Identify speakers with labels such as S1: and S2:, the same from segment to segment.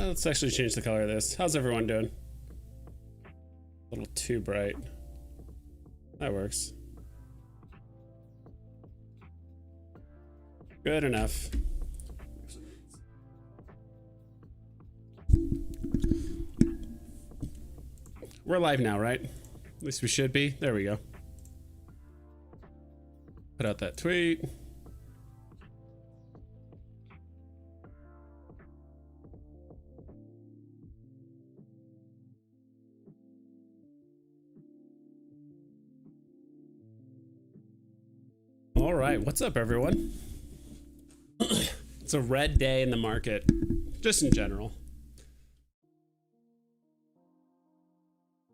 S1: Let's actually change the color of this. How's everyone doing? A little too bright. That works. Good enough. We're live now, right? At least we should be. There we go. Put out that tweet. All right, what's up, everyone? It's a red day in the market, just in general.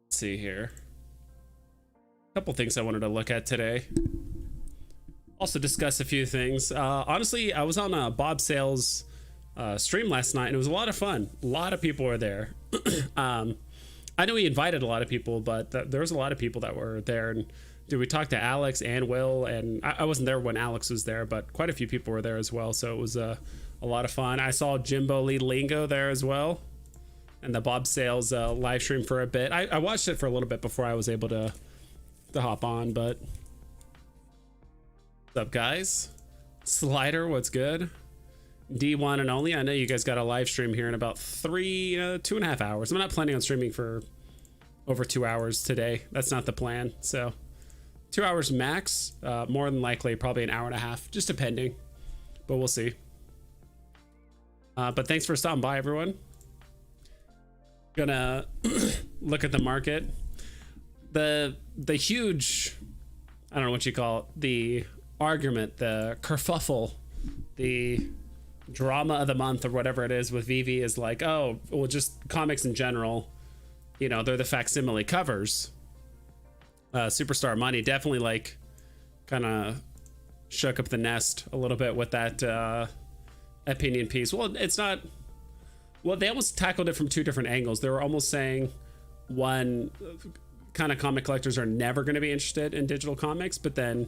S1: Let's see here. A couple things I wanted to look at today. Also discuss a few things. Honestly, I was on Bob Sales stream last night, and it was a lot of fun. A lot of people were there. I know he invited a lot of people, but there was a lot of people that were there. And dude, we talked to Alex and Will, and I wasn't there when Alex was there, but quite a few people were there as well. So it was a lot of fun. I saw Jimbo Lee Lingo there as well, and the Bob Sales live stream for a bit. I watched it for a little bit before I was able to hop on. But what's up, guys? Slider, what's good? D1 and only. I know you guys got a live stream here in about 2.5 hours. I'm not planning on streaming for over 2 hours today. That's not the plan. So 2 hours max, more than likely probably an hour and a half, just depending, but we'll see. But thanks for stopping by, everyone. Gonna look at the market. The huge, I don't know what you call it, the argument, the kerfuffle, the drama of the month or whatever it is with Veve is like, oh, well, just comics in general, you know, they're the facsimile covers. Superstar Money definitely like kind of shook up the nest a little bit with that opinion piece. Well, it's not, well, they almost tackled it from two different angles. They were almost saying one kind of comic collectors are never going to be interested in digital comics, but then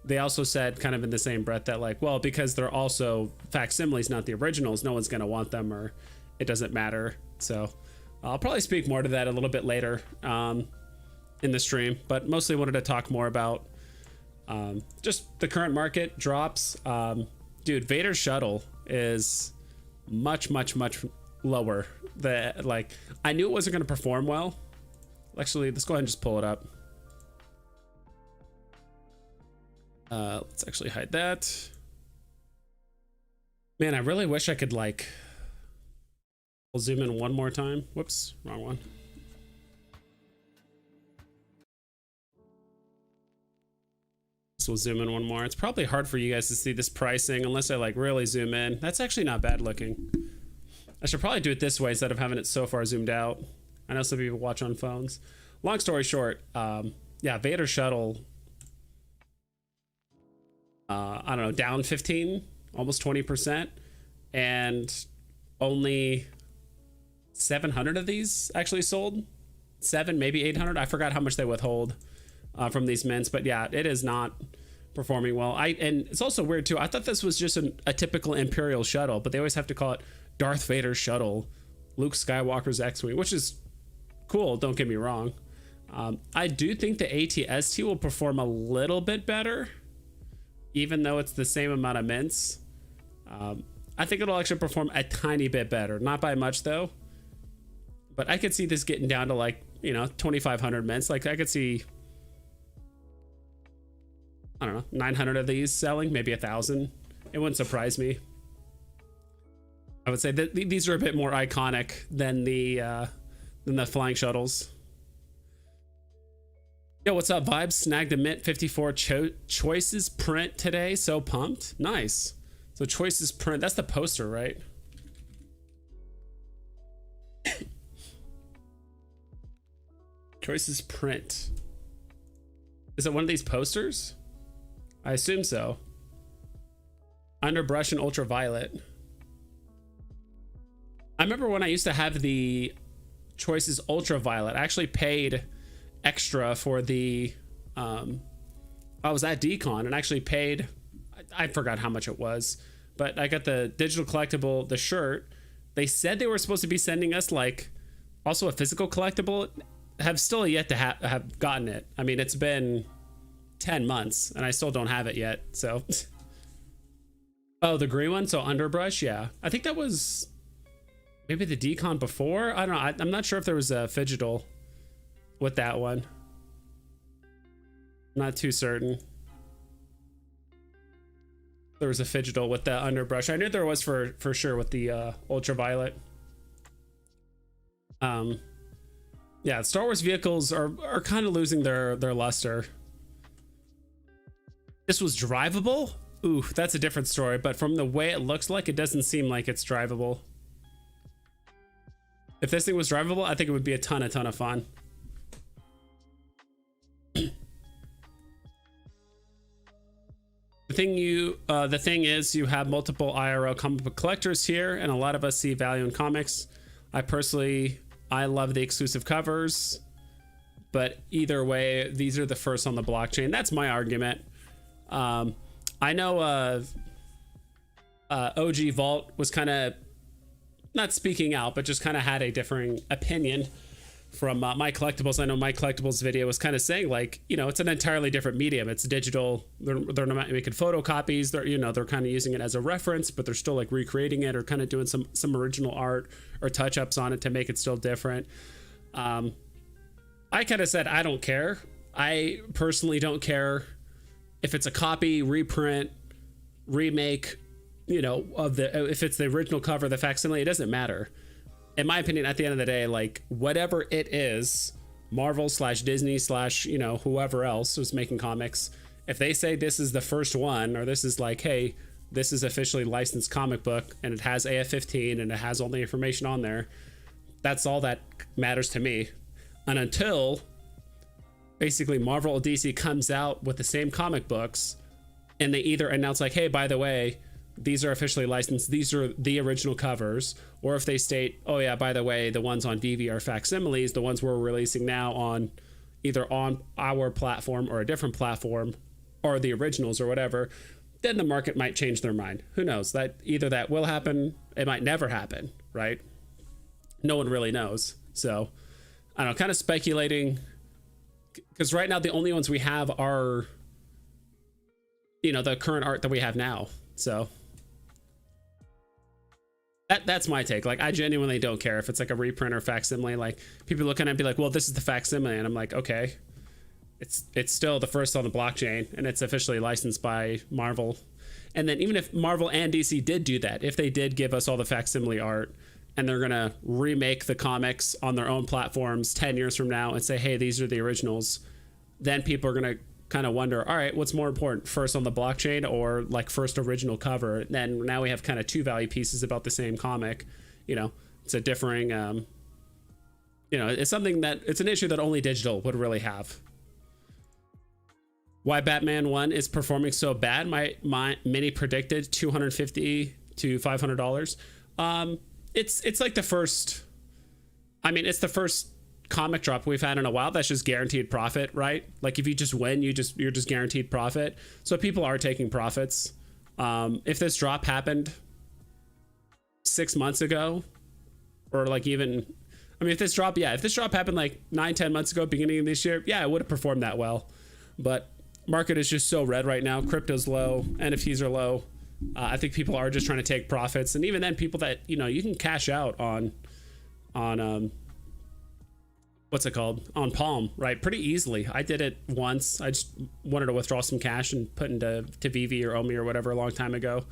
S1: they also said kind of in the same breath that like, well, because they're also facsimiles, not the originals, no one's going to want them, or it doesn't matter. So I'll probably speak more to that a little bit later in the stream, but mostly wanted to talk more about just the current market drops. Dude, Vader's shuttle is much lower. Like, I knew it wasn't going to perform well. Actually, let's go ahead and just pull it up. Let's actually hide that. Man, I really wish I could like, I'll zoom in one more time. Whoops, wrong one. We'll zoom in one more. It's probably hard for you guys to see this pricing unless I like really zoom in. That's actually not bad looking. I should probably do it this way instead of having it so far zoomed out. I know some people watch on phones. Long story short, yeah, Vader shuttle, I don't know, down 15, almost 20%, and only 700 of these actually sold. 7, maybe 800. I forgot how much they withhold from these mints, but yeah, it is not performing well. And it's also weird too. I thought this was just a typical Imperial shuttle, but they always have to call it Darth Vader's shuttle, Luke Skywalker's X-Wing, which is cool, don't get me wrong. I do think the AT-ST will perform a little bit better, even though it's the same amount of mints. I think it'll actually perform a tiny bit better, not by much though, but I could see this getting down to like, you know, 2,500 mints. Like I could see, I don't know, 900 of these selling, maybe 1,000. It wouldn't surprise me. I would say that these are a bit more iconic than the flying shuttles. Yo, what's up, Vibes? Snagged a mint 54 choices print today. So pumped. Nice. So choices print. That's the poster, right? Choices print. Is it one of these posters? I assume so. Underbrush and ultraviolet. I remember when I used to have the choices ultraviolet, I actually paid extra for the I was at Decon and actually paid, I forgot how much it was, but I got the digital collectible, the shirt, They said they were supposed to be sending us like also a physical collectible. Have still yet to have gotten it. I mean, it's been 10 months and I still don't have it yet. So, oh, the green one. So underbrush. Yeah, I think that was maybe the decon before. I don't know. I'm not sure if there was a phygital with that one. Not too certain. There was a phygital with the underbrush. I knew there was for sure with the ultraviolet. Yeah, Star Wars vehicles are kind of losing their luster. This was drivable? Ooh, that's a different story, but from the way it looks like, it doesn't seem like it's drivable. If this thing was drivable, I think it would be a ton of fun. The thing is, you have multiple IRL comic book collectors here, and a lot of us see value in comics. I love the exclusive covers, but either way, these are the first on the blockchain. That's my argument. I know OG Vault was kind of not speaking out, but just kind of had a differing opinion from my collectibles. I know my collectibles video was kind of saying, like, you know, it's an entirely different medium. It's digital. They're not making photocopies. They're kind of using it as a reference, but they're still like recreating it or kind of doing some original art or touch ups on it to make it still different. I kind of said, I don't care. I personally don't care if it's a copy, reprint, remake, you know, if it's the original cover, the facsimile, it doesn't matter. In my opinion, at the end of the day, like whatever it is, Marvel / Disney / you know, whoever else was making comics, if they say this is the first one, or this is like, hey, this is officially licensed comic book and it has AF-15 and it has all the information on there, that's all that matters to me. And until basically Marvel or DC comes out with the same comic books and they either announce like, hey, by the way, these are officially licensed, these are the original covers, or if they state, oh yeah, by the way, the ones on Veve are facsimiles, the ones we're releasing now on either on our platform or a different platform or the originals or whatever, then the market might change their mind. Who knows? That either that will happen, it might never happen, right? No one really knows. So I don't know, kind of speculating, because right now the only ones we have are, you know, the current art that we have now. So that's my take. Like, I genuinely don't care if it's like a reprint or facsimile. Like, people look at it and be like, well, this is the facsimile, and I'm like, okay, it's still the first on the blockchain and it's officially licensed by Marvel. And then even if Marvel and DC did do that, if they did give us all the facsimile art and they're gonna remake the comics on their own platforms 10 years from now and say, hey, these are the originals, then people are gonna kind of wonder, all right, what's more important, first on the blockchain or like first original cover? And then now we have kind of two value pieces about the same comic. You know, it's a differing, you know, it's something that it's an issue that only digital would really have. Why Batman 1 is performing so bad? My mini predicted $250 to $500. It's like the first, I mean, it's the first comic drop we've had in a while that's just guaranteed profit, right? Like if you just win, you're just guaranteed profit. So people are taking profits. If this drop happened 6 months ago, or like even, I mean, if this drop happened like 9-10 months ago, beginning of this year, yeah, it would have performed that well. But market is just so red right now. Crypto's low, NFTs are low. I think people are just trying to take profits, and even then, people that, you know, you can cash out on what's it called, on Palm, right, pretty easily. I did it once. I just wanted to withdraw some cash and put into Veve or Omi or whatever a long time ago.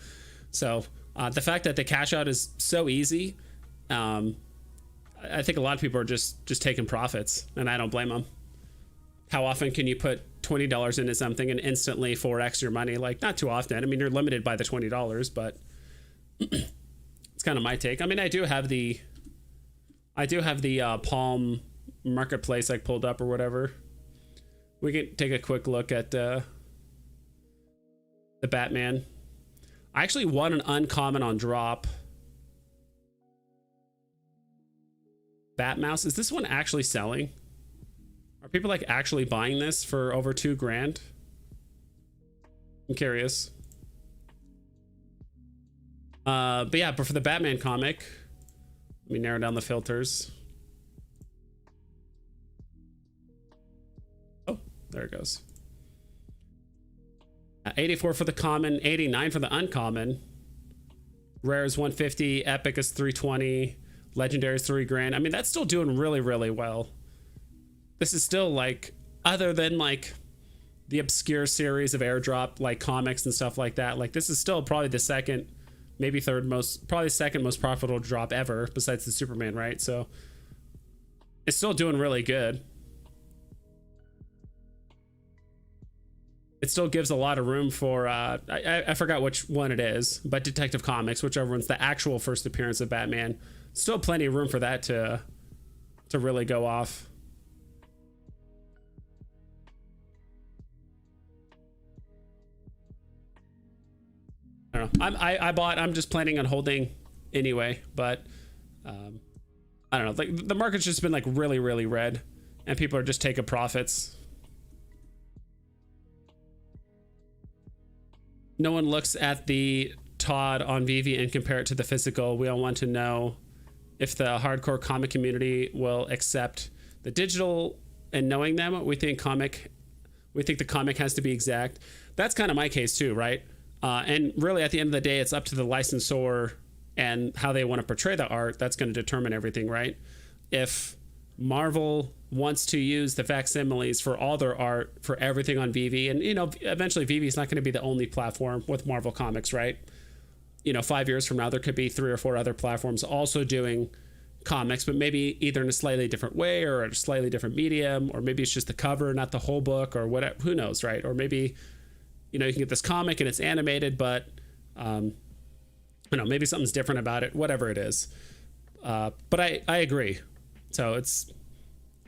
S1: So the fact that the cash out is so easy, I think a lot of people are just taking profits, and I don't blame them. How often can you put $20 into something and instantly 4x your money? Like, not too often. I mean, you're limited by the $20, but it's kind of my take. I mean, I do have the Palm marketplace like pulled up or whatever. We can take a quick look at the Batman. I actually won an uncommon on drop. Batmouse. Is this one actually selling? Are people like actually buying this for over $2,000? I'm curious. But yeah, but for the Batman comic, Let me narrow down the filters. Oh, there it goes. 84 for the common, 89 for the uncommon. Rare is 150, epic is 320, legendary is 3 grand. I mean, that's still doing really, really well. This is still like, other than like the obscure series of airdrop like comics and stuff like that, like this is still probably the second, maybe third most, probably second most profitable drop ever besides the Superman, right? So it's still doing really good. It still gives a lot of room for I forgot which one it is, but Detective Comics, whichever one's the actual first appearance of Batman, still plenty of room for that to really go off. I don't know. I'm just planning on holding anyway, but I don't know. Like the market's just been like really, really red, and people are just taking profits. No one looks at the Todd on Veve and compare it to the physical. We all want to know if the hardcore comic community will accept the digital, and knowing them, we think the comic has to be exact. That's kind of my case too, right? And really at the end of the day, it's up to the licensor and how they want to portray the art. That's going to determine everything, right? If Marvel wants to use the facsimiles for all their art for everything on Veve, and you know, eventually Veve is not going to be the only platform with Marvel Comics, right? You know, 5 years from now there could be 3 or 4 other platforms also doing comics, but maybe either in a slightly different way or a slightly different medium, or maybe it's just the cover, not the whole book, or whatever, who knows, right? Or maybe, you know, you can get this comic and it's animated, but you know, maybe something's different about it, whatever it is. But I agree. So it's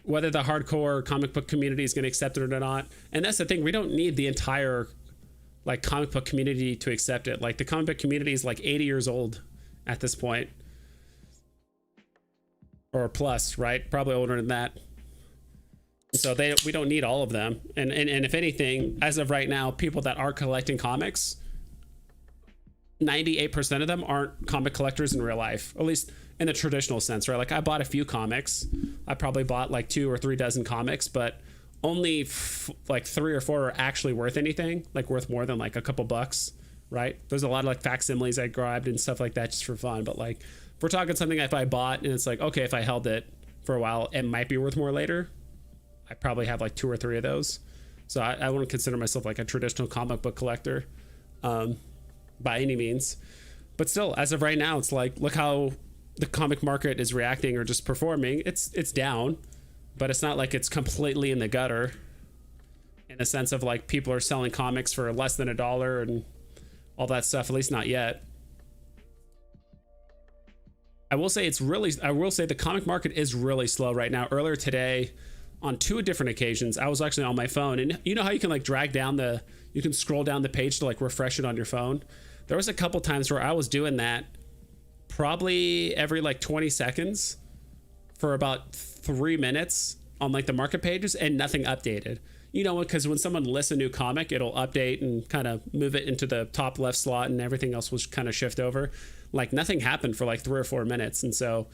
S1: whether the hardcore comic book community is going to accept it or not. And that's the thing. We don't need the entire like comic book community to accept it. Like the comic book community is like 80 years old at this point, or plus, right? Probably older than that. So we don't need all of them. And if anything, as of right now, people that are collecting comics, 98% of them aren't comic collectors in real life, at least in the traditional sense, right? Like I bought a few comics. I probably bought like 2 or 3 dozen comics, but only like 3 or 4 are actually worth anything, like worth more than like a couple bucks, right? There's a lot of like facsimiles I grabbed and stuff like that just for fun. But like if we're talking something if I bought and it's like, okay, if I held it for a while, it might be worth more later. I probably have like 2 or 3 of those. So I wouldn't consider myself like a traditional comic book collector by any means. But still, as of right now, it's like, look how the comic market is reacting or just performing. It's down, but it's not like it's completely in the gutter in the sense of like people are selling comics for less than $1 and all that stuff, at least not yet. I will say the comic market is really slow right now. Earlier today, on 2 different occasions, I was actually on my phone, and you know how you can like you can scroll down the page to like refresh it on your phone. There was a couple times where I was doing that probably every like 20 seconds for about 3 minutes on like the market pages, and nothing updated. You know, because when someone lists a new comic, it'll update and kind of move it into the top left slot, and everything else will kind of shift over. Like nothing happened for like 3 or 4 minutes, and so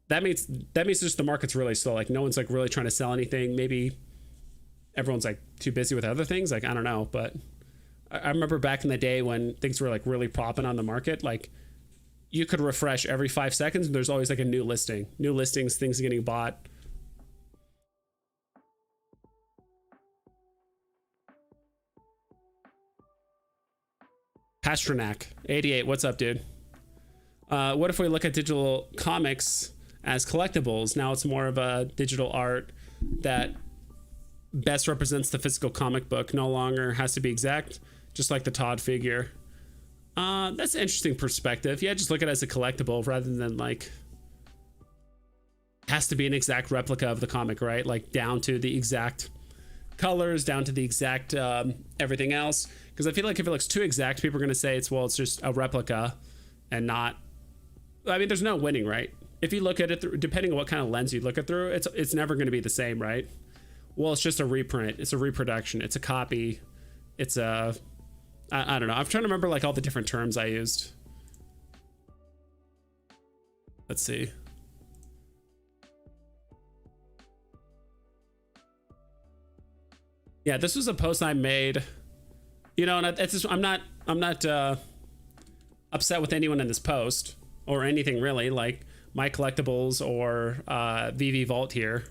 S1: that means just the market's really slow. Like no one's like really trying to sell anything. Maybe everyone's like too busy with other things. Like I don't know, but I remember back in the day when things were like really popping on the market, like you could refresh every 5 seconds and there's always like a new listings, things getting bought. Pasternak 88, what's up, dude? What if we look at digital comics as collectibles? Now it's more of a digital art that best represents the physical comic book, no longer has to be exact, just like the Todd figure. That's an interesting perspective. Yeah, just look at it as a collectible rather than like has to be an exact replica of the comic, right? Like down to the exact colors, down to the exact everything else. Because I feel like if it looks too exact, people are going to say it's just a replica and not. I mean, there's no winning, right? If you look at it through, depending on what kind of lens you look at through, it's never going to be the same, right? Well, it's just a reprint. It's a reproduction. It's a copy. It's a, I don't know. I'm trying to remember like all the different terms I used. Let's see. Yeah, this was a post I made. You know, and it's just, I'm not upset with anyone in this post or anything really, like my collectibles or VV Vault here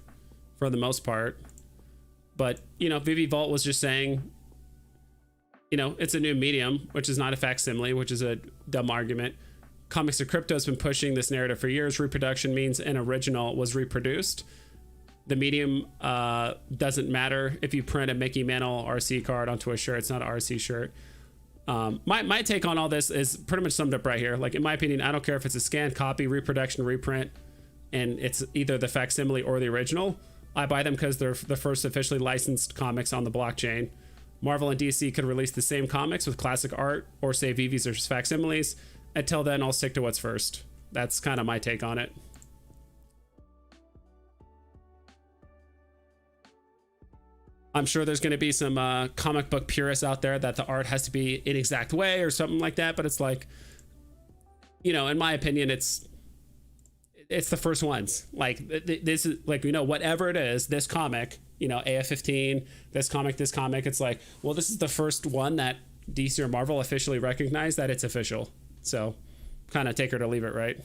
S1: for the most part. But, you know, VV Vault was just saying, you know, it's a new medium, which is not a facsimile, which is a dumb argument. Comics to Crypto has been pushing this narrative for years. Reproduction means an original was reproduced. The medium doesn't matter. If you print a Mickey Mantle RC card onto a shirt, it's not an RC shirt. My take on all this is pretty much summed up right here. Like, in my opinion, I don't care if it's a scanned copy, reproduction, reprint, and it's either the facsimile or the original. I buy them because they're the first officially licensed comics on the blockchain. Marvel and DC could release the same comics with classic art or say VeVeVerse facsimiles. Until then, I'll stick to what's first. That's kind of my take on it. I'm sure there's going to be some comic book purists out there that the art has to be an exact way or something like that. But it's like, you know, in my opinion, it's the first ones. Like, this is like, you know, whatever it is, this comic, you know, AF-15, this comic, it's like, well, this is the first one that DC or Marvel officially recognized that it's official. So kind of take her to leave it, right?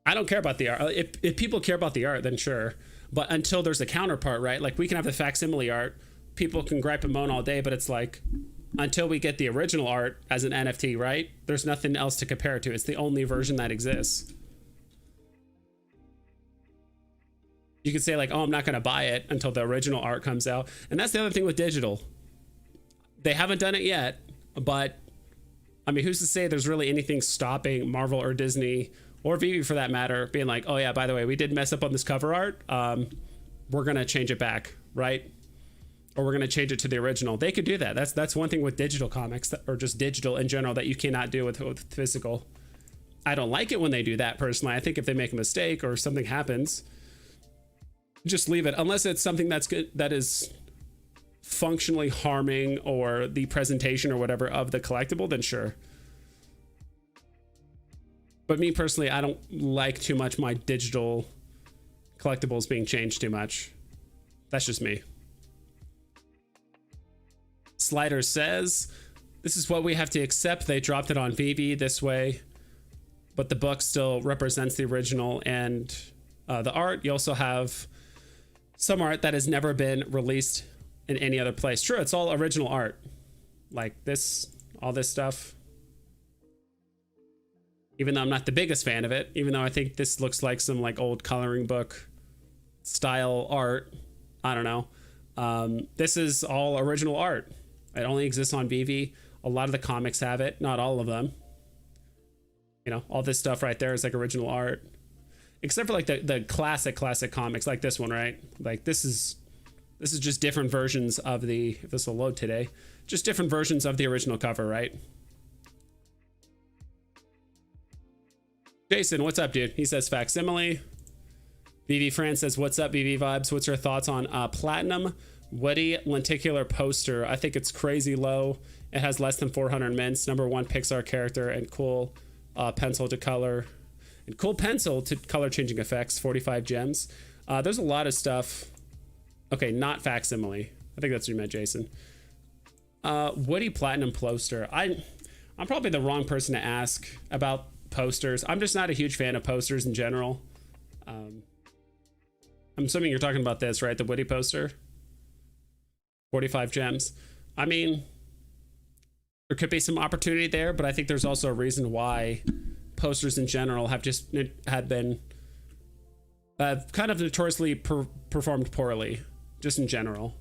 S1: I don't care about the art. If people care about the art, then sure. But until there's a counterpart, right? Like, we can have the facsimile art. People can gripe and moan all day, but it's like, until we get the original art as an NFT, right? There's nothing else to compare it to. It's the only version that exists. You could say like, oh, I'm not going to buy it until the original art comes out. And that's the other thing with digital. They haven't done it yet, but I mean, who's to say there's really anything stopping Marvel or Disney or Veve for that matter being like, oh yeah, by the way, we did mess up on this cover art. We're going to change it back, right? Or we're going to change it to the original. They could do that. That's one thing with digital comics or just digital in general that you cannot do with physical. I don't like it when they do that personally. I think if they make a mistake or something happens, just leave it unless it's something that's good, that is functionally harming or the presentation or whatever of the collectible, then sure. But me personally, I don't like too much my digital collectibles being changed too much. That's just me. Slider says, this is what we have to accept. They dropped it on Veve this way, but the book still represents the original and the art. You also have some art that has never been released in any other place. Sure, it's all original art. Like this, all this stuff. Even though I'm not the biggest fan of it, even though I think this looks like some like old coloring book style art. I don't know. This is all original art. It only exists on Veve. A lot of the comics have it, not all of them. You know, all this stuff right there is like original art. Except for like the classic comics like this one, right? Like this is just different versions of the, if this will load today, just different versions of the original cover, right? Jason, what's up, dude? He says facsimile. VV Fran says, what's up, VV Vibes? What's your thoughts on Platinum Woody Lenticular Poster? I think it's crazy low. It has less than 400 mints. #1 Pixar character and cool pencil to color. And cool pencil to color changing effects, 45 gems. There's a lot of stuff. Okay, not facsimile. I think that's what you meant, Jason. Woody Platinum Poster. I'm probably the wrong person to ask about posters. I'm just not a huge fan of posters in general. I'm assuming you're talking about this, right? The Woody poster. 45 gems. I mean, there could be some opportunity there, but I think there's also a reason why posters in general have just been kind of notoriously performed poorly, just in general.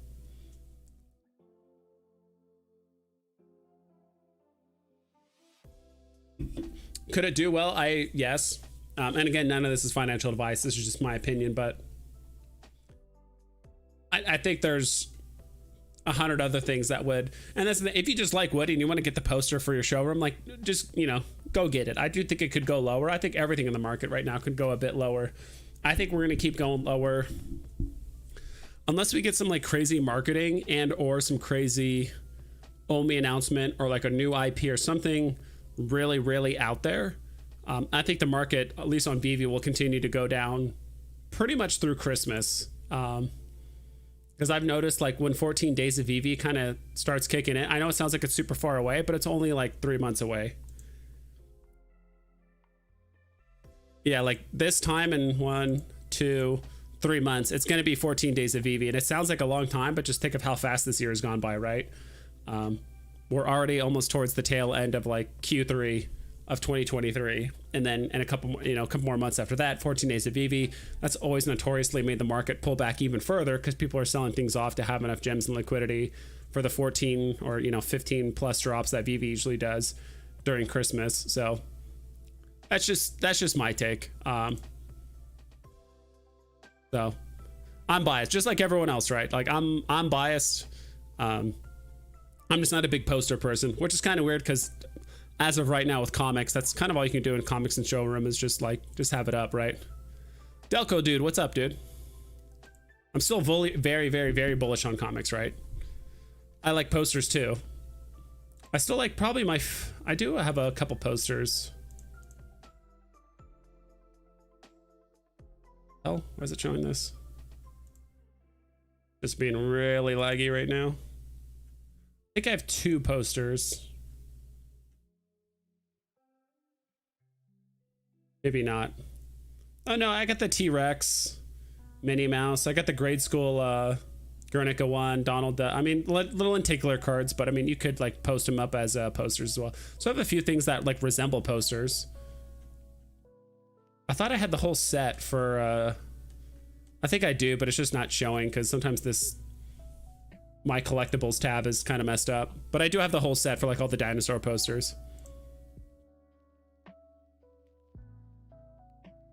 S1: Could it do well? Yes. And again, none of this is financial advice. This is just my opinion, but I think there's 100 other things that would, and that's if you just like Woody and you want to get the poster for your showroom, like just, you know, go get it. I do think it could go lower. I think everything in the market right now could go a bit lower. I think we're going to keep going lower unless we get some like crazy marketing and or some crazy Omi announcement or like a new IP or something really, really out there. I think the market, at least on Veve, will continue to go down pretty much through Christmas. Because I've noticed like when 14 days of Veve kind of starts kicking in, I know it sounds like it's super far away, but it's only like 3 months away. Yeah, like this time in 1, 2, 3 months, it's going to be 14 days of Veve. And it sounds like a long time, but just think of how fast this year has gone by, right? We're already almost towards the tail end of like Q3 of 2023. And then in a couple more months after that, 14 days of Veve. That's always notoriously made the market pull back even further because people are selling things off to have enough gems and liquidity for the 14 or 15 plus drops that Veve usually does during Christmas. So that's just my take. So I'm biased, just like everyone else, right? Like I'm biased. I'm just not a big poster person, which is kind of weird because as of right now with comics, that's kind of all you can do in comics and showroom is just have it up, right? Delco dude, what's up, dude? I'm still very, very, very bullish on comics, right? I like posters too. I still like probably I do have a couple posters. Oh, why is it showing this? Just being really laggy right now. I think I have 2 posters. Maybe not. Oh no, I got the T-Rex, Minnie Mouse. I got the grade school Guernica one, Donald Duck. I mean, little inticular cards, but I mean, you could like post them up as posters as well. So I have a few things that like resemble posters. I thought I had the whole set for I think I do, but it's just not showing because sometimes my collectibles tab is kind of messed up. But I do have the whole set for like all the dinosaur posters.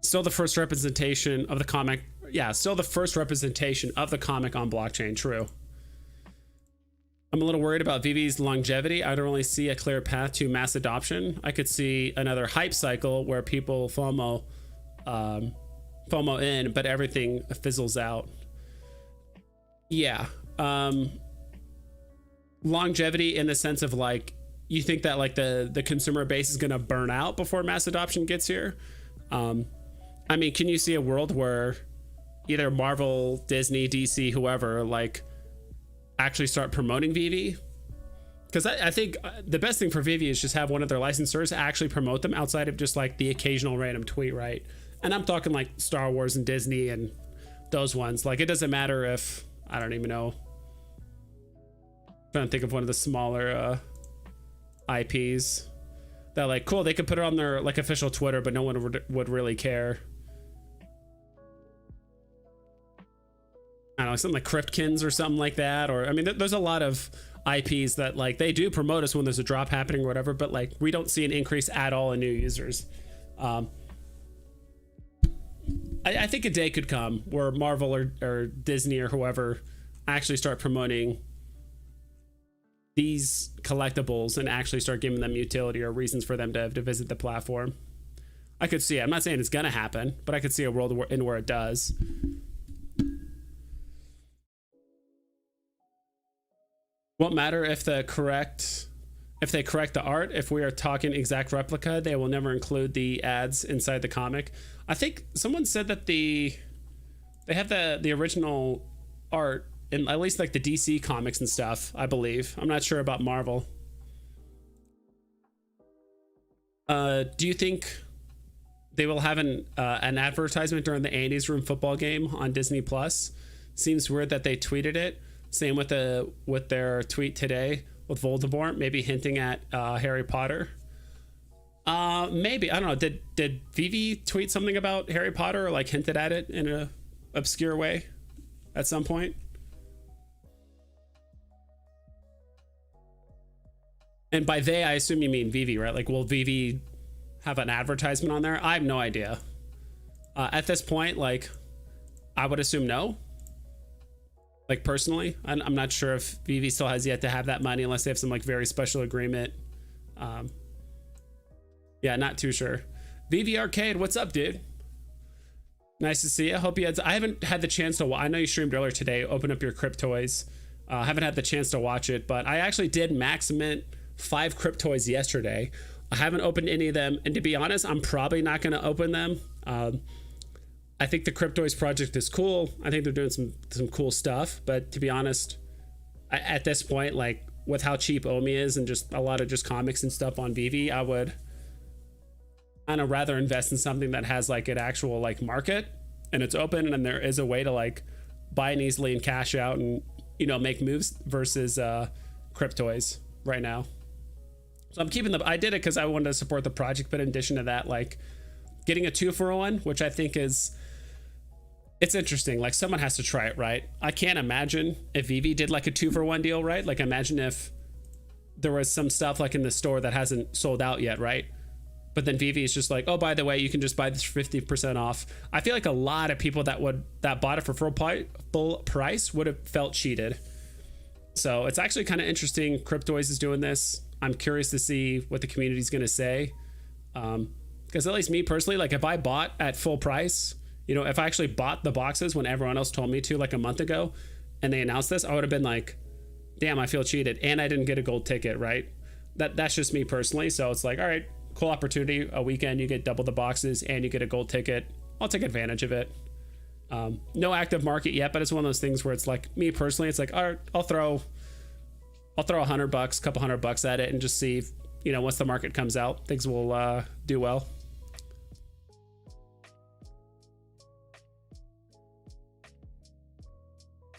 S1: Still the first representation of the comic. Yeah, still the first representation of the comic on blockchain. True. I'm a little worried about Veve's longevity. I don't really see a clear path to mass adoption. I could see another hype cycle where people FOMO in, but everything fizzles out. Yeah. Longevity in the sense of like, you think that like the consumer base is going to burn out before mass adoption gets here. I mean, can you see a world where either Marvel, Disney, DC, whoever, like actually start promoting Veve? Because I think the best thing for Veve is just have one of their licensors actually promote them outside of just like the occasional random tweet, right? And I'm talking like Star Wars and Disney and those ones. Like, it doesn't matter if, I don't even know. I'm trying to think of one of the smaller IPs that like, cool, they could put it on their like official Twitter, but no one would really care. I don't know, something like Cryptkins or something like that. Or, I mean, there's a lot of IPs that like, they do promote us when there's a drop happening or whatever, but like, we don't see an increase at all in new users. I think a day could come where Marvel or Disney or whoever actually start promoting these collectibles and actually start giving them utility or reasons for them to visit the platform. I could see it. I'm not saying it's going to happen, but I could see a world where it does. Won't matter if they correct the art. If we are talking exact replica, they will never include the ads inside the comic. I think someone said that they have the original art in at least like the DC comics and stuff, I believe. I'm not sure about Marvel. Do you think they will have an advertisement during the Andy's Room football game on Disney Plus? Seems weird that they tweeted it. Same with their tweet today with Voldemort, maybe hinting at Harry Potter. Maybe, I don't know. Did Veve tweet something about Harry Potter or like hinted at it in a obscure way at some point? And by they, I assume you mean Veve, right? Like, will Veve have an advertisement on there? I have no idea. At this point, like, I would assume no. Like, personally, I'm not sure if Veve still has yet to have that money unless they have some like very special agreement. Yeah, not too sure. Veve Arcade, what's up, dude? Nice to see you. Hope you had. I haven't had the chance to. I know you streamed earlier today. Open up your Cryptoys. I haven't had the chance to watch it, but I actually did max mint 5 Cryptoys yesterday. I haven't opened any of them, and to be honest, I'm probably not going to open them. I think the Cryptoids project is cool. I think they're doing some cool stuff, but to be honest, at this point, like with how cheap Omi is and just a lot of just comics and stuff on Veve, I would rather invest in something that has like an actual like market and it's open and there is a way to like buy it easily and cash out and, you know, make moves versus Cryptoids right now. So I'm keeping I did it because I wanted to support the project, but in addition to that, like getting a 2-for-1, which I think it's interesting. Like someone has to try it, right? I can't imagine if Veve did like a 2-for-1 deal, right? Like imagine if there was some stuff like in the store that hasn't sold out yet, right? But then Veve is just like, oh, by the way, you can just buy this for 50% off. I feel like a lot of people that bought it for full price would have felt cheated. So it's actually kind of interesting. Cryptoids is doing this. I'm curious to see what the community is going to say. Because at least me personally, like if I bought at full price, you know, if I actually bought the boxes when everyone else told me to like a month ago and they announced this, I would have been like, damn, I feel cheated. And I didn't get a gold ticket, right? That's just me personally. So it's like, all right, cool opportunity. A weekend, you get double the boxes and you get a gold ticket. I'll take advantage of it. No active market yet, but it's one of those things where it's like me personally, it's like, all right, I'll throw $100, couple $100 at it and just see if, you know, once the market comes out, things will do well.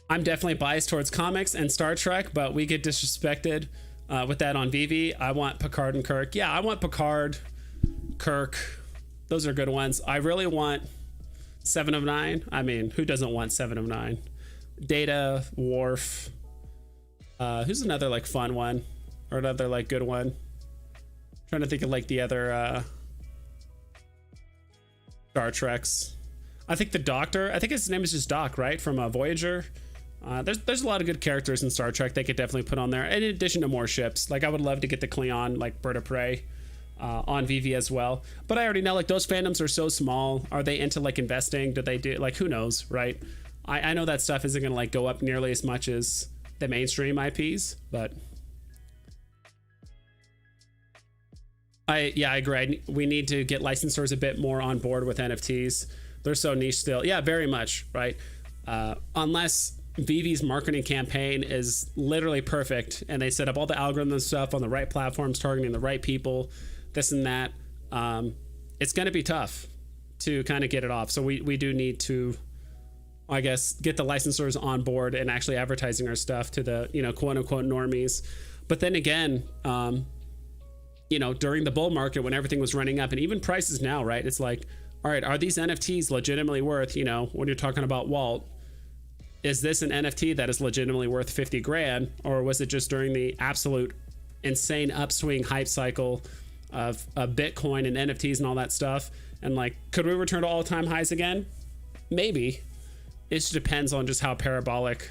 S1: I'm definitely biased towards comics and Star Trek, but we get disrespected with that on Veve. I want Picard and Kirk. Yeah, I want Picard, Kirk. Those are good ones. I really want 7 of 9. I mean, who doesn't want 7 of 9? Data, Worf. Who's another like fun one or another like good one? Trying to think of like the other Star Treks. I think the Doctor. I think his name is just Doc, right? From Voyager. There's a lot of good characters in Star Trek they could definitely put on there. And in addition to more ships, like I would love to get the Klingon, like Bird of Prey, on Veve as well. But I already know like those fandoms are so small. Are they into like investing? Do they do like who knows, right? I know that stuff isn't gonna like go up nearly as much as the mainstream IPs, but I agree. We need to get licensors a bit more on board with NFTs. They're so niche still. Yeah, very much, right? Unless Veve's marketing campaign is literally perfect and they set up all the algorithm stuff on the right platforms, targeting the right people, this and that, it's going to be tough to kind of get it off. So we do need to, I guess, get the licensors on board and actually advertising our stuff to the, you know, quote unquote normies. But then again, you know, during the bull market when everything was running up and even prices now, right? It's like, all right, are these NFTs legitimately worth, you know, when you're talking about Walt, is this an NFT that is legitimately worth 50 grand? Or was it just during the absolute insane upswing hype cycle of Bitcoin and NFTs and all that stuff? And like, could we return to all-time highs again? Maybe. It just depends on just how parabolic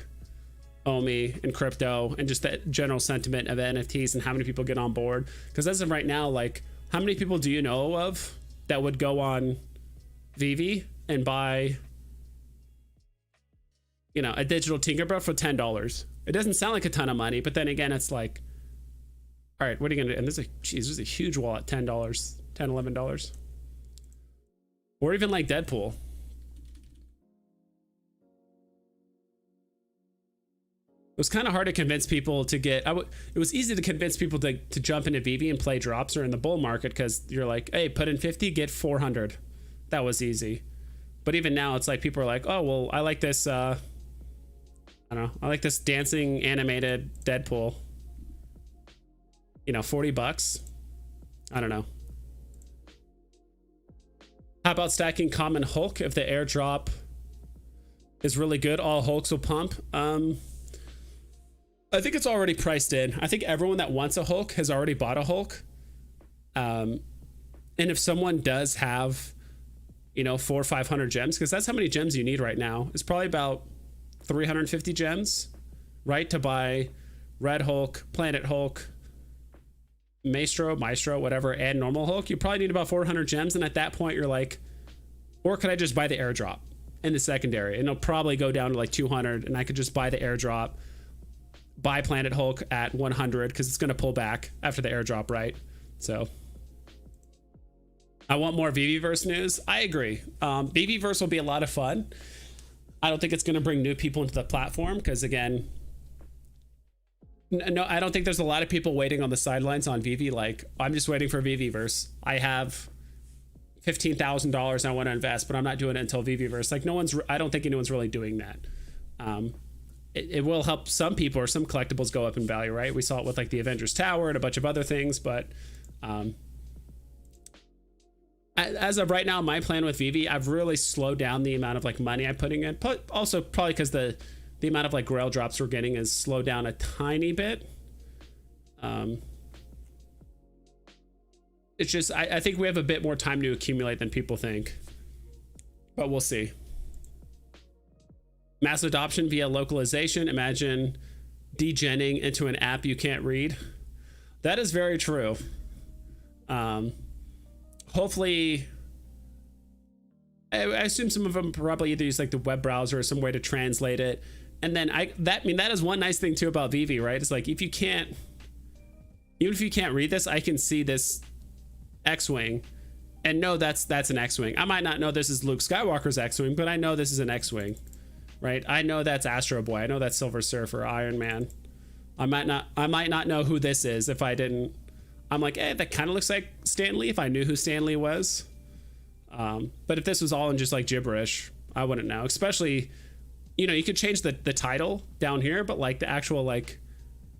S1: Omi and crypto and just the general sentiment of NFTs and how many people get on board. Because as of right now, like, how many people do you know of that would go on Veve and buy, you know, a digital Tinkerbell for $10? It doesn't sound like a ton of money, but then again, it's like, all right, what are you gonna do? And there's a huge wallet, $10, $11, or even like Deadpool. It was kind of hard to convince people to get. It was easy to convince people to jump into Veve and play drops or in the bull market because you're like, hey, put in 50, get 400. That was easy. But even now, it's like people are like, oh, well, I like this. I don't know. I like this dancing animated Deadpool. You know, $40. I don't know. How about stacking common Hulk? If the airdrop is really good, all Hulks will pump. I think it's already priced in. I think everyone that wants a Hulk has already bought a Hulk. And if someone does have, you know, 400 or 500 gems, because that's how many gems you need right now. It's probably about 350 gems, right? To buy Red Hulk, Planet Hulk, Maestro, whatever, and normal Hulk. You probably need about 400 gems. And at that point, you're like, or could I just buy the airdrop in the secondary? And it'll probably go down to like 200. And I could just buy the airdrop, buy Planet Hulk at 100 because it's going to pull back after the airdrop, right? So I want more VeVeVerse news. I agree. VeVeVerse will be a lot of fun. I don't think it's going to bring new people into the platform because, again, no, I don't think there's a lot of people waiting on the sidelines on Veve. Like, I'm just waiting for VeVeVerse. I have $15,000 I want to invest, but I'm not doing it until VeVeVerse. Like, I don't think anyone's really doing that. It will help some people or some collectibles go up in value, right? We saw it with like the Avengers Tower and a bunch of other things, but as of right now, my plan with Veve, I've really slowed down the amount of like money I'm putting in. But also probably because the amount of like grail drops we're getting is slowed down a tiny bit. It's just I think we have a bit more time to accumulate than people think, but we'll see. Mass adoption via localization. Imagine degenning into an app you can't read. That is very true. Hopefully, I assume some of them probably either use like the web browser or some way to translate it. And then that is one nice thing too about Veve, right? It's like even if you can't read this, I can see this X-Wing and know that's an X-Wing. I might not know this is Luke Skywalker's X-Wing, but I know this is an X-Wing. Right, I know that's Astro Boy. I know that's Silver Surfer, Iron Man. I might not know who this is if I didn't. I'm like, that kind of looks like Stan Lee if I knew who Stan Lee was. But if this was all in just like gibberish, I wouldn't know. Especially, you could change the title down here, but like the actual like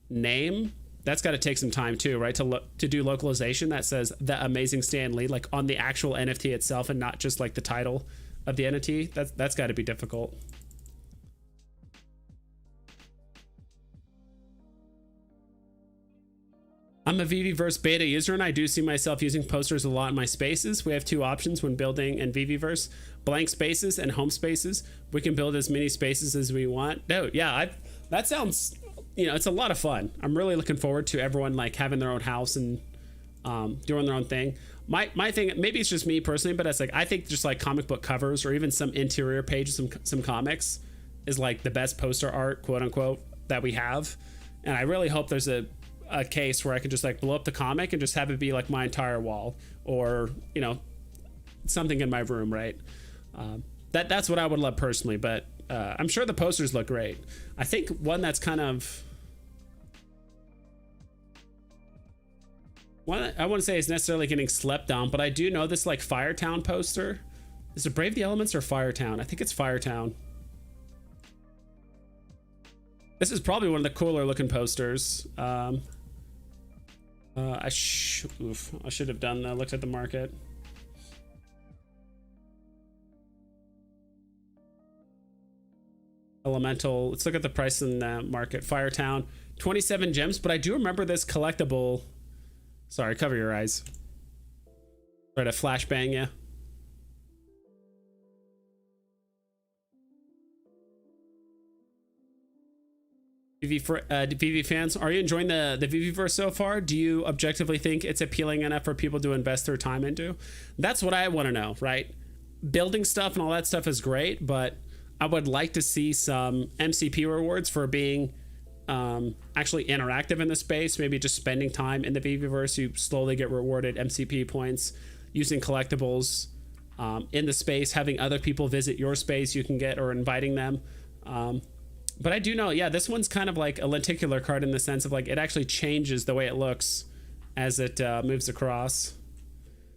S1: name, that's got to take some time too, right? To do localization that says The Amazing Stan Lee, like on the actual NFT itself, and not just like the title of the NFT. That's got to be difficult. I'm a VeVeVerse beta user, and I do see myself using posters a lot in my spaces. We have two options when building in VeVeVerse: blank spaces and home spaces. We can build as many spaces as we want. No, yeah, that sounds, it's a lot of fun. I'm really looking forward to everyone like having their own house and doing their own thing. My thing, maybe it's just me personally, but it's like I think just like comic book covers or even some interior pages, some comics is like the best poster art, quote unquote, that we have. And I really hope there's a case where I can just like blow up the comic and just have it be like my entire wall, or something in my room, right? That's what I would love personally, but I'm sure the posters look great. I think one that's kind of one I wouldn't say is necessarily getting slept on, but I do know this like Firetown poster. Is it Brave the Elements or Firetown? I think it's Firetown. This is probably one of the cooler looking posters. I should have looked at the market. Elemental. Let's look at the price in the market. Firetown, 27 gems. But I do remember this collectible. Sorry, cover your eyes. Try to flashbang you. Veve fans, are you enjoying the VeVeVerse so far? Do you objectively think it's appealing enough for people to invest their time into? That's what I want to know, right? Building stuff and all that stuff is great, but I would like to see some MCP rewards for being actually interactive in the space. Maybe just spending time in the VeVeVerse, you slowly get rewarded MCP points. Using collectibles in the space, having other people visit your space you can get, or inviting them. But I do know, yeah, this one's kind of like a lenticular card in the sense of like it actually changes the way it looks as it moves across.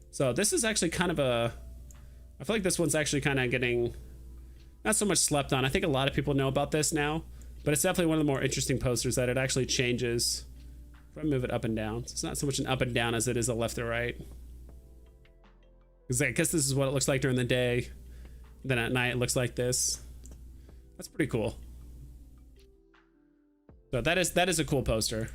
S1: So this is actually kind of I feel like this one's actually kind of getting not so much slept on. I think a lot of people know about this now, but it's definitely one of the more interesting posters that it actually changes. If I move it up and down, so it's not so much an up and down as it is a left or right. Because I guess this is what it looks like during the day. Then at night it looks like this. That's pretty cool. So that is a cool poster.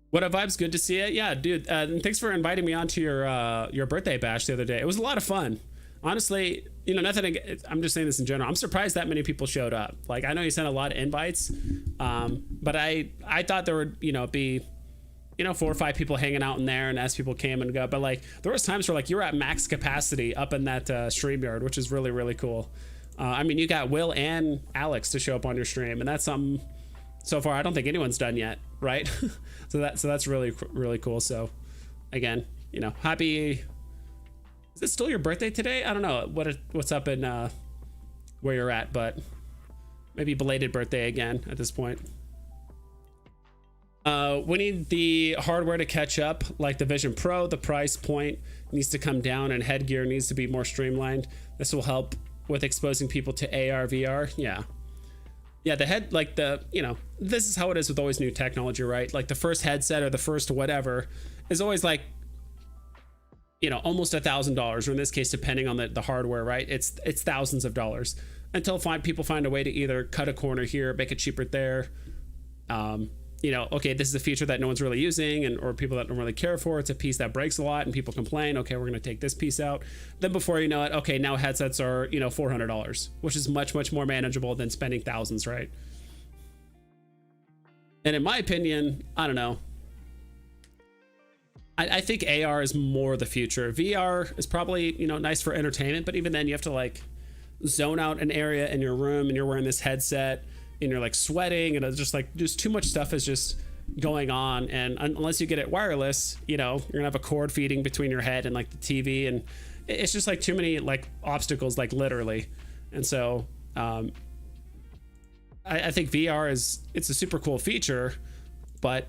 S1: What up, vibes? Good to see you. Yeah, dude. And thanks for inviting me onto your birthday bash the other day. It was a lot of fun. Honestly, nothing. I'm just saying this in general. I'm surprised that many people showed up. Like, I know you sent a lot of invites, but I thought there would be 4 or 5 people hanging out in there, and as people came and go. But like there was times where like you were at max capacity up in that StreamYard, which is really, really cool. I mean, you got Will and Alex to show up on your stream, and that's something so far I don't think anyone's done yet, right? So that's really cool. So again, you know, happy. Is it still your birthday today? I don't know what's up in where you're at, but maybe belated birthday again at this point. We need the hardware to catch up, like the Vision Pro. The price point needs to come down, and headgear needs to be more streamlined. This will help with exposing people to AR, VR. Yeah, the head, like the, you know, this is how it is with always new technology, right? Like the first headset or the first whatever is always like, you know, almost $1,000, or in this case, depending on the hardware, right? It's thousands of dollars until people find a way to either cut a corner here, make it cheaper there. You know, okay, this is a feature that no one's really using, or people that don't really care for. It's a piece that breaks a lot and people complain. Okay, we're going to take this piece out. Then before you know it, okay, now headsets are, you know, $400, which is much more manageable than spending thousands, right? And in my opinion, I don't know. I think AR is more the future. VR is probably, you know, nice for entertainment, but even then you have to like zone out an area in your room and you're wearing this headset and you're like sweating, and it's just like just too much stuff is just going on. And unless you get it wireless, you know, you're gonna have a cord feeding between your head and like the TV, and it's just like too many like obstacles, like literally. And so I think VR it's a super cool feature, but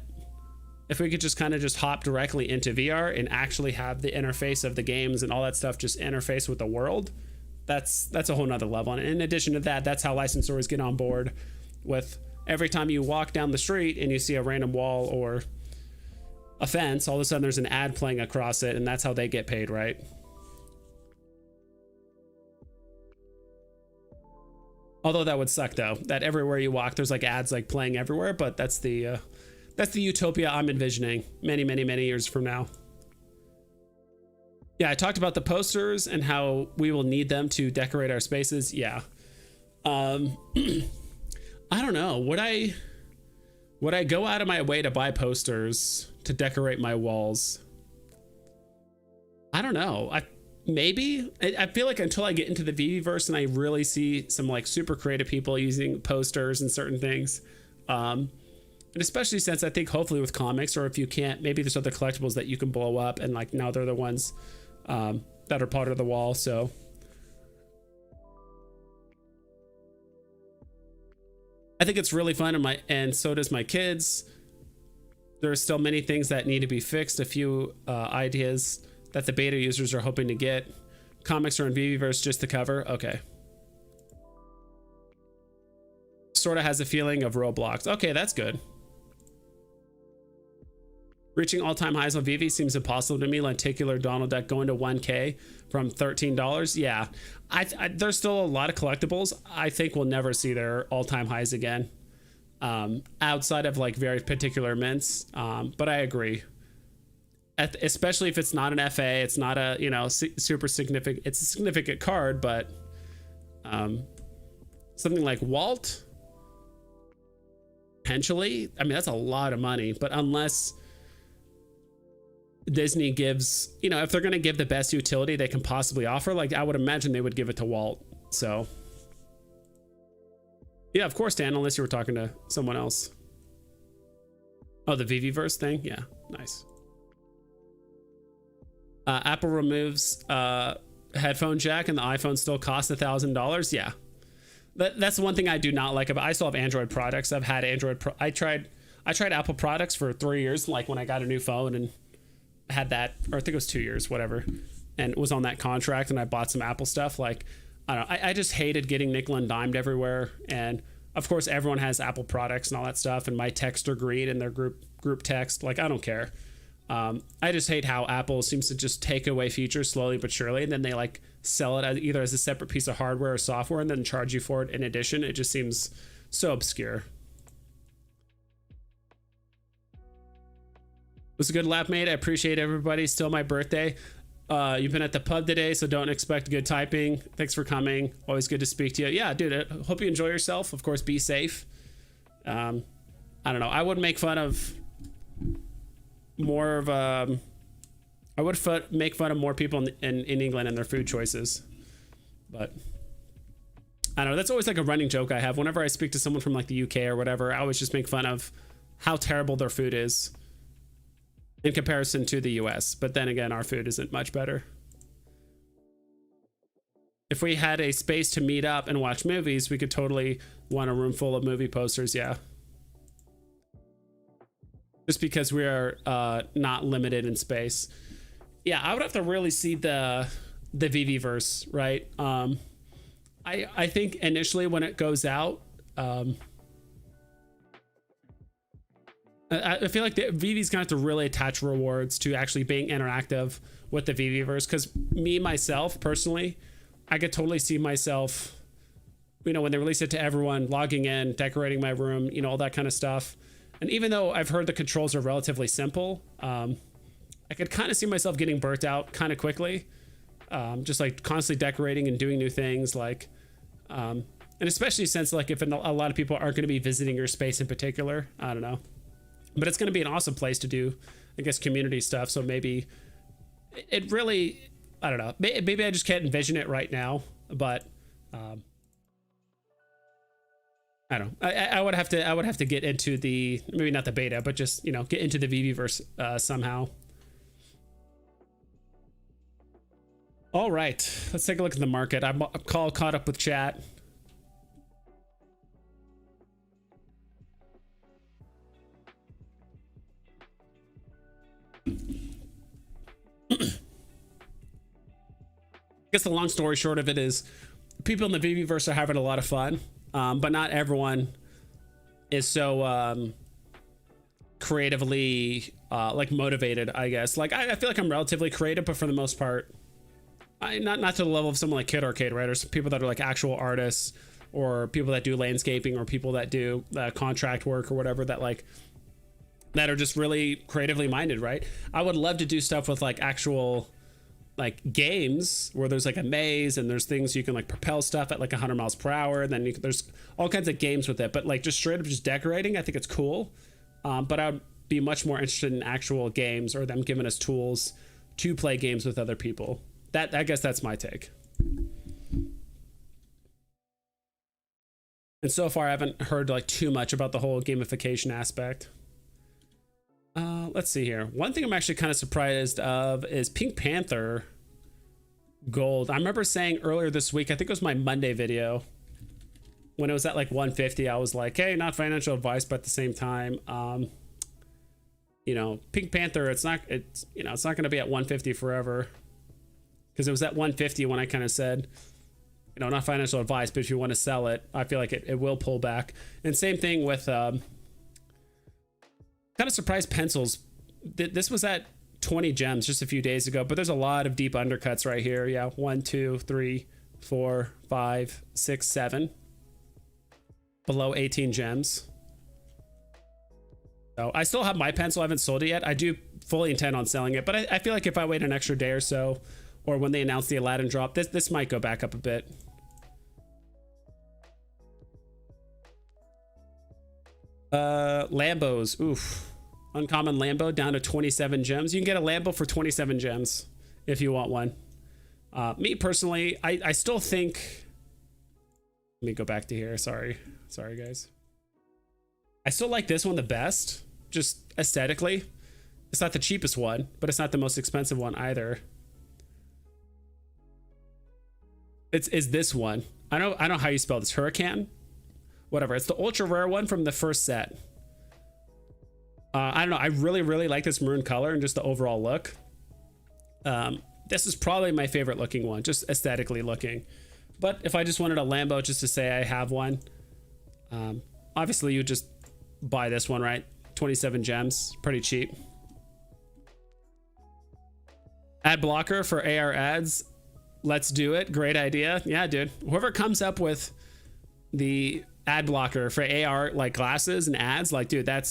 S1: if we could just kind of just hop directly into VR and actually have the interface of the games and all that stuff just interface with the world, that's a whole nother level. And in addition to that, that's how licensors get on board with every time you walk down the street and you see a random wall or a fence, all of a sudden there's an ad playing across it, and that's how they get paid, right? Although that would suck though, that everywhere you walk there's like ads like playing everywhere, but that's the utopia I'm envisioning many years from now. Yeah, I talked about the posters and how we will need them to decorate our spaces. Yeah. I don't know. Would I go out of my way to buy posters to decorate my walls? I don't know. Maybe. I feel like until I get into the VeVeVerse and I really see some like super creative people using posters and certain things, and especially since I think hopefully with comics, or if you can't, maybe there's other collectibles that you can blow up, and like now they're the ones that are part of the wall. So I think it's really fun, and so does my kids. There are still many things that need to be fixed. A few ideas that the beta users are hoping to get. Comics are in VeVeVerse just to cover. Okay. Sort of has a feeling of Roblox. Okay, that's good. Reaching all-time highs on Veve seems impossible to me. Lenticular Donald Duck going to 1K from $13. Yeah, there's still a lot of collectibles I think we'll never see their all-time highs again, outside of like very particular mints. But I agree, especially if it's not an FA, it's not a, you know, super significant. It's a significant card, but something like Walt, potentially. I mean, that's a lot of money, but unless Disney gives, you know, if they're going to give the best utility they can possibly offer, like I would imagine they would give it to Walt. So yeah, of course, Dan, unless you were talking to someone else. Oh, the VeVeVerse thing. Yeah, nice. Apple removes headphone jack and the iPhone still costs $1,000. Yeah, that's the one thing I do not like about. I still have Android products. I've had Android. I tried Apple products for 3 years, like when I got a new phone, and had that, or I think it was 2 years, whatever, and was on that contract, and I bought some Apple stuff. Like, I don't know, I just hated getting nickel and dimed everywhere. And of course everyone has Apple products and all that stuff, and my texts are green in their group text. Like, I don't care. I just hate how Apple seems to just take away features slowly but surely, and then they like sell it either as a separate piece of hardware or software and then charge you for it in addition. It just seems so obscure. It was a good lap, mate. I appreciate everybody. Still my birthday. You've been at the pub today, so don't expect good typing. Thanks for coming. Always good to speak to you. Yeah, dude, I hope you enjoy yourself. Of course, be safe. I don't know. I would make fun of more of I would make fun of more people in England and their food choices, but I don't know. That's always like a running joke I have whenever I speak to someone from like the UK or whatever. I always just make fun of how terrible their food is in comparison to the US. But then again, our food isn't much better. If we had a space to meet up and watch movies, we could totally want a room full of movie posters. Yeah. Just because we are not limited in space. Yeah, I would have to really see the VeVeVerse, right? I think initially when it goes out, I feel like the Vivi's gonna have to really attach rewards to actually being interactive with the VeVeVerse. Because me, myself, personally, I could totally see myself, you know, when they release it to everyone, logging in, decorating my room, you know, all that kind of stuff. And even though I've heard the controls are relatively simple, I could kind of see myself getting burnt out kind of quickly. Just like constantly decorating and doing new things, like, and especially since like if a lot of people aren't going to be visiting your space in particular, I don't know. But it's going to be an awesome place to do, I guess, community stuff. So maybe it really, I don't know. Maybe I just can't envision it right now. But I don't know. I would have to get into the, maybe not the beta, but just, you know, get into the VeVeVerse somehow. All right, let's take a look at the market. I'm caught up with chat. I guess the long story short of it is people in the VeVeVerse are having a lot of fun, but not everyone is so creatively like motivated, I guess. Like I feel like I'm relatively creative, but for the most part, not to the level of someone like Kid Arcade, right? Or some people that are like actual artists, or people that do landscaping, or people that do contract work or whatever, that like that are just really creatively minded, right? I would love to do stuff with like actual like games where there's like a maze and there's things you can like propel stuff at like 100 miles per hour. And then there's all kinds of games with it, but like just straight up just decorating, I think it's cool. But I would be much more interested in actual games, or them giving us tools to play games with other people. That, I guess that's my take. And so far I haven't heard like too much about the whole gamification aspect. Let's see here. One thing I'm actually kind of surprised of is Pink Panther gold. I remember saying earlier this week, I think it was my Monday video, when it was at like 150, I was like, hey, not financial advice, but at the same time, you know, Pink Panther, it's not going to be at 150 forever, because it was at 150 when I kind of said, you know, not financial advice, but if you want to sell it, I feel like it will pull back. And same thing with kind of surprised pencils. This was at 20 gems just a few days ago, but there's a lot of deep undercuts right here. Yeah, 1, 2, 3, 4, 5, 6, 7 below 18 gems. So I still have my pencil. I haven't sold it yet. I do fully intend on selling it, but I feel like if I wait an extra day or so, or when they announce the Aladdin drop, this might go back up a bit. Lambos, oof. Uncommon Lambo down to 27 gems. You can get a Lambo for 27 gems if you want one. Me personally, I still think, let me go back to here. Sorry guys. I still like this one the best, just aesthetically. It's not the cheapest one, but it's not the most expensive one either. Is this one. I don't know how you spell this. Hurricane? Whatever. It's the ultra rare one from the first set. I don't know. I really like this maroon color and just the overall look. This is probably my favorite looking one, just aesthetically looking. But if I just wanted a Lambo just to say I have one, obviously you just buy this one, right? 27 gems, pretty cheap. Ad blocker for AR ads. Let's do it. Great idea. Yeah, dude. Whoever comes up with the ad blocker for AR like glasses and ads, like, dude, that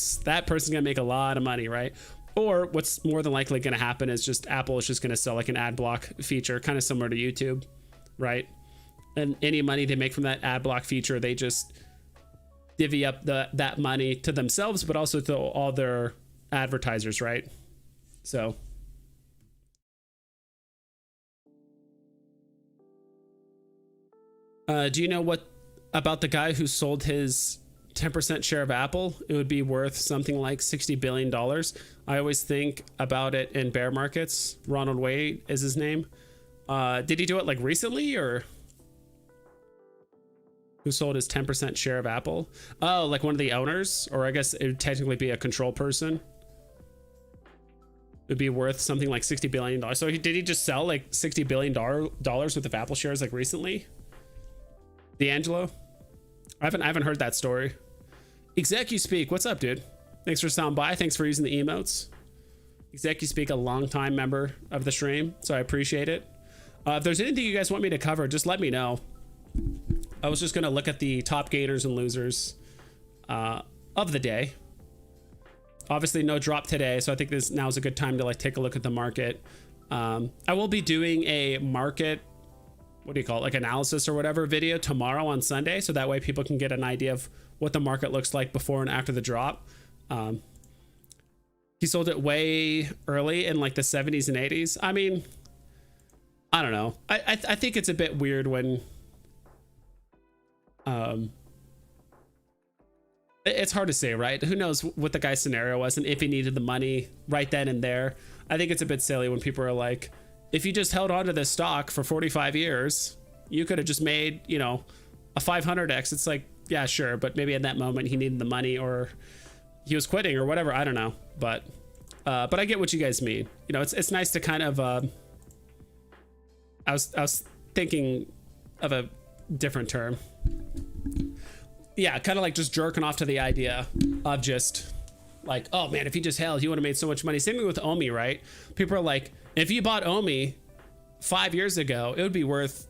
S1: person's gonna make a lot of money, right? Or what's more than likely gonna happen is just Apple is just gonna sell like an ad block feature, kind of similar to YouTube, right? And any money they make from that ad block feature, they just divvy up that money to themselves, but also to all their advertisers, right? So do you know what about the guy who sold his 10% share of Apple, it would be worth something like $60 billion. I always think about it in bear markets. Ronald Wade is his name. Did he do it like recently, or who sold his 10% share of Apple? Oh, like one of the owners, or I guess it would technically be a control person. It would be worth something like $60 billion. So did he just sell like $60 billion worth of Apple shares like recently? D'Angelo? I haven't heard that story. ExecuSpeak, what's up, dude? Thanks for stopping by. Thanks for using the emotes. ExecuSpeak, a long-time member of the stream, so I appreciate it. If there's anything you guys want me to cover, just let me know. I was just gonna look at the top gainers and losers of the day. Obviously, no drop today, so I think now's a good time to like take a look at the market. I will be doing a market, what do you call it, like analysis or whatever video tomorrow on Sunday, so that way people can get an idea of what the market looks like before and after the drop. He sold it way early in like the 70s and 80s. I mean, I don't know. I think it's a bit weird when it's hard to say, right? Who knows what the guy's scenario was and if he needed the money right then and there. I think it's a bit silly when people are like, if you just held on to this stock for 45 years, you could have just made, you know, a 500x. It's like, yeah, sure, but maybe at that moment he needed the money, or he was quitting, or whatever. I don't know, but I get what you guys mean. You know, it's nice to kind of I was thinking of a different term. Yeah, kind of like just jerking off to the idea of just like, oh man, if you just held, you would have made so much money. Same thing with Omi, right? People are like, if you bought Omi 5 years ago, it would be worth,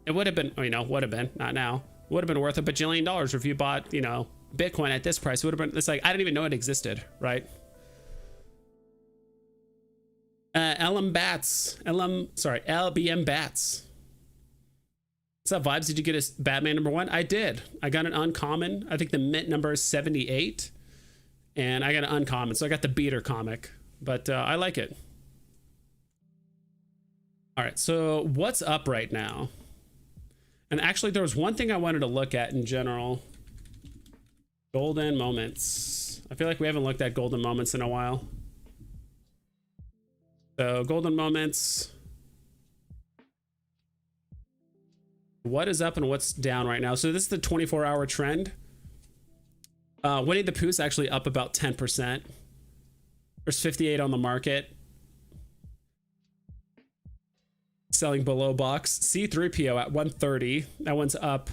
S1: it would have been, you know, would have been, not now, would have been worth $1 bajillion. Or if you bought, you know, Bitcoin at this price, it would have been, it's like, I didn't even know it existed, right? LBM Bats. What's up, Vibes? Did you get a Batman #1? I did. I got an uncommon. I think the mint number is 78. And I got an uncommon. So I got the beater comic. But I like it. All right. So what's up right now? And actually, there was one thing I wanted to look at in general. Golden moments. I feel like we haven't looked at golden moments in a while. So golden moments. What is up and what's down right now? So this is the 24-hour trend. Winnie the Pooh's actually up about 10%. There's 58 on the market. Selling below box. C3PO at 130. That one's up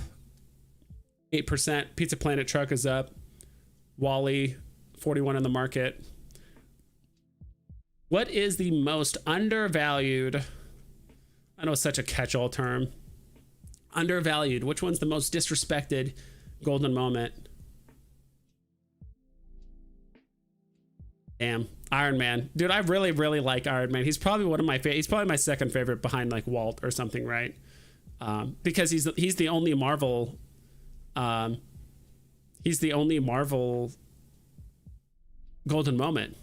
S1: 8%. Pizza Planet Truck is up. Wally, 41 on the market. What is the most undervalued? I know it's such a catch-all term. Undervalued. Which one's the most disrespected golden moment? Damn. Iron Man. Dude, I really, really like Iron Man. He's probably one of my favorite. He's probably my second favorite behind like Walt or something, right? Because he's the only Marvel. He's the only Marvel golden moment.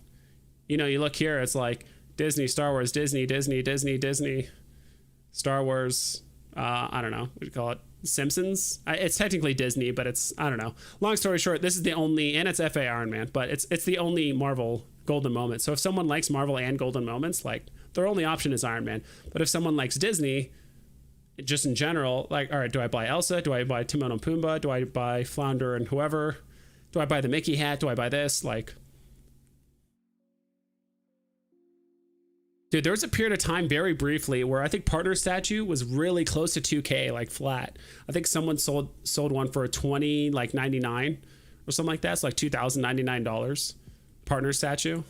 S1: You know, you look here, it's like Disney, Star Wars, Disney, Disney, Disney, Disney, Star Wars. I don't know. What do you call it? Simpsons? It's technically Disney, but it's, I don't know. Long story short, this is the only, and it's FA Iron Man, but it's the only Marvel golden moment. So if someone likes Marvel and golden moments, like their only option is Iron Man. But if someone likes Disney, just in general, like, all right, do I buy Elsa? Do I buy Timon and Pumbaa? Do I buy Flounder and whoever? Do I buy the Mickey hat? Do I buy this? Like, dude, there was a period of time very briefly where I think Partner Statue was really close to 2K, like flat. I think someone sold one for $20, like 99 or something like that. It's like $2,099. Partner Statue.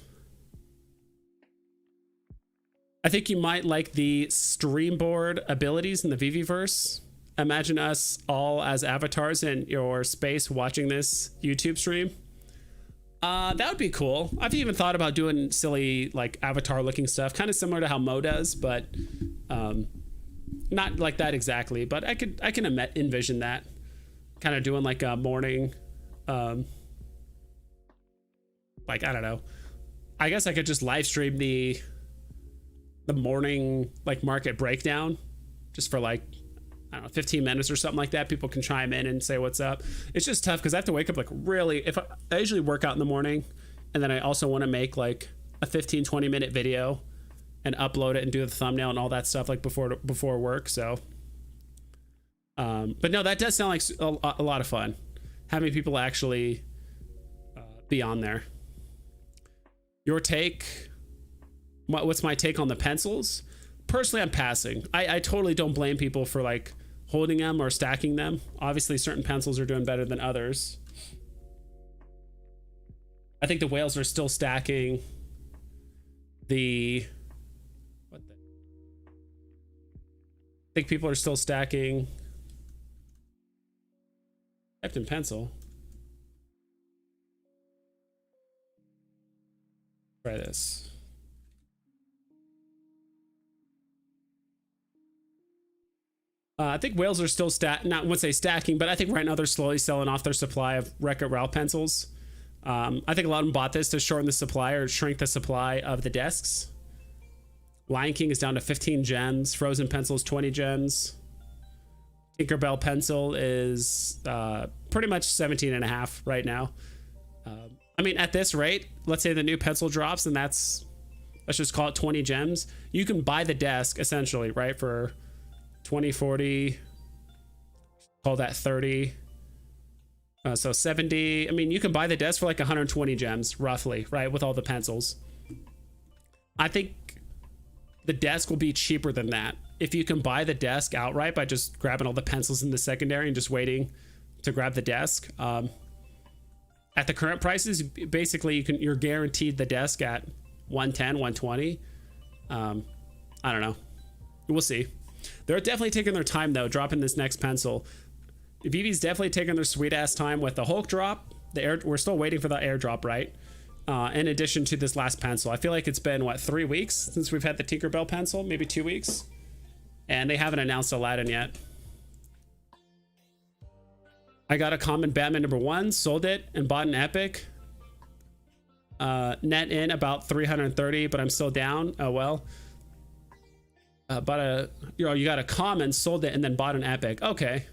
S1: I think you might like the streamboard abilities in the VeVeVerse. Imagine us all as avatars in your space watching this YouTube stream. That would be cool. I've even thought about doing silly like avatar looking stuff, kind of similar to how Mo does, but not like that exactly. But I can envision that kind of doing like a morning, like, I don't know. I guess I could just live stream the morning like market breakdown, just for like I don't know, 15 minutes or something like that, people can chime in and say what's up. It's just tough because I have to wake up like really, if I usually work out in the morning, and then I also want to make like a 15-20 minute video and upload it and do the thumbnail and all that stuff like before work. So but no, that does sound like a lot of fun, having people actually be on there. Your take? What's my take on the pencils? Personally, I'm passing. I totally don't blame people for like holding them or stacking them. Obviously, certain pencils are doing better than others. I think the whales are still stacking. I think people are still stacking. Typed in pencil. Try this. I think whales are still not once they stacking, but I think right now they're slowly selling off their supply of Wreck-It Ralph pencils. I think a lot of them bought this to shorten the supply or shrink the supply of the desks. Lion King is down to 15 gems. Frozen pencil is 20 gems. Tinkerbell pencil is pretty much 17 and a half right now. I mean, at this rate, let's say the new pencil drops, and let's just call it 20 gems. You can buy the desk essentially, right, for 20, 40, call that 30. So 70. I mean, you can buy the desk for like 120 gems roughly, right, with all the pencils. I think the desk will be cheaper than that if you can buy the desk outright by just grabbing all the pencils in the secondary and just waiting to grab the desk. At the current prices, basically you're guaranteed the desk at 110, 120. I don't know, we'll see. They're definitely taking their time though, dropping this next pencil. Veve's definitely taking their sweet ass time with the Hulk drop. We're still waiting for the airdrop, right? In addition to this last pencil, I feel like it's been what, 3 weeks since we've had the Tinkerbell pencil, maybe 2 weeks, and they haven't announced Aladdin yet. I got a common Batman #1, sold it and bought an epic. Net in about 330, but I'm still down. Oh well. You got a common, sold it, and then bought an epic. Okay.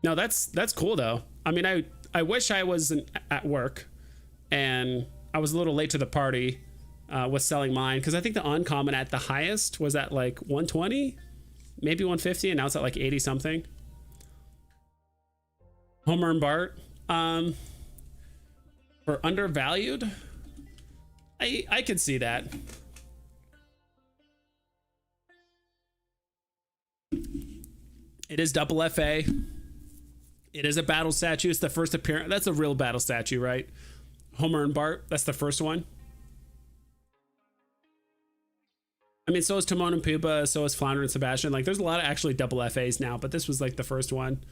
S1: No, that's cool though. I mean, I wish I was at work and I was a little late to the party with selling mine, because I think the uncommon at the highest was at like 120, maybe 150, and now it's at like 80 something. Homer and Bart, for undervalued, I could see that. It is double FA. It is a battle statue. It's the first appearance. That's a real battle statue, right? Homer and Bart, that's the first one. I mean, so is Timon and Pumbaa, so is Flounder and Sebastian. Like, there's a lot of actually double FAs now, but this was like the first one.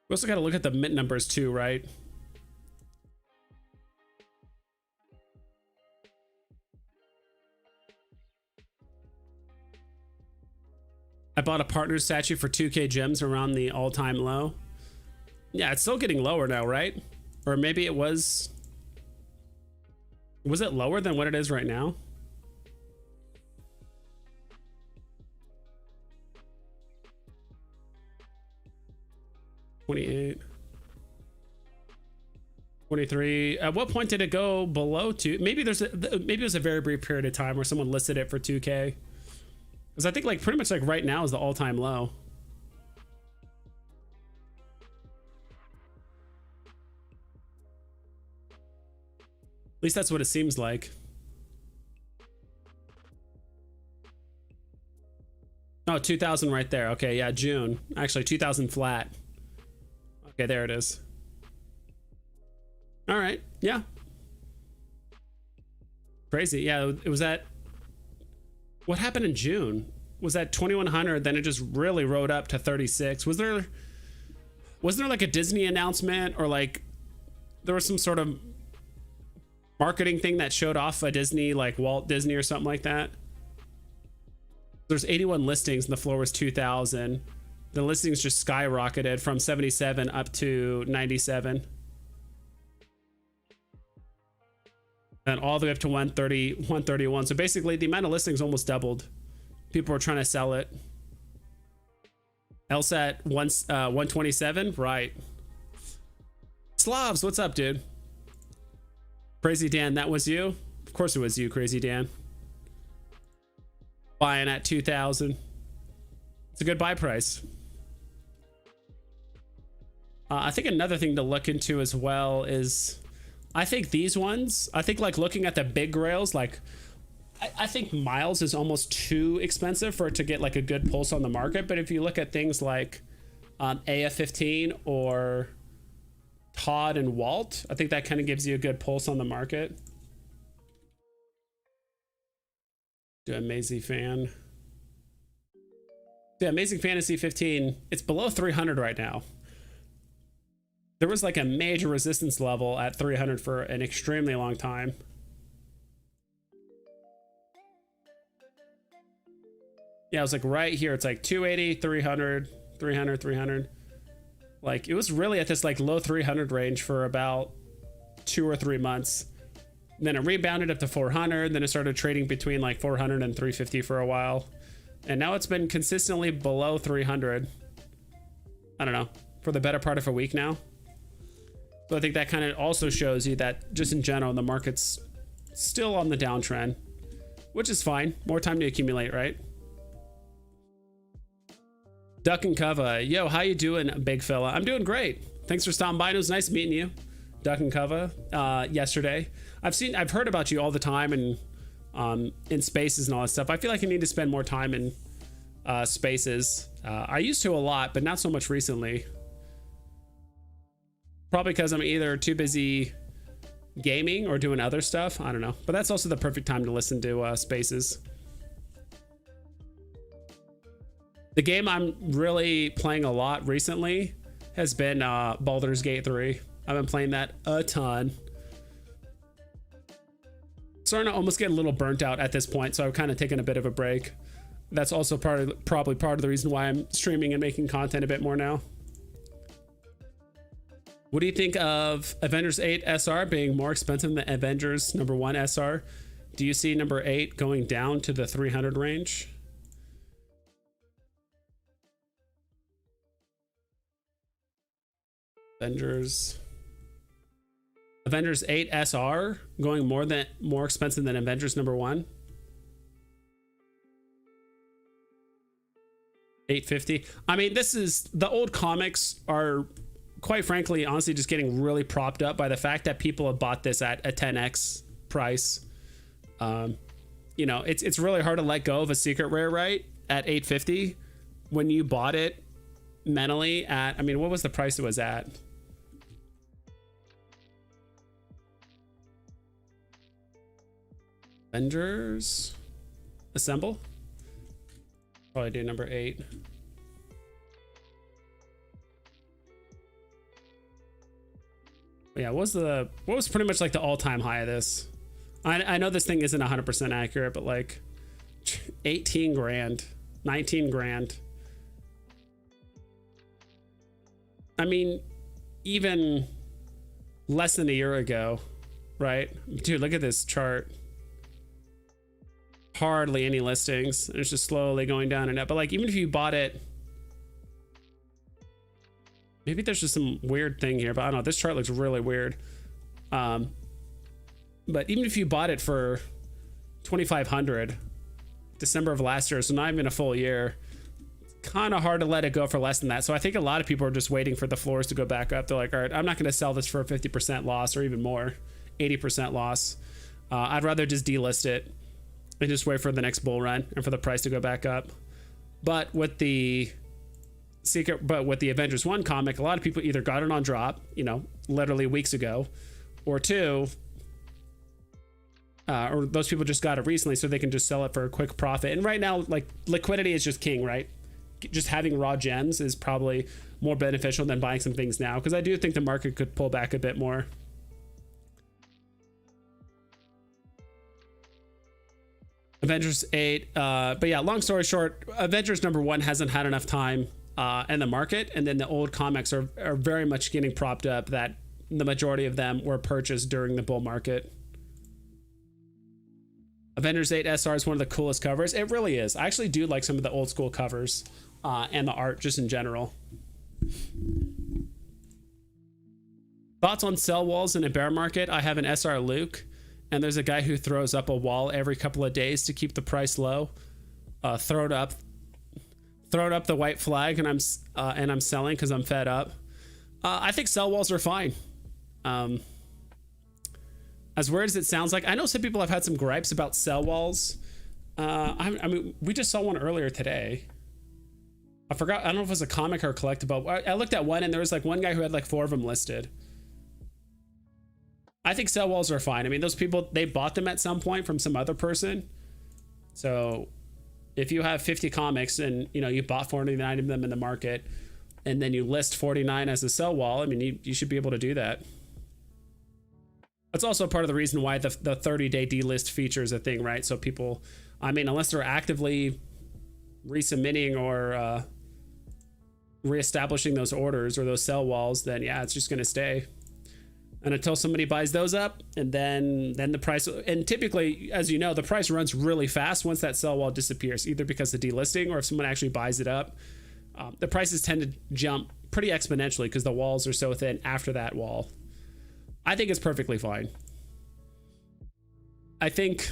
S1: We also got to look at the mint numbers too, right? I bought a partner statue for 2K gems around the all-time low. Yeah, it's still getting lower now, right? Or maybe it was it lower than what it is right now? $28, $23. At what point did it go below 2? Maybe it was a very brief period of time where someone listed it for 2K. Because I think like pretty much like right now is the all-time low. At least that's what it seems like. Oh, 2000 right there. Okay, yeah, June. Actually, 2000 flat. Okay, there it is. All right, yeah. Crazy. Yeah, it was at... What happened in June? Was that 2100? Then it just really rode up to 36. Wasn't there like a Disney announcement, or like there was some sort of marketing thing that showed off a Disney, like Walt Disney or something like that? There's 81 listings and the floor was 2000. The listings just skyrocketed from 77 up to 97. and all the way up to 130, 131. So basically the amount of listings almost doubled. People were trying to sell it. Else at 127, right? Slavs, what's up, dude? Crazy Dan, that was you? Of course it was you, Crazy Dan. Buying at 2,000. It's a good buy price. I think another thing to look into as well is, I think these ones, I think like looking at the big grails, like I think Miles is almost too expensive for it to get like a good pulse on the market. But if you look at things like AF15 or Todd and Walt, I think that kind of gives you a good pulse on the market. Do Amazing Fan. Yeah, Amazing Fantasy 15, it's below 300 right now. There was like a major resistance level at 300 for an extremely long time. Yeah, it was like right here. It's like 280, 300, 300, 300. Like it was really at this like low 300 range for about 2 or 3 months. Then it rebounded up to 400. Then it started trading between like 400 and 350 for a while. And now it's been consistently below 300. I don't know, for the better part of a week now. So I think that kind of also shows you that just in general, the market's still on the downtrend, which is fine. More time to accumulate, right? Duck and Cover, yo, how you doing, big fella? I'm doing great. Thanks for stopping by. It was nice meeting you, Duck and Cover. Yesterday, I've heard about you all the time and in spaces and all that stuff. I feel like I need to spend more time in spaces. I used to a lot, but not so much recently. Probably because I'm either too busy gaming or doing other stuff. I don't know, but that's also the perfect time to listen to spaces. The game I'm really playing a lot recently has been Baldur's Gate 3. I've been playing that a ton. Starting to almost get a little burnt out at this point, so I've kind of taken a bit of a break. That's also probably part of the reason why I'm streaming and making content a bit more now. What do you think of Avengers 8 SR being more expensive than Avengers number 1 SR? Do you see number 8 going down to the 300 range? Avengers 8 SR going more expensive than Avengers number 1. 850. I mean, this is the old comics are quite frankly, honestly, just getting really propped up by the fact that people have bought this at a 10x price. You know, it's really hard to let go of a secret rare, right? At 850 when you bought it mentally at, I mean, what was the price it was at? Avengers Assemble. Probably do number 8. Yeah, what was pretty much like the all-time high of this? I know this thing isn't 100% accurate, but like 18 grand, 19 grand. I mean, even less than a year ago, right? Dude, look at this chart. Hardly any listings. It's just slowly going down and up. But like, even if you bought it, maybe there's just some weird thing here, but I don't know. This chart looks really weird. But even if you bought it for 2,500 December of last year, so not even a full year, it's kind of hard to let it go for less than that. So I think a lot of people are just waiting for the floors to go back up. They're like, all right, I'm not going to sell this for a 50% loss or even more, 80% loss. I'd rather just delist it and just wait for the next bull run and for the price to go back up. But with the Avengers 1 comic, a lot of people either got it on drop, you know, literally weeks ago, or two, or those people just got it recently so they can just sell it for a quick profit. And right now, like, liquidity is just king, right? Just having raw gems is probably more beneficial than buying some things now, because I do think the market could pull back a bit more. Avengers 8, but yeah, long story short, Avengers number 1 hasn't had enough time in the market, and then the old comics are very much getting propped up that the majority of them were purchased during the bull market. Avengers 8 SR is one of the coolest covers. It really is. I actually do like some of the old school covers and the art just in general. Thoughts on sell walls in a bear market? I have an SR Luke, and there's a guy who throws up a wall every couple of days to keep the price low. Throw it up the white flag, and I'm selling because I'm fed up. I think sell walls are fine. As weird as it sounds like, I know some people have had some gripes about sell walls. I mean, we just saw one earlier today. I forgot. I don't know if it was a comic or a collectible. I looked at one, and there was like one guy who had like 4 of them listed. I think sell walls are fine. I mean, those people, they bought them at some point from some other person. So if you have 50 comics and, you know, you bought 49 of them in the market, and then you list 49 as a sell wall, I mean, you should be able to do that. That's also part of the reason why the 30-day delist feature is a thing, right? So people, I mean, unless they're actively resubmitting or reestablishing those orders or those sell walls, then yeah, it's just going to stay. And until somebody buys those up, and then the price, and typically, as you know, the price runs really fast once that sell wall disappears, either because of delisting or if someone actually buys it up. The prices tend to jump pretty exponentially because the walls are so thin after that wall. I think it's perfectly fine. I think,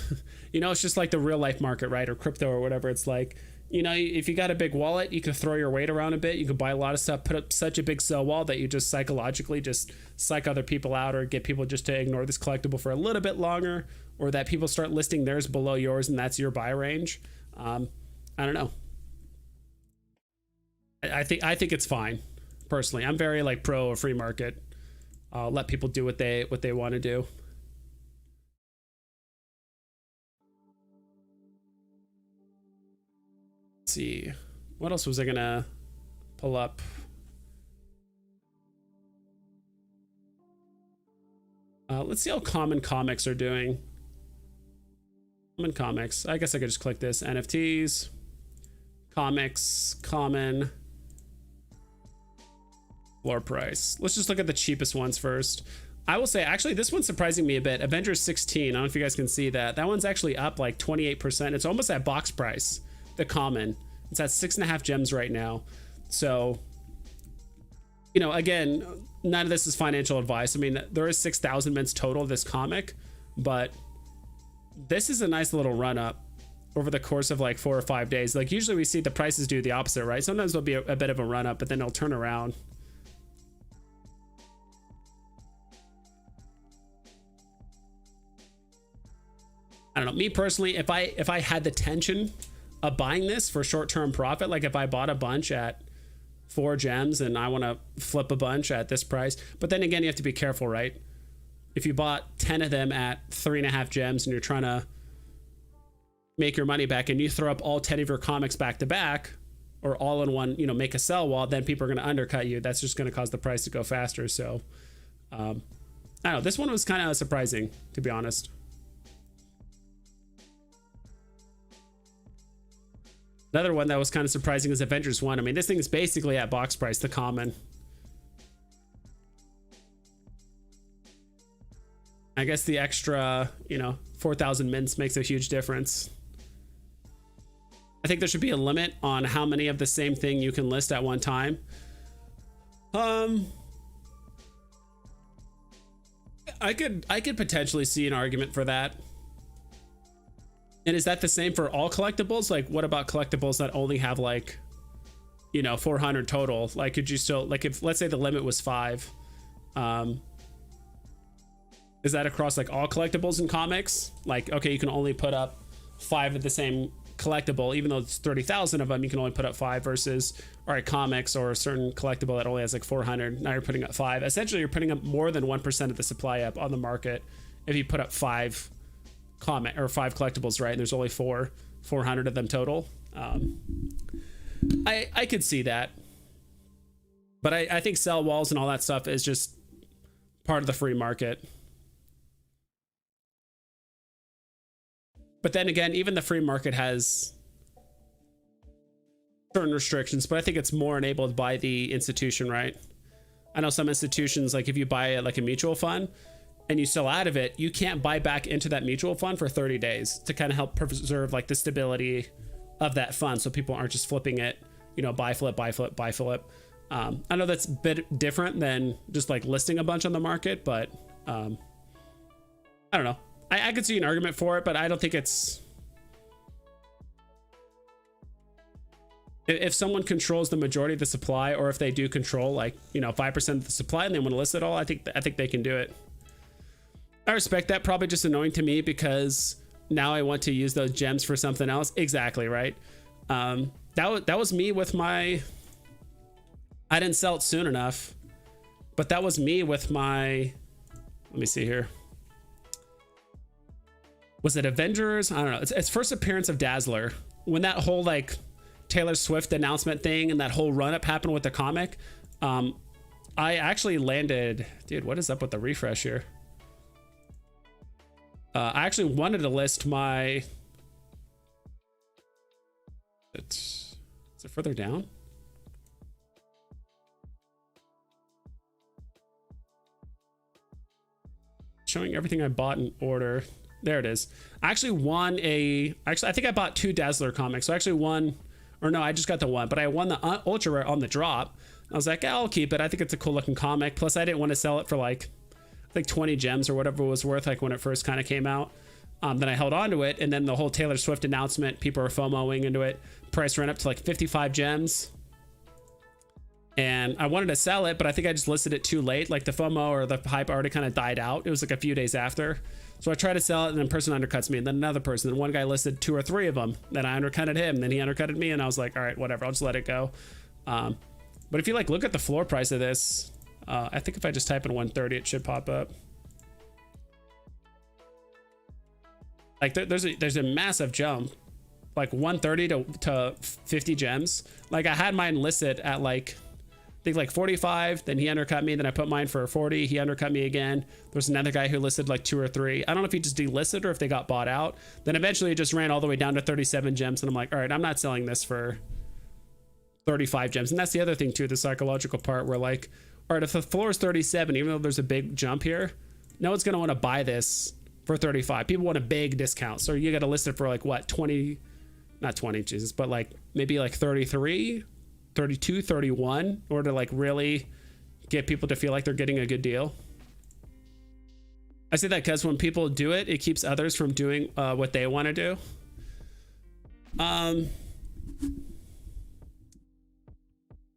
S1: you know, it's just like the real life market, right? Or crypto or whatever. It's like, you know, if you got a big wallet, you can throw your weight around a bit. You can buy a lot of stuff, put up such a big sell wall that you just psychologically just psych other people out or get people just to ignore this collectible for a little bit longer, or that people start listing theirs below yours and that's your buy range. I don't know. I think it's fine. Personally, I'm very like pro a free market. Let people do what they want to do. Let's see, what else was I gonna pull up? Let's see how common comics are doing. Common comics. I guess I could just click this. NFTs, comics, common. Floor price. Let's just look at the cheapest ones first. I will say, actually, this one's surprising me a bit. Avengers 16. I don't know if you guys can see that. That one's actually up like 28%. It's almost at box price. The common. It's at 6.5 gems right now. So, you know, again, none of this is financial advice. I mean, there is 6,000 mints total of this comic, but this is a nice little run up over the course of like 4 or 5 days. Like usually we see the prices do the opposite, right? Sometimes there'll be a bit of a run up, but then it'll turn around. I don't know, me personally, if I had the tension of buying this for short-term profit, like if I bought a bunch at 4 gems and I want to flip a bunch at this price, but then again, you have to be careful, right? If you bought 10 of them at 3.5 gems and you're trying to make your money back and you throw up all 10 of your comics back to back or all in one, you know, make a sell wall, then people are going to undercut you. That's just going to cause the price to go faster. So I don't know, this one was kind of surprising, to be honest. Another one that was kind of surprising is Avengers 1. I mean, this thing is basically at box price, the common. I guess the extra, you know, 4,000 mints makes a huge difference. I think there should be a limit on how many of the same thing you can list at one time. I could potentially see an argument for that. And is that the same for all collectibles? Like, what about collectibles that only have like, you know, 400 total? Like, could you still, like, if let's say the limit was 5, is that across like all collectibles and comics? Like, okay, you can only put up 5 of the same collectible, even though it's 30,000 of them, you can only put up 5 versus, all right, comics or a certain collectible that only has like 400. Now you're putting up 5. Essentially, you're putting up more than 1% of the supply up on the market if you put up 5 comic or 5 collectibles, right? And there's only 400 of them total. I could see that, but I think sell walls and all that stuff is just part of the free market. But then again, even the free market has certain restrictions, but I think it's more enabled by the institution, right? I know some institutions, like if you buy like a mutual fund, and you sell out of it, you can't buy back into that mutual fund for 30 days to kind of help preserve like the stability of that fund, so people aren't just flipping it, you know, buy flip buy flip buy flip. I know that's a bit different than just like listing a bunch on the market, but I don't know. I could see an argument for it, but I don't think it's, if someone controls the majority of the supply, or if they do control like, you know, 5% of the supply and they want to list it all, I think they can do it. I respect that. Probably just annoying to me because now I want to use those gems for something else. Exactly right. That was me with my, I didn't sell it soon enough, but that was me with my, let me see here. Was it Avengers? I don't know. It's first appearance of Dazzler, when that whole like Taylor Swift announcement thing and that whole run up happened with the comic. I actually landed, dude, what is up with the refresh here? I actually wanted to list my, is it further down? Showing everything I bought in order. There it is. I actually won I think I bought 2 Dazzler comics. So I actually won, or no, I just got the one, but I won the ultra rare on the drop. I was like, yeah, I'll keep it. I think it's a cool looking comic. Plus I didn't want to sell it for like 20 gems or whatever it was worth, like when it first kind of came out. Then I held on to it, and then the whole Taylor Swift announcement, people were FOMOing into it. Price ran up to like 55 gems. And I wanted to sell it, but I think I just listed it too late. Like the FOMO or the hype already kind of died out. It was like a few days after. So I tried to sell it, and then a person undercuts me, and then another person. And one guy listed 2 or 3 of them. Then I undercutted him, then he undercutted me, and I was like, all right, whatever, I'll just let it go. But if you like look at the floor price of this, I think if I just type in 130, it should pop up. Like there's a massive jump, like 130 to 50 gems. Like I had mine listed at like, I think like 45, then he undercut me, then I put mine for 40, he undercut me again. There's another guy who listed like 2 or 3. I don't know if he just delisted or if they got bought out. Then eventually it just ran all the way down to 37 gems, and I'm like, all right, I'm not selling this for 35 gems. And that's the other thing too, the psychological part, where like, all right, if the floor is 37, even though there's a big jump here, no one's gonna want to buy this for 35. People want a big discount, so you got to list it for like what, 20, not 20, Jesus, but like maybe like 33, 32, 31, in order to like really get people to feel like they're getting a good deal. I say that because when people do it, it keeps others from doing what they want to do.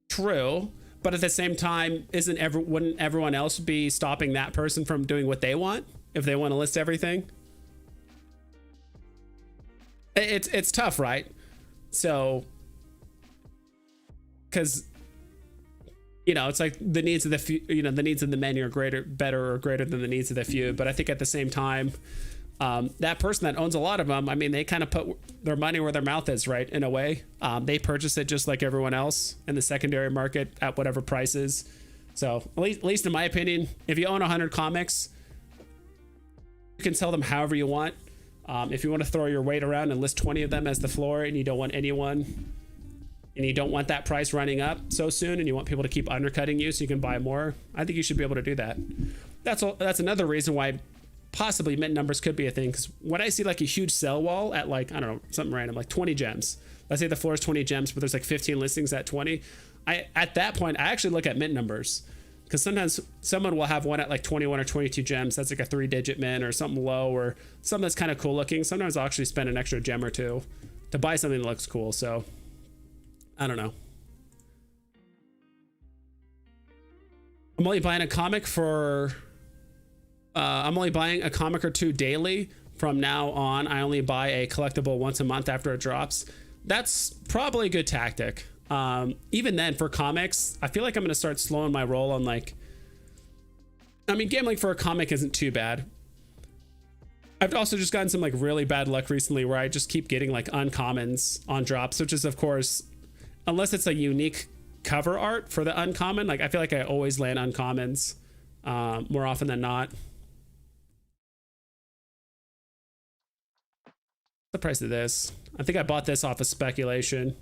S1: True, but at the same time, wouldn't everyone else be stopping that person from doing what they want if they want to list everything? It's tough, right? So, because you know, it's like the needs of the few, you know, the needs of the many are better or greater than the needs of the few. But I think at the same time, that person that owns a lot of them, I mean, they kind of put their money where their mouth is, right? In a way, they purchase it just like everyone else in the secondary market at whatever prices. So at least in my opinion, if you own 100 comics, you can sell them however you want. If you want to throw your weight around and list 20 of them as the floor, and you don't want anyone, and you don't want that price running up so soon, and you want people to keep undercutting you so you can buy more, I think you should be able to do that. That's another reason why possibly mint numbers could be a thing, because when I see like a huge sell wall at like, I don't know, something random, like 20 gems, let's say the floor is 20 gems, but there's like 15 listings at 20, at that point I actually look at mint numbers, because sometimes someone will have one at like 21 or 22 gems that's like a 3-digit mint or something low, or something that's kind of cool looking. Sometimes I'll actually spend an extra gem or 2 to buy something that looks cool. So I don't know. I'm only buying a comic for I'm only buying a comic or 2 daily from now on. I only buy a collectible once a month after it drops. That's probably a good tactic. Even then, for comics, I feel like I'm going to start slowing my roll on, like, I mean, gambling for a comic isn't too bad. I've also just gotten some like really bad luck recently where I just keep getting like uncommons on drops, which is of course, unless it's a unique cover art for the uncommon, like I feel like I always land uncommons more often than not. The price of this, I think I bought this off of speculation.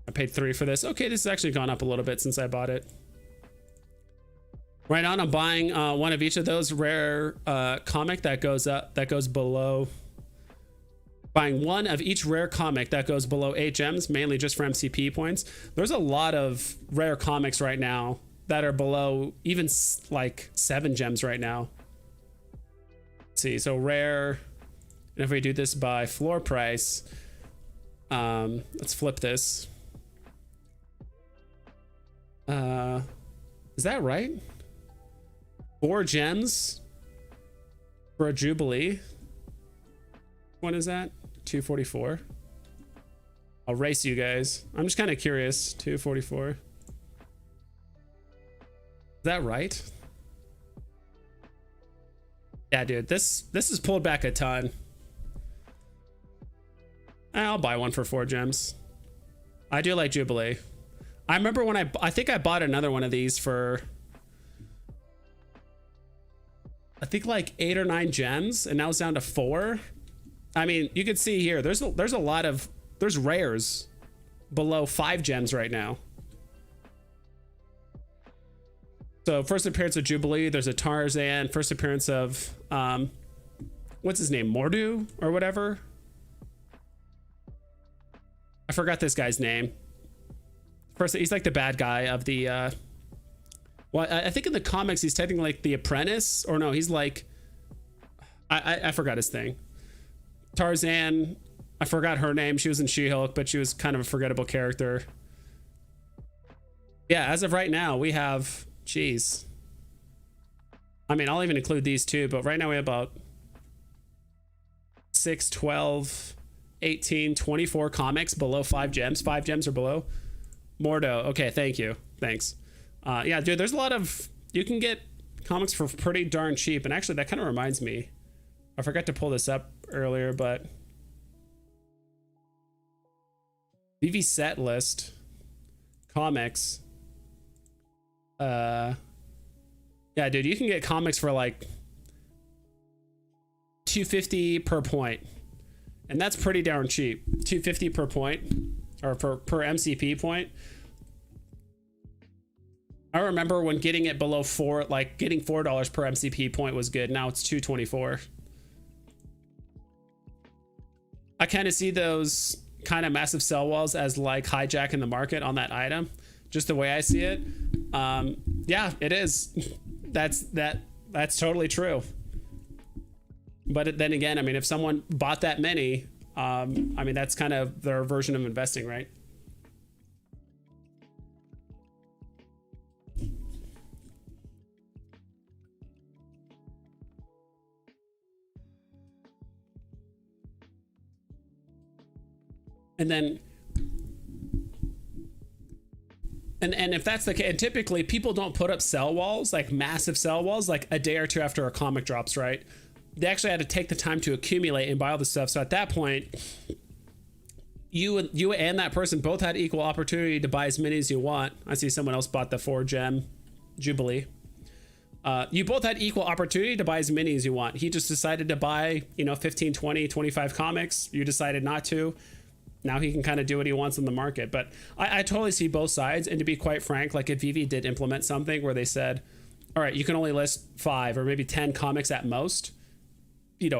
S1: I paid 3 for this. Okay, this has actually gone up a little bit since I bought it. Right on, I'm buying one of each of those rare comic that goes below. Buying one of each rare comic that goes below 8 gems, mainly just for MCP points. There's a lot of rare comics right now that are below even like 7 gems right now. Let's see, so rare, and if we do this by floor price, let's flip this. Is that right? 4 gems for a Jubilee. What is that? 244. I'll race you guys. I'm just kind of curious. 244. Is that right? Yeah, dude, this is pulled back a ton. I'll buy one for 4 gems. I do like Jubilee. I remember when I think I bought another one of these for I think like 8 or 9 gems, and now it's down to 4. I mean, you can see here, there's a lot of, there's rares below 5 gems right now. So first appearance of Jubilee, there's a Tarzan, first appearance of, what's his name? Mordu or whatever. I forgot this guy's name. First, he's like the bad guy of the, well, I think in the comics, he's technically like the apprentice, or no, he's like, I forgot his thing. Tarzan, I forgot her name. She was in She-Hulk, but she was kind of a forgettable character. Yeah, as of right now, we have, geez. I mean, I'll even include these two, but right now we have about 6, 12, 18, 24 comics below 5 gems. 5 gems or below. Mordo. Okay, thank you. Thanks. Yeah, dude, there's a lot of, you can get comics for pretty darn cheap. And actually, that kind of reminds me, I forgot to pull this up earlier, but VV set list comics. Yeah, dude, you can get comics for like $250 per point, and that's pretty darn cheap. $250 per point, or per MCP point. I remember when getting it below 4, like getting $4 per MCP point was good. Now it's $224. I kind of see those kind of massive sell walls as like hijacking the market on that item, just the way I see it. Yeah, it is. That's totally true. But then again, I mean, if someone bought that many, I mean, that's kind of their version of investing, right? And then, and if that's the case, and typically people don't put up sell walls, like massive sell walls, like a day or two after a comic drops, right? They actually had to take the time to accumulate and buy all the stuff. So at that point, you and that person both had equal opportunity to buy as many as you want. I see someone else bought the 4 gem Jubilee. You both had equal opportunity to buy as many as you want. He just decided to buy, 15, 20, 25 comics. You decided not to. Now he can kind of do what he wants in the market. But I totally see both sides. And to be quite frank, like if Veve did implement something where they said, all right, you can only list 5 or maybe 10 comics at most,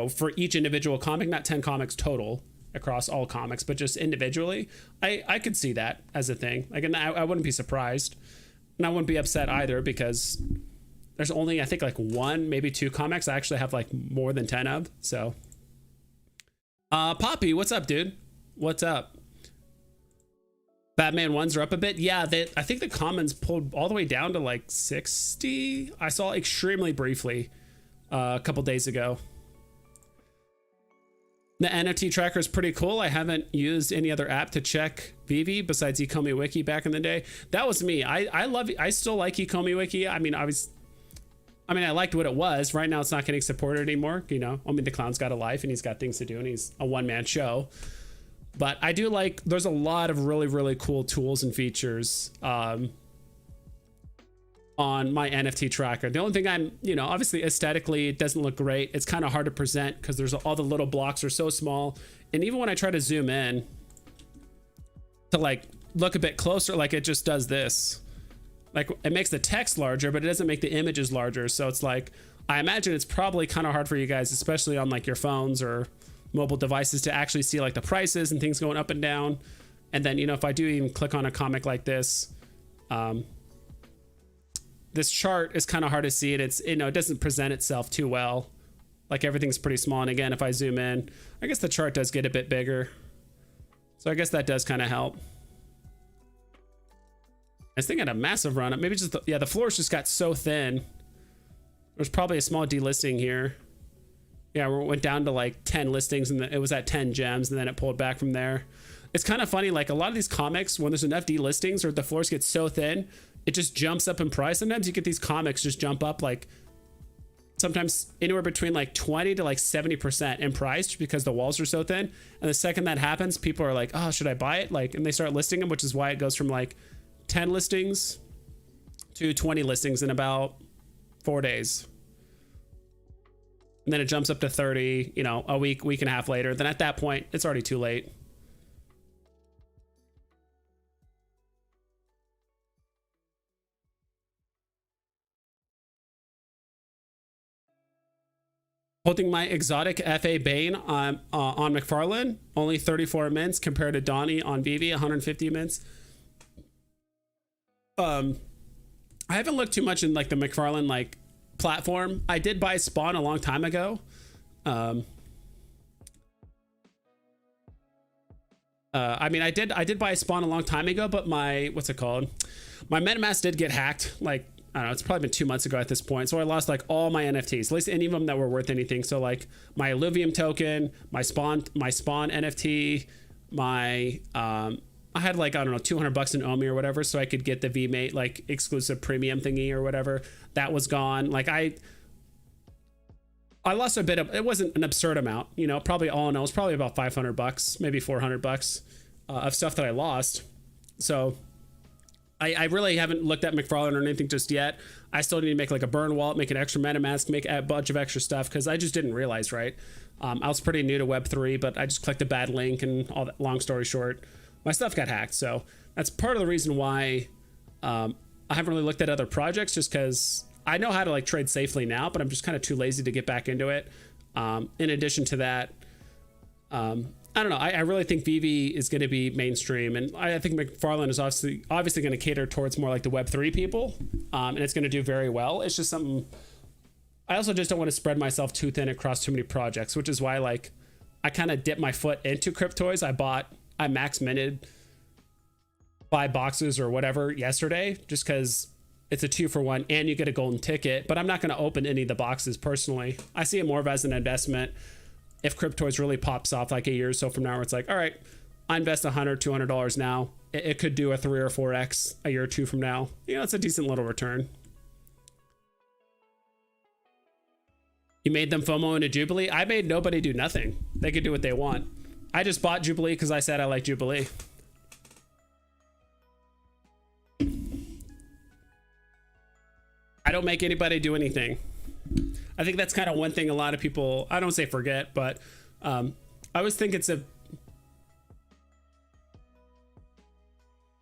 S1: for each individual comic, not 10 comics total across all comics, but just individually, I could see that as a thing. Like, and I wouldn't be surprised, and I wouldn't be upset either, because there's only, I think, like 1, maybe 2 comics I actually have like more than 10 of. So Poppy, what's up, dude? What's up? Batman 1s are up a bit. Yeah, I think the commons pulled all the way down to like 60. I saw extremely briefly a couple days ago. The NFT tracker is pretty cool. I haven't used any other app to check Veve besides ecomi wiki back in the day. That was me. I still like ecomi wiki. I mean, I liked what it was. Right now it's not getting supported anymore. The clown's got a life and he's got things to do and he's a one-man show. But I do like, there's a lot of really, really cool tools and features on my NFT tracker. The only thing obviously aesthetically it doesn't look great. It's kind of hard to present because there's all the little blocks are so small. And even when I try to zoom in to like look a bit closer, like it just does this. like it makes the text larger, but it doesn't make the images larger. So it's like, I imagine it's probably kind of hard for you guys, especially on like your phones or mobile devices, to actually see like the prices and things going up and down. And then, you know, if I do even click on a comic like this, this chart is kind of hard to see it. It's, you know, it doesn't present itself too well. Like everything's pretty small. And again, if I zoom in, I guess the chart does get a bit bigger. So I guess that does kind of help. This thing had a massive run up. Maybe just, yeah, the floors just got so thin. There's probably a small delisting here. Yeah, we went down to like 10 listings and it was at 10 gems and then it pulled back from there. It's kind of funny, like a lot of these comics, when there's enough delistings or the floors get so thin, it just jumps up in price. Sometimes you get these comics just jump up like sometimes anywhere between like 20 to like 70% in price because the walls are so thin. And the second that happens, people are like, oh, should I buy it? Like, and they start listing them, which is why it goes from like 10 listings to 20 listings in about 4 days. And then it jumps up to 30, you know, a week and a half later. Then at that point, it's already too late. Holding my exotic FA Bane on McFarlane, only 34 mints compared to Donnie on Veve, 150 mints. I haven't looked too much in like the McFarlane like platform. I did buy Spawn a long time ago. I mean, I did buy Spawn a long time ago, but my, what's it called? My MetaMask did get hacked. Like, I don't know, it's probably been 2 months ago at this point. So I lost like all my NFTs, at least any of them that were worth anything. So like my Illuvium token, my Spawn NFT, my, I had like, I don't know, $200 in Omi or whatever. So I could get the VMate like exclusive premium thingy or whatever. That was gone. Like I lost a bit of, it wasn't an absurd amount, you know, probably all in all, it was probably about $500, maybe $400 of stuff that I lost. So I really haven't looked at McFarlane or anything just yet. I still need to make like a burn wallet, make an extra MetaMask, make a bunch of extra stuff because I just didn't realize, right? I was pretty new to Web3, but I just clicked a bad link and all that. Long story short, my stuff got hacked. So that's part of the reason why I haven't really looked at other projects, just because I know how to like trade safely now, but I'm just kind of too lazy to get back into it. In addition to that, I don't know. I really think Veve is going to be mainstream, and I think McFarlane is obviously going to cater towards more like the Web3 people, and it's going to do very well. It's just something. I also just don't want to spread myself too thin across too many projects, which is why like I kind of dipped my foot into Cryptoys. I max minted 5 boxes or whatever yesterday, just because it's a 2-for-1 and you get a golden ticket. But I'm not going to open any of the boxes personally. I see it more of as an investment. If Cryptoys really pops off like a year or so from now, where it's like, all right, I invest $100, $200 now. It could do a 3 or 4x a year or two from now. You know, it's a decent little return. You made them FOMO into Jubilee. I made nobody do nothing. They could do what they want. I just bought Jubilee because I said I like Jubilee. I don't make anybody do anything. I think that's kind of one thing a lot of people, I don't say forget, but I always think it's a,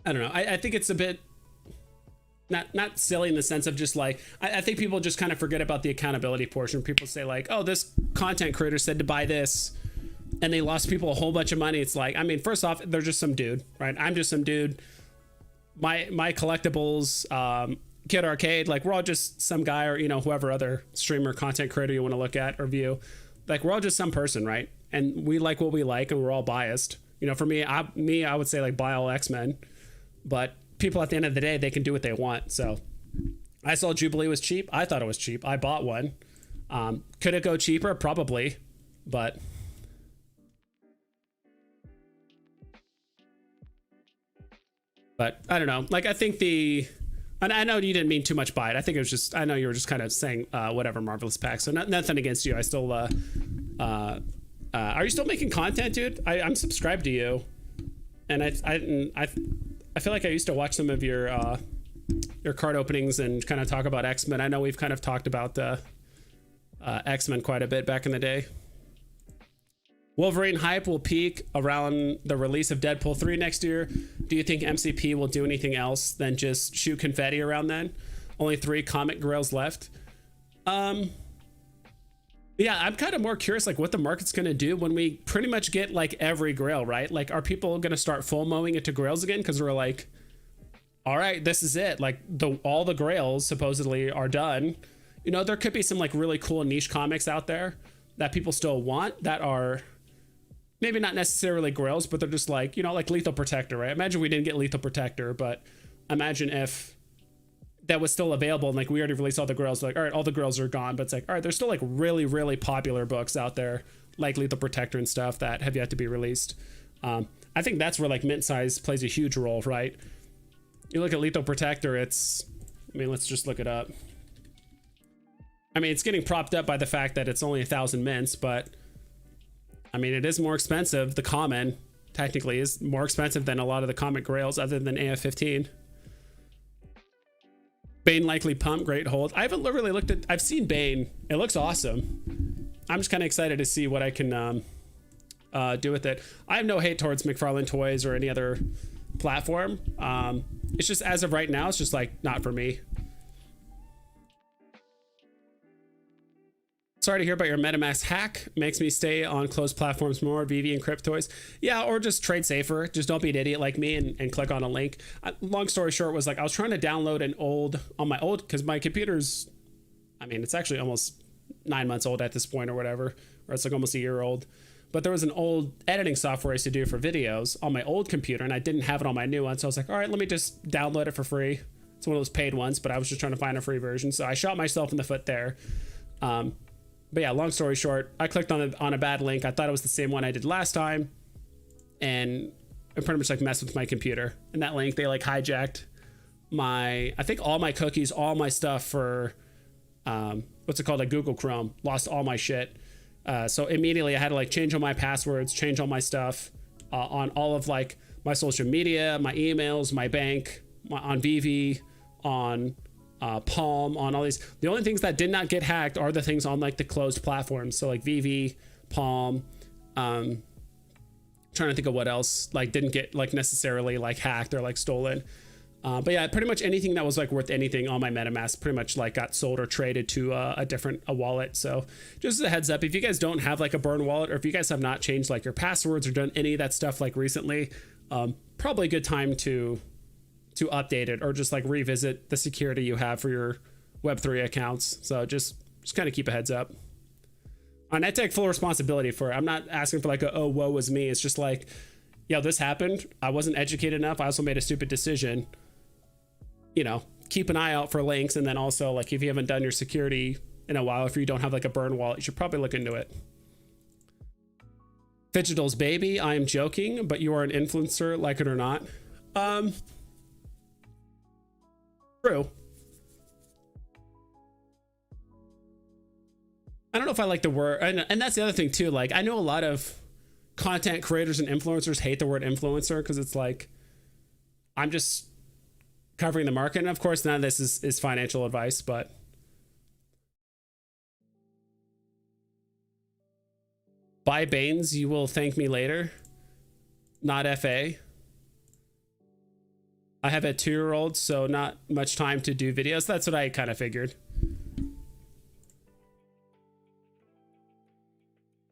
S1: I don't know. I think it's a bit not silly in the sense of just like, I think people just kind of forget about the accountability portion. People say like, oh, this content creator said to buy this and they lost people a whole bunch of money. It's like, I mean, first off, they're just some dude, right? I'm just some dude. My collectibles, Kid Arcade, like we're all just some guy, or you know, whoever other streamer content creator you want to look at or view, like we're all just some person, right? And we like what we like and we're all biased. You know, for me I would say like buy all X-Men, but people at the end of the day, they can do what they want. So I saw Jubilee was cheap. I thought it was cheap. I bought one. Could it go cheaper? Probably, but I don't know. Like I think and I know you didn't mean too much by it. I think it was just, I know you were just kind of saying whatever, Marvelous Pack. So nothing against you. I still, are you still making content, dude? I'm subscribed to you. And I feel like I used to watch some of your card openings and kind of talk about X-Men. I know we've kind of talked about X-Men quite a bit back in the day. Wolverine hype will peak around the release of Deadpool 3 next year. Do you think MCP will do anything else than just shoot confetti around then? Only 3 comic grails left. Yeah, I'm kind of more curious like what the market's going to do when we pretty much get like every grail, right? Like, are people going to start FOMOing into grails again? Because we're like, all right, this is it. Like all the grails supposedly are done. You know, there could be some like really cool niche comics out there that people still want that are maybe not necessarily grails, but they're just like, you know, like Lethal Protector, right? Imagine we didn't get Lethal Protector, but imagine if that was still available and like we already released all the grails, like, all right, all the grails are gone, but it's like, all right, there's still like really, really popular books out there like Lethal Protector and stuff that have yet to be released. I think that's where like mint size plays a huge role, right? You look at Lethal Protector, it's, I mean, let's just look it up. I mean, it's getting propped up by the fact that it's only 1,000 mints, but I mean, it is more expensive. The common technically is more expensive than a lot of the comic grails other than AF-15. Bane likely pump, great hold. I haven't really looked at, I've seen Bane. It looks awesome. I'm just kind of excited to see what I can do with it. I have no hate towards McFarlane Toys or any other platform. It's just as of right now, it's just like not for me. Sorry to hear about your MetaMask hack. Makes me stay on closed platforms more, Veve and Cryptoys. Yeah, or just trade safer. Just don't be an idiot like me and click on a link. Long story short was like I was trying to download an old, on my old, because my computer's, I mean, it's actually almost 9 months old at this point or whatever, or it's like almost a year old. But there was an old editing software I used to do for videos on my old computer, and I didn't have it on my new one. So I was like, all right, let me just download it for free. It's one of those paid ones, but I was just trying to find a free version. So I shot myself in the foot there. But yeah, long story short, I clicked on a bad link. I thought it was the same one I did last time, and I pretty much like messed with my computer. And that link, they like hijacked my, I think all my cookies, all my stuff for what's it called, like Google Chrome. Lost all my shit. So immediately I had to like change all my passwords, change all my stuff on all of like my social media, my emails, my bank, on Veve, on Palm, on all these. The only things that did not get hacked are the things on like the closed platforms. So like Veve, Palm, trying to think of what else like didn't get like necessarily like hacked or like stolen. But yeah, pretty much anything that was like worth anything on my MetaMask pretty much like got sold or traded to a different wallet. So just as a heads up, if you guys don't have like a burn wallet, or if you guys have not changed like your passwords or done any of that stuff like recently, probably a good time to update it or just like revisit the security you have for your Web3 accounts. So just kind of keep a heads up. And I take full responsibility for it. I'm not asking for like a, oh, woe was me. It's just like, yo, this happened. I wasn't educated enough. I also made a stupid decision. You know, keep an eye out for links. And then also like if you haven't done your security in a while, if you don't have like a burn wallet, you should probably look into it. Fidgetal's baby, I am joking, but you are an influencer, like it or not. True. I don't know if I like the word, and that's the other thing too. Like I know a lot of content creators and influencers hate the word influencer because it's like, I'm just covering the market. And of course, none of this is financial advice, but buy Banes, you will thank me later. Not FA. I have a 2-year-old, so not much time to do videos. That's what I kind of figured.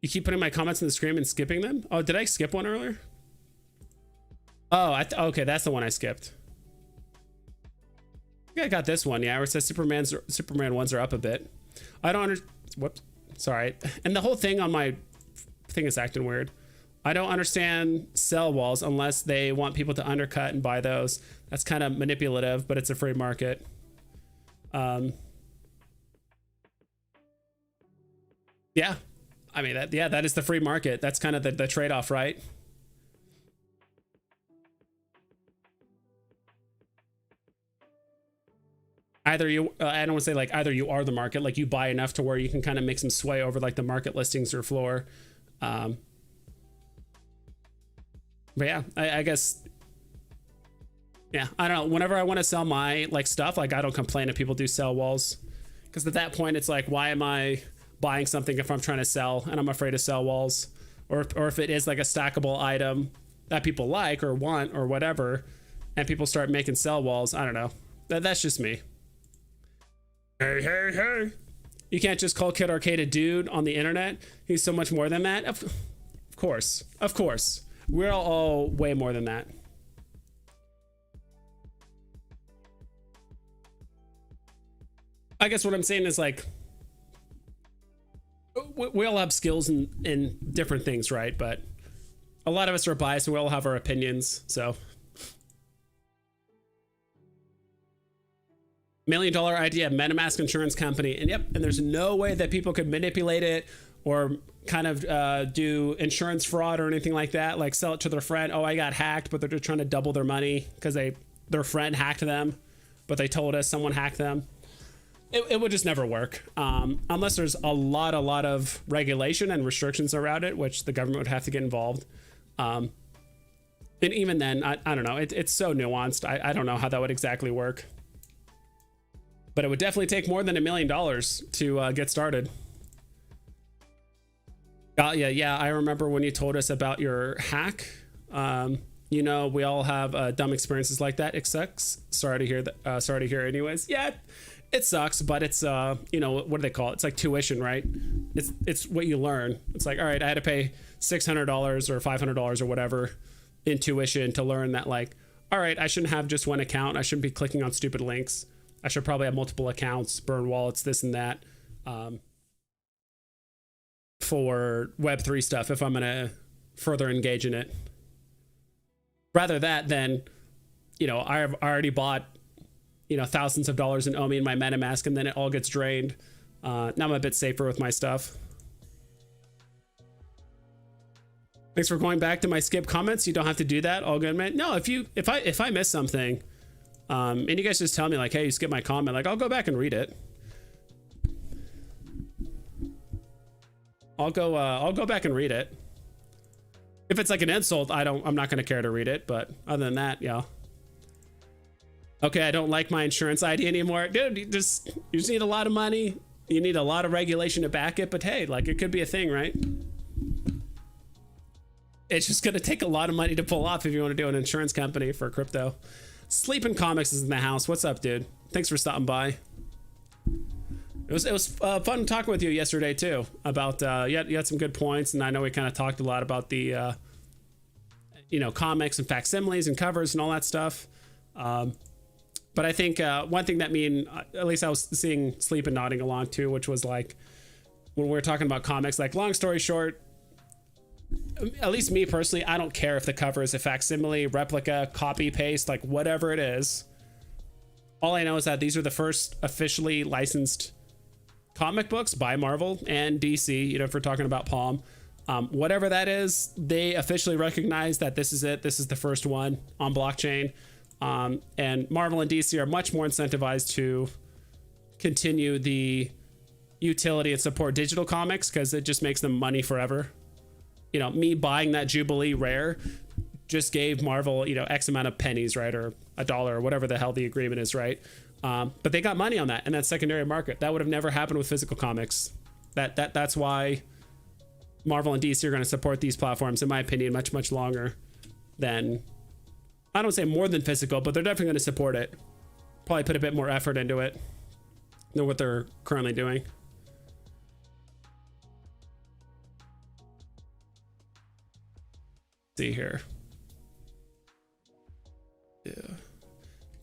S1: You keep putting my comments in the screen and skipping them? Oh, did I skip one earlier? Oh, okay, that's the one I skipped. I think I got this one, yeah, where it says Superman ones are up a bit. I don't whoops, sorry. And the whole thing on my thing is acting weird. I don't understand sell walls unless they want people to undercut and buy those. That's kind of manipulative, but it's a free market. Yeah, I mean, that is the free market. That's kind of the trade-off, right? Either you, I don't want to say like either you are the market, like you buy enough to where you can kind of make some sway over like the market listings or floor. But yeah, I guess, yeah, I don't know. Whenever I want to sell my like stuff, like I don't complain if people do sell walls, because at that point it's like, why am I buying something if I'm trying to sell and I'm afraid to sell walls? or if it is like a stackable item that people like or want or whatever, and people start making sell walls. I don't know. That's just me. Hey. You can't just call Kid Arcade a dude on the internet. He's so much more than that. Of course. We're all way more than that. I guess what I'm saying is, like, we all have skills in different things, right? But a lot of us are biased and we all have our opinions. So $1 million idea, MetaMask insurance company. And yep, and there's no way that people could manipulate it or kind of do insurance fraud or anything like that. Like sell it to their friend. Oh, I got hacked, but they're just trying to double their money because their friend hacked them, but they told us someone hacked them. It would just never work unless there's a lot of regulation and restrictions around it, which the government would have to get involved. And even then, I don't know. It's so nuanced. I don't know how that would exactly work. But it would definitely take more than $1 million to get started. Yeah. I remember when you told us about your hack. You know, we all have dumb experiences like that. It sucks. Sorry to hear that. Sorry to hear anyways. Yeah. It sucks, but it's you know, what do they call it? It's like tuition, right? It's what you learn. It's like, all right, I had to pay $600 or $500 or whatever in tuition to learn that, like, all right, I shouldn't have just one account. I shouldn't be clicking on stupid links. I should probably have multiple accounts, burn wallets, this and that, for Web3 stuff if I'm gonna further engage in it. Rather that than, you know, I already bought, you know, thousands of dollars in Omi in my MetaMask, and then it all gets drained. Now I'm a bit safer with my stuff. Thanks for going back to my skip comments. You don't have to do that. All good, man. No, if I miss something, and you guys just tell me like, hey, you skip my comment, like I'll go back and read it. I'll go back and read it. If it's like an insult, I'm not gonna care to read it. But other than that, yeah. Okay, I don't like my insurance ID anymore. Dude, you just need a lot of money. You need a lot of regulation to back it, but hey, like it could be a thing, right? It's just gonna take a lot of money to pull off if you want to do an insurance company for crypto. Sleeping Comics is in the house. What's up, dude? Thanks for stopping by. It was fun talking with you yesterday too about you had some good points, and I know we kind of talked a lot about the you know, comics and facsimiles and covers and all that stuff. But I think one thing that at least I was seeing Sleep and nodding along too, which was like when we were talking about comics, like long story short, at least me personally, I don't care if the cover is a facsimile, replica, copy paste, like whatever it is. All I know is that these are the first officially licensed comic books by Marvel and DC, you know, if we're talking about Palm. Whatever that is, they officially recognize that this is it. This is the first one on blockchain. And Marvel and DC are much more incentivized to continue the utility and support digital comics because it just makes them money forever. You know, me buying that Jubilee rare just gave Marvel, you know, X amount of pennies, right? Or $1 or whatever the hell the agreement is, right? But they got money on that and that secondary market. That would have never happened with physical comics. That's why Marvel and DC are going to support these platforms, in my opinion, much longer than, I don't say more than physical, but they're definitely going to support it. Probably put a bit more effort into it than what they're currently doing. Let's see here. Yeah.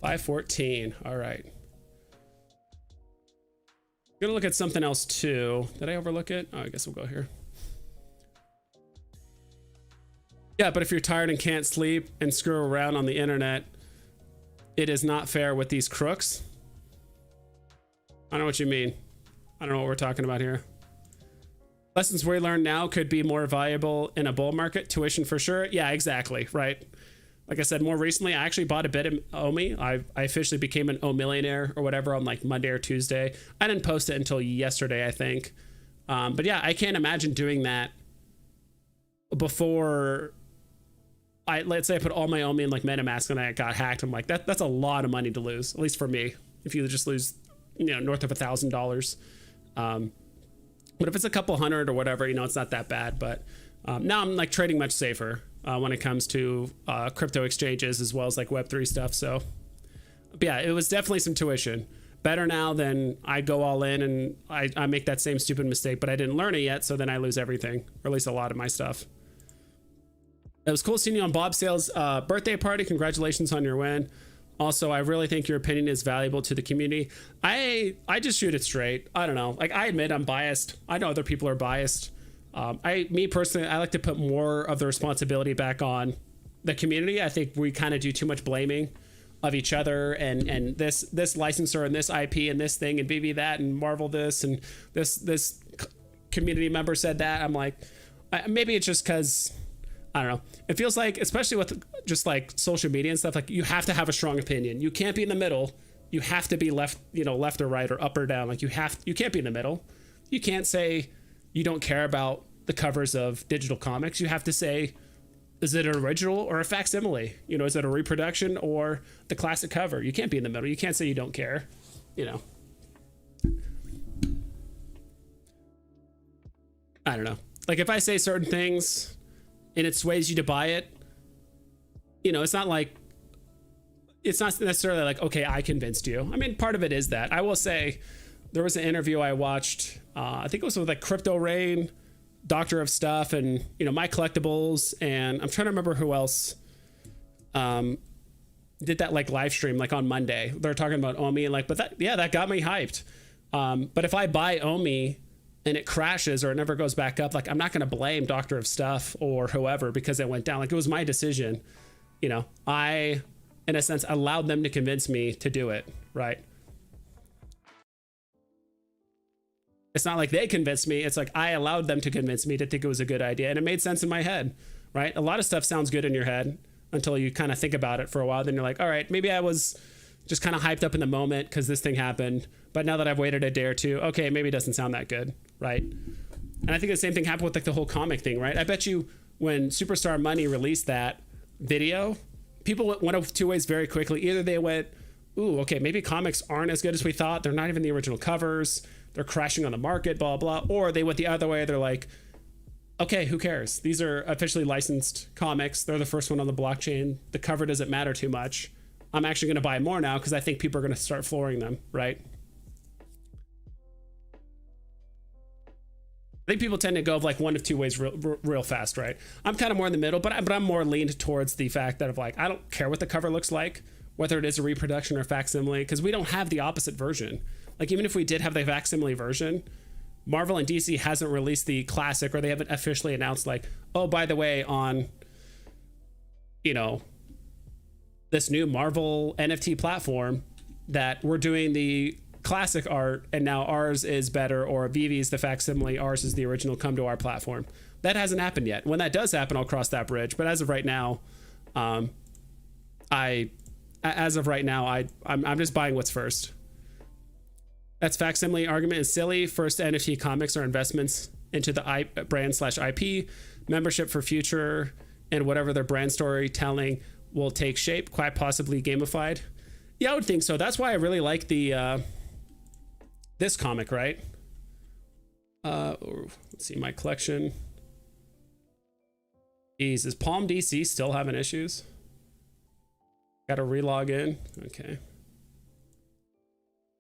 S1: 514. All right. I'm gonna look at something else too. Did I overlook it? Oh, I guess we'll go here. Yeah, but if you're tired and can't sleep and screw around on the internet, it is not fair with these crooks. I don't know what you mean. I don't know what we're talking about here. Lessons we learn now could be more valuable in a bull market. Tuition for sure. Yeah, exactly. Right. Like I said, more recently, I actually bought a bit of Omi. I officially became an O-millionaire or whatever on like Monday or Tuesday. I didn't post it until yesterday, I think. But yeah, I can't imagine doing that before let's say I put all my Omi in like MetaMask and I got hacked. I'm like, that's a lot of money to lose, at least for me. If you just lose, you know, north of $1,000. But if it's a couple hundred or whatever, you know, it's not that bad. But Now I'm like trading much safer when it comes to crypto exchanges as well as like Web3 stuff. So but yeah, it was definitely some tuition. Better now than I go all in and I make that same stupid mistake, but I didn't learn it yet. So then I lose everything, or at least a lot of my stuff. It was cool seeing you on Bob Sale's birthday party. Congratulations on your win. Also, I really think your opinion is valuable to the community. I just shoot it straight. I don't know. Like, I admit I'm biased. I know other people are biased. Me personally, I like to put more of the responsibility back on the community. I think we kind of do too much blaming of each other and this licensor and this IP and this thing and VeVe that and Marvel this and this community member said that. I'm like, maybe it's just because, I don't know. It feels like, especially with just like social media and stuff, like you have to have a strong opinion. You can't be in the middle. You have to be left, left or right or up or down. Like you can't be in the middle. You can't say you don't care about the covers of digital comics. You have to say, is it an original or a facsimile? Is it a reproduction or the classic cover? You can't be in the middle. You can't say you don't care, I don't know. Like if I say certain things and it sways you to buy it, it's not necessarily like, okay, I convinced you. I mean, part of it is that. I will say there was an interview I watched, I think it was with like Crypto Rain, Doctor of Stuff, and my collectibles, and I'm trying to remember who else did that like live stream like on Monday. They're talking about Omi and like, but that got me hyped. But if I buy Omi and it crashes or it never goes back up, like I'm not going to blame Doctor of Stuff or whoever because it went down. Like it was my decision. I in a sense allowed them to convince me to do it, right? It's not like they convinced me. It's like I allowed them to convince me to think it was a good idea. And it made sense in my head, right? A lot of stuff sounds good in your head until you kind of think about it for a while. Then you're like, all right, maybe I was just kind of hyped up in the moment because this thing happened. But now that I've waited a day or two, okay, maybe it doesn't sound that good, right? And I think the same thing happened with like the whole comic thing, right? I bet you when Superstar Money released that video, people went up two ways very quickly. Either they went, ooh, okay, maybe comics aren't as good as we thought. They're not even the original covers. They're crashing on the market, blah, blah. Or they went the other way. They're like, okay, who cares? These are officially licensed comics. They're the first one on the blockchain. The cover doesn't matter too much. I'm actually going to buy more now because I think people are going to start flooring them, right? I think people tend to go of like one of two ways real fast, right? I'm kind of more in the middle, but I'm more leaned towards the fact that of like, I don't care what the cover looks like, whether it is a reproduction or facsimile, because we don't have the opposite version. Like even if we did have the facsimile version, Marvel and DC hasn't released the classic, or they haven't officially announced like, oh, by the way, on, this new Marvel NFT platform that we're doing the classic art and now ours is better, or VeVe's the facsimile, ours is the original, come to our platform. That hasn't happened yet. When that does happen, I'll cross that bridge. But as of right now, I'm just buying what's first. That's facsimile argument is silly. First NFT comics are investments into the brand/IP. Membership for future and whatever their brand storytelling will take shape, quite possibly gamified. Yeah, I would think so. That's why I really like the this comic, right? Let's see, my collection. Jeez, is Palm DC still having issues? Got to relog in. Okay.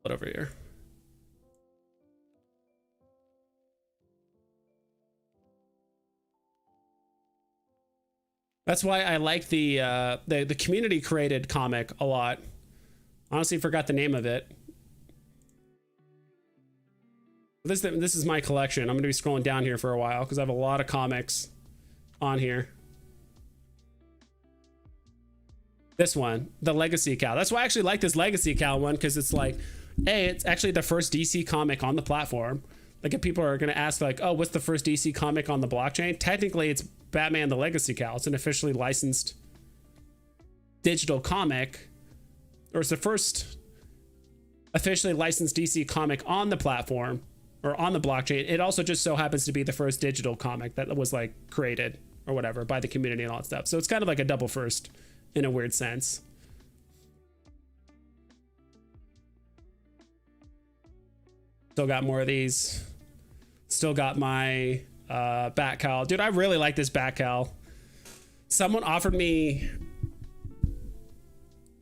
S1: Put over here. That's why I like the community created comic a lot. Honestly, forgot the name of it. This is my collection. I'm going to be scrolling down here for a while because I have a lot of comics on here. This one, the Legacy Cal. That's why I actually like this Legacy Cal one, because it's like, hey, it's actually the first DC comic on the platform. Like if people are going to ask like, oh, what's the first DC comic on the blockchain? Technically, it's Batman the Legacy Cal. It's an officially licensed digital comic, or it's the first officially licensed DC comic on the platform or on the blockchain. It also just so happens to be the first digital comic that was like created or whatever by the community and all that stuff. So it's kind of like a double first in a weird sense. Still got more of these. Still got my bat cowl. Dude, I really like this bat cowl. Someone offered me,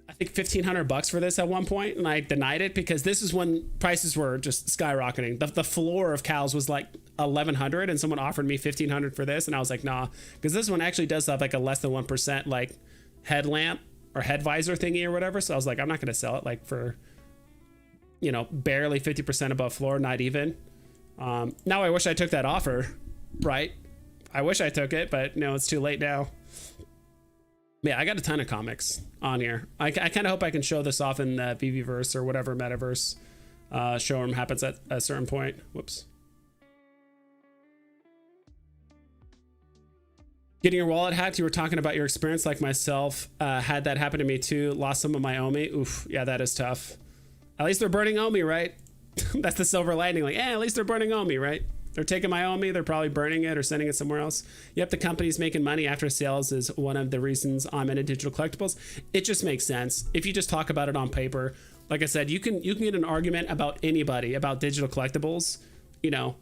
S1: I think, $1,500 for this at one point, and I denied it because this is when prices were just skyrocketing. The floor of cowls was like $1,100, and someone offered me $1,500 for this, and I was like, nah, because this one actually does have like a less than 1% like headlamp or head visor thingy or whatever. So I was like, I'm not gonna sell it like for, you know, barely 50% above floor, not even. Now I wish I took that offer, right? I wish I took it, but no, it's too late now. Yeah, I got a ton of comics on here. I kind of hope I can show this off in the VeVeVerse or whatever metaverse showroom happens at a certain point. Whoops. Getting your wallet hacked. You were talking about your experience, like myself. Had that happen to me too. Lost some of my Omi. Oof. Yeah, that is tough. At least they're burning Omi, right? That's the silver lining. Like, at least they're burning Omi, right? They're taking my Omi. They're probably burning it or sending it somewhere else. Yep, the company's making money after sales is one of the reasons I'm into digital collectibles. It just makes sense. If you just talk about it on paper, like I said, you can get an argument about anybody about digital collectibles, you know,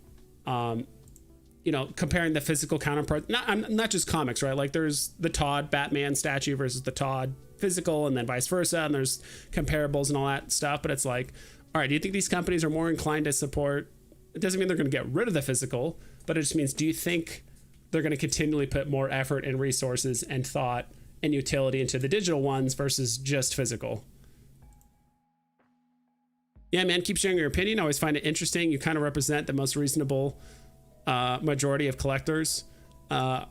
S1: comparing the physical counterpart, not just comics, right? Like there's the Todd Batman statue versus the Todd physical, and then vice versa, and there's comparables and all that stuff. But it's like, all right, do you think these companies are more inclined to support? It doesn't mean they're going to get rid of the physical, but it just means, do you think they're going to continually put more effort and resources and thought and utility into the digital ones versus just physical? Yeah, man, keep sharing your opinion. I always find it interesting. You kind of represent the most reasonable majority of collectors. I'd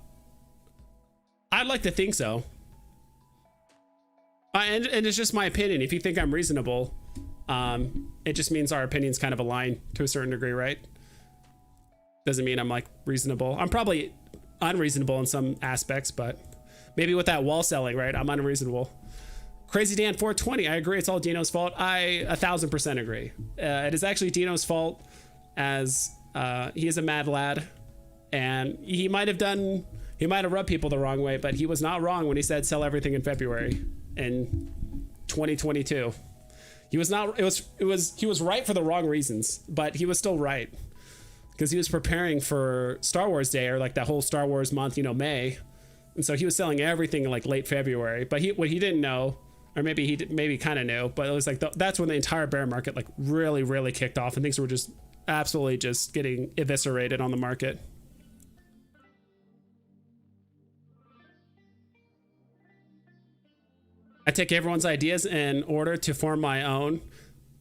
S1: like to think so. And it's just my opinion. If you think I'm reasonable, it just means our opinions kind of align to a certain degree, right? Doesn't mean I'm like reasonable. I'm probably unreasonable in some aspects, but maybe with that wall selling, right? I'm unreasonable. Crazy Dan 420. I agree. It's all Dino's fault. I 1000% agree. It is actually Dino's fault, as he is a mad lad, and he might have rubbed people the wrong way, but he was not wrong when he said sell everything in February in 2022. He was not. He was right for the wrong reasons, but he was still right because he was preparing for Star Wars Day, or like that whole Star Wars month, you know, May, and so he was selling everything in like late February. But what he didn't know, or maybe he kind of knew, but it was like that's when the entire bear market like really kicked off, and things were just absolutely just getting eviscerated on the market. I take everyone's ideas in order to form my own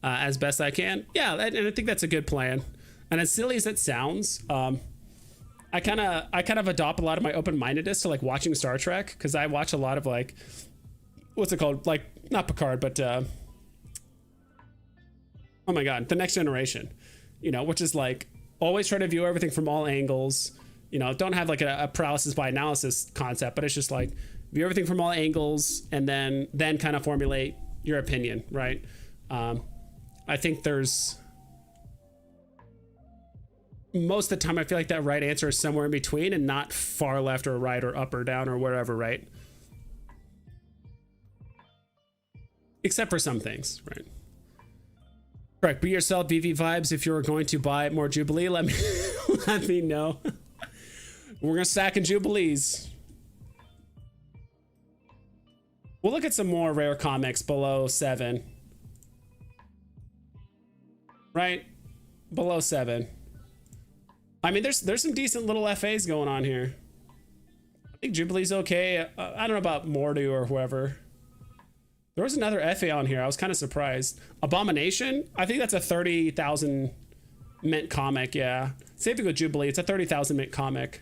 S1: as best I can. Yeah, and I think that's a good plan. And as silly as it sounds, I kind of adopt a lot of my open-mindedness to like watching Star Trek, because I watch a lot of like, what's it called? Like not Picard, but oh my God, The Next Generation. You know, which is like always try to view everything from all angles. You know, don't have like a paralysis by analysis concept, but it's just like view everything from all angles and then kind of formulate your opinion, right? I think there's most of the time I feel like that right answer is somewhere in between and not far left or right or up or down or wherever, right? Except for some things, right? Correct. Be yourself, VV vibes. If you're going to buy more Jubilee, let me know. We're gonna stack in Jubilees. We'll look at some more rare comics below 7. Right? Below 7. I mean, there's some decent little FAs going on here. I think Jubilee's okay. I don't know about Mordu or whoever. There was another FA on here. I was kind of surprised. Abomination? I think that's a 30,000 mint comic, yeah. Same thing with Jubilee. It's a 30,000 mint comic.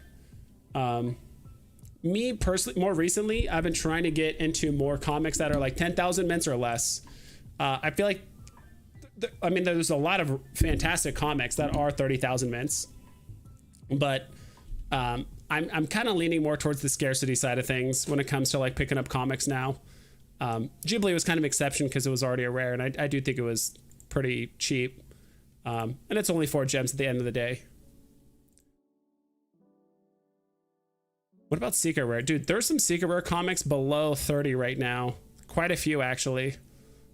S1: Me personally, more recently, I've been trying to get into more comics that are like 10,000 mints or less. I feel like, I mean, there's a lot of fantastic comics that are 30,000 mints, but I'm kind of leaning more towards the scarcity side of things when it comes to like picking up comics now. Jubilee was kind of an exception because it was already a rare, and I do think it was pretty cheap. And it's only 4 gems at the end of the day. What about Secret Rare? Dude, there's some Secret Rare comics below 30 right now. Quite a few, actually.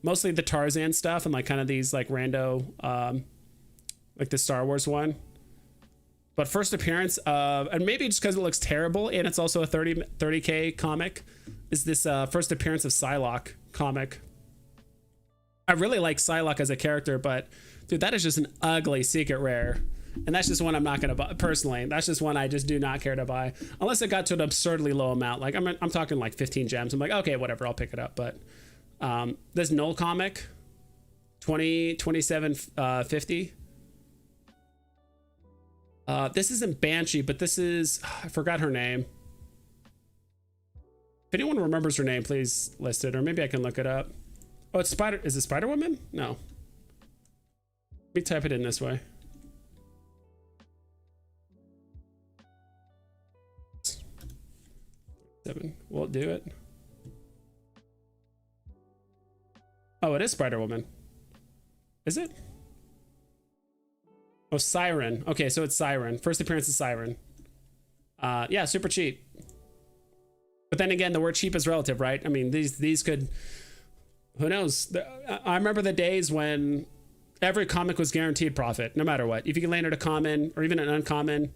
S1: Mostly the Tarzan stuff and like kind of these like rando, like the Star Wars one. But first appearance of, and maybe just because it looks terrible and it's also a 30K comic, is this first appearance of Psylocke comic. I really like Psylocke as a character, but dude, that is just an ugly secret rare. And that's just one I'm not going to buy personally. That's just one I just do not care to buy unless it got to an absurdly low amount. Like I'm talking like 15 gems. I'm like, okay, whatever, I'll pick it up. But this Null comic, 27.50. This isn't Banshee, but this is, I forgot her name. If anyone remembers her name, please list it, or maybe I can look it up. Oh, it's Spider. Is it Spider Woman? No. Let me type it in this way. Won't do it. Oh, it is Spider Woman. Is it? Oh, Siren. Okay, so it's Siren. First appearance of Siren. Yeah, super cheap. But then again, the word cheap is relative, right? I mean, these could, who knows? I remember the days when every comic was guaranteed profit, no matter what. If you could land at a common or even an uncommon.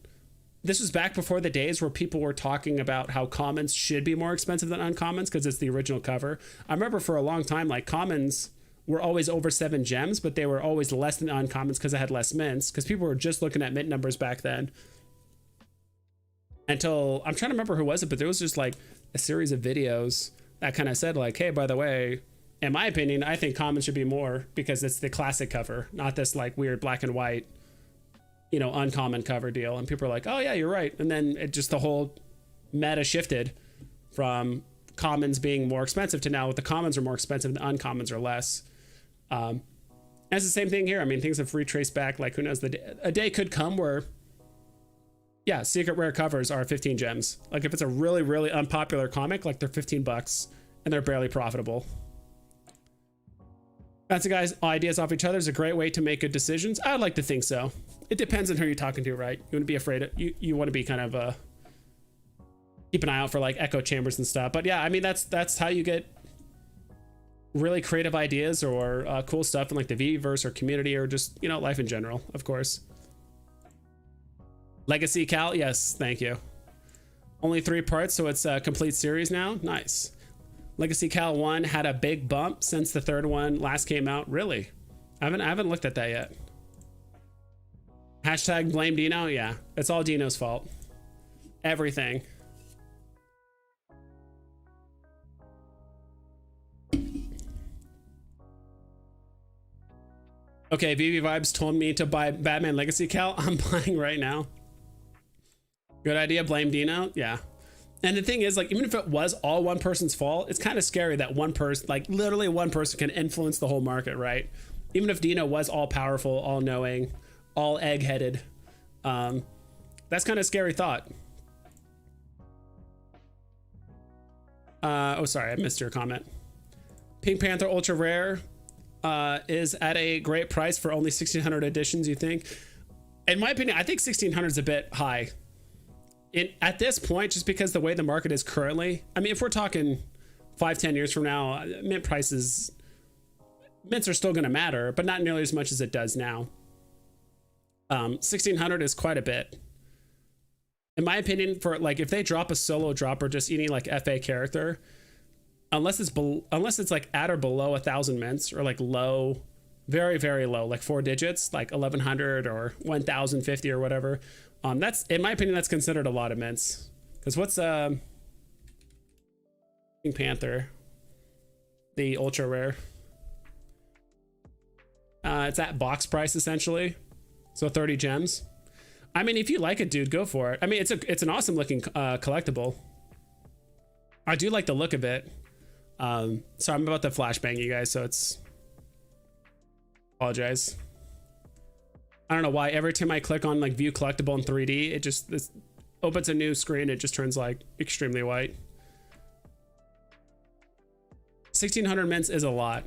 S1: This was back before the days where people were talking about how commons should be more expensive than uncommons because it's the original cover. I remember for a long time, like commons were always over 7 gems, but they were always less than uncommons because they had less mints, because people were just looking at mint numbers back then. Until, I'm trying to remember who was it, but there was just like a series of videos that kind of said like, hey, by the way, in my opinion, I think commons should be more because it's the classic cover, not this like weird black and white, you know, uncommon cover deal. And people are like, oh yeah, you're right. And then it just, the whole meta shifted from commons being more expensive to now the commons are more expensive and the uncommons are less. That's the same thing here. I mean, things have retraced back, like who knows, a day could come where, yeah, secret rare covers are 15 gems. Like if it's a really, really unpopular comic, like they're $15 and they're barely profitable. That's it, guys. Ideas off each other is a great way to make good decisions. I'd like to think so. It depends on who you're talking to, right? You want to be afraid of, you want to be kind of keep an eye out for like echo chambers and stuff. But yeah, I mean, that's how you get really creative ideas or cool stuff in like the VeVeVerse or community or just, you know, life in general, of course. Legacy Cal, yes, thank you. Only 3 parts, so it's a complete series now. Nice. Legacy Cal 1 had a big bump since the 3rd one last came out. Really? I haven't looked at that yet. Hashtag blame Dino. Yeah, it's all Dino's fault. Everything. Okay, VV Vibes told me to buy Batman Legacy Cal. I'm buying right now. Good idea. Blame Dino. Yeah. And the thing is, like, even if it was all one person's fault, it's kind of scary that one person, like literally one person, can influence the whole market, right? Even if Dino was all powerful, all knowing, all egg-headed, that's kind of a scary thought. Oh, sorry, I missed your comment. Pink Panther Ultra Rare is at a great price for only 1,600 editions, you think? In my opinion, I think 1,600 is a bit high. At this point, just because the way the market is currently, I mean, if we're talking 5-10 years from now, mint prices, mints are still going to matter, but not nearly as much as it does now. 1,600 is quite a bit. In my opinion, for like, if they drop a solo drop or just any like FA character, unless it's like at or below 1,000 mints or like low, very, very low, like 4 digits, like 1,100 or 1,050 or whatever. That's, in my opinion, that's considered a lot of mints. Because what's Pink Panther, the ultra rare? It's at box price essentially, so 30 gems. I mean, if you like it, dude, go for it. I mean, it's an awesome looking collectible. I do like the look of it. So I'm about to flashbang you guys, so it's, apologize. I don't know why every time I click on like view collectible in 3D, it just opens a new screen. It just turns like extremely white. 1,600 mints is a lot.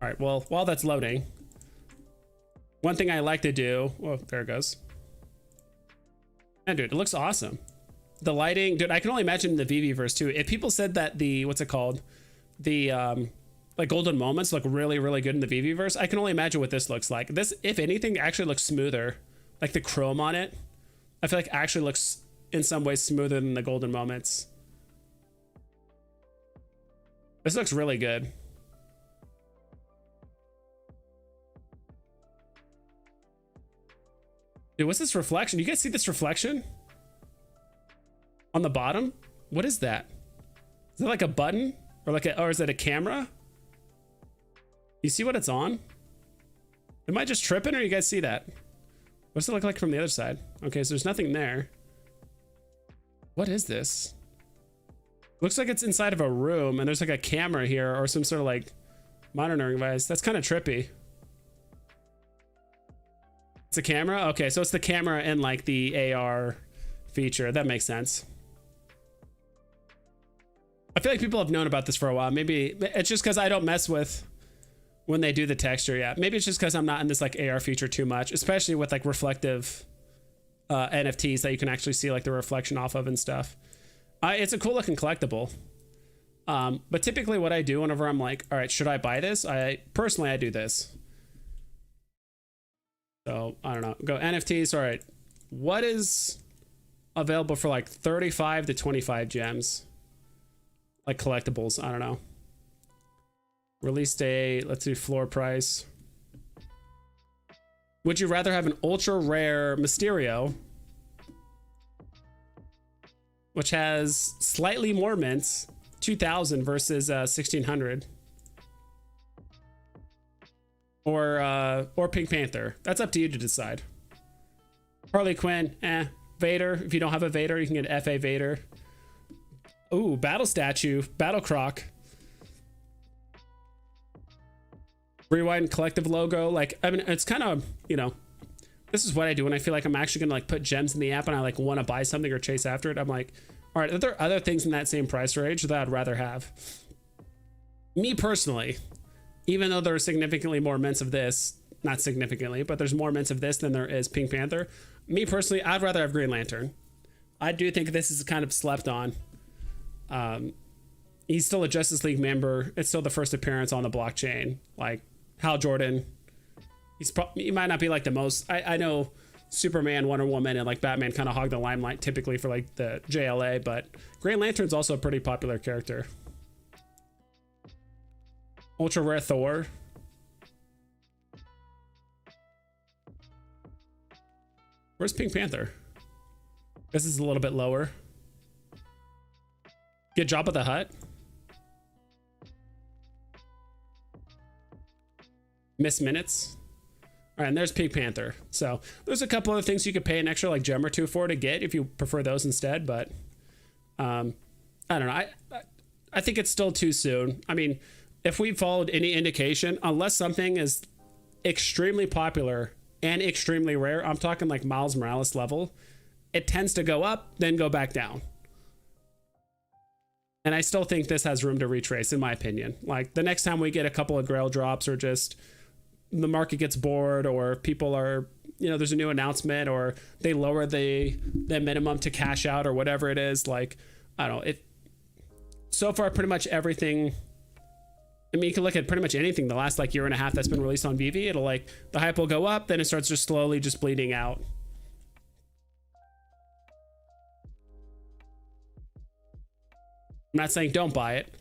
S1: All right, well, while that's loading, one thing I like to do, oh, there it goes. And dude, it looks awesome. The lighting, dude, I can only imagine the VeVeVerse too. If people said that the, what's it called? The, like golden moments look really, really good in the VeVeVerse, I can only imagine what this looks like. This, if anything, actually looks smoother. like the chrome on it, I feel like actually looks in some ways smoother than the golden moments. This looks really good. Dude, what's this reflection? You guys see this reflection on the bottom? What is that? Is it like a button or like a, or is it a camera? You see what it's on? Am I just tripping or you guys see that? What does it look like from the other side? Okay, so there's nothing there. What is this? Looks like it's inside of a room and there's like a camera here or some sort of like monitoring device. That's kind of trippy. It's a camera? Okay, so it's the camera and like the AR feature. That makes sense. I feel like people have known about this for a while. Maybe it's just because I don't mess with when they do the texture yet. Maybe it's just because I'm not in this like AR feature too much, especially with like reflective NFTs that you can actually see like the reflection off of and stuff. It's a cool looking collectible. But typically what I do whenever I'm like, all right, should I buy this? I do this. So I don't know, go NFTs. All right. What is available for like 35 to 25 gems? Like collectibles. I don't know. Release date. Let's do floor price. Would you rather have an ultra rare Mysterio, which has slightly more mints, 2000 versus 1600, or Pink Panther? That's up to you to decide. Harley Quinn, Vader. If you don't have a Vader, you can get FA Vader. Ooh, battle statue, battle croc. Rewind collective logo. Like, I mean, it's kind of, you know, this is what I do when I feel like I'm actually gonna like put gems in the app and I like want to buy something or chase after it. I'm like, all right, are there other things in that same price range that I'd rather have? Me personally, even though there are significantly more mints of this, not significantly, but there's more mints of this than there is Pink Panther. Me personally, I'd rather have Green Lantern. I do think this is kind of slept on. He's still a Justice League member. It's still the first appearance on the blockchain. Like Hal Jordan, he might not be like the most. I know Superman, Wonder Woman, and like Batman kind of hog the limelight typically for like the JLA, but Green Lantern's also a pretty popular character. Ultra rare Thor. Where's Pink Panther? This is a little bit lower. Get Jabba the Hutt. Miss Minutes. All right, and there's Pink Panther. So there's a couple other things you could pay an extra like gem or two for to get if you prefer those instead. But I don't know. I think it's still too soon. I mean, if we followed any indication, unless something is extremely popular and extremely rare, I'm talking like Miles Morales level, it tends to go up, then go back down. And I still think this has room to retrace, in my opinion. Like the next time we get a couple of Grail drops or just the market gets bored or people are, you know, there's a new announcement or they lower the minimum to cash out or whatever it is. Like, I don't know. So far, pretty much everything. I mean, you can look at pretty much anything the last like year and a half that's been released on Veve. It'll like, the hype will go up, then it starts just slowly just bleeding out. I'm not saying don't buy it.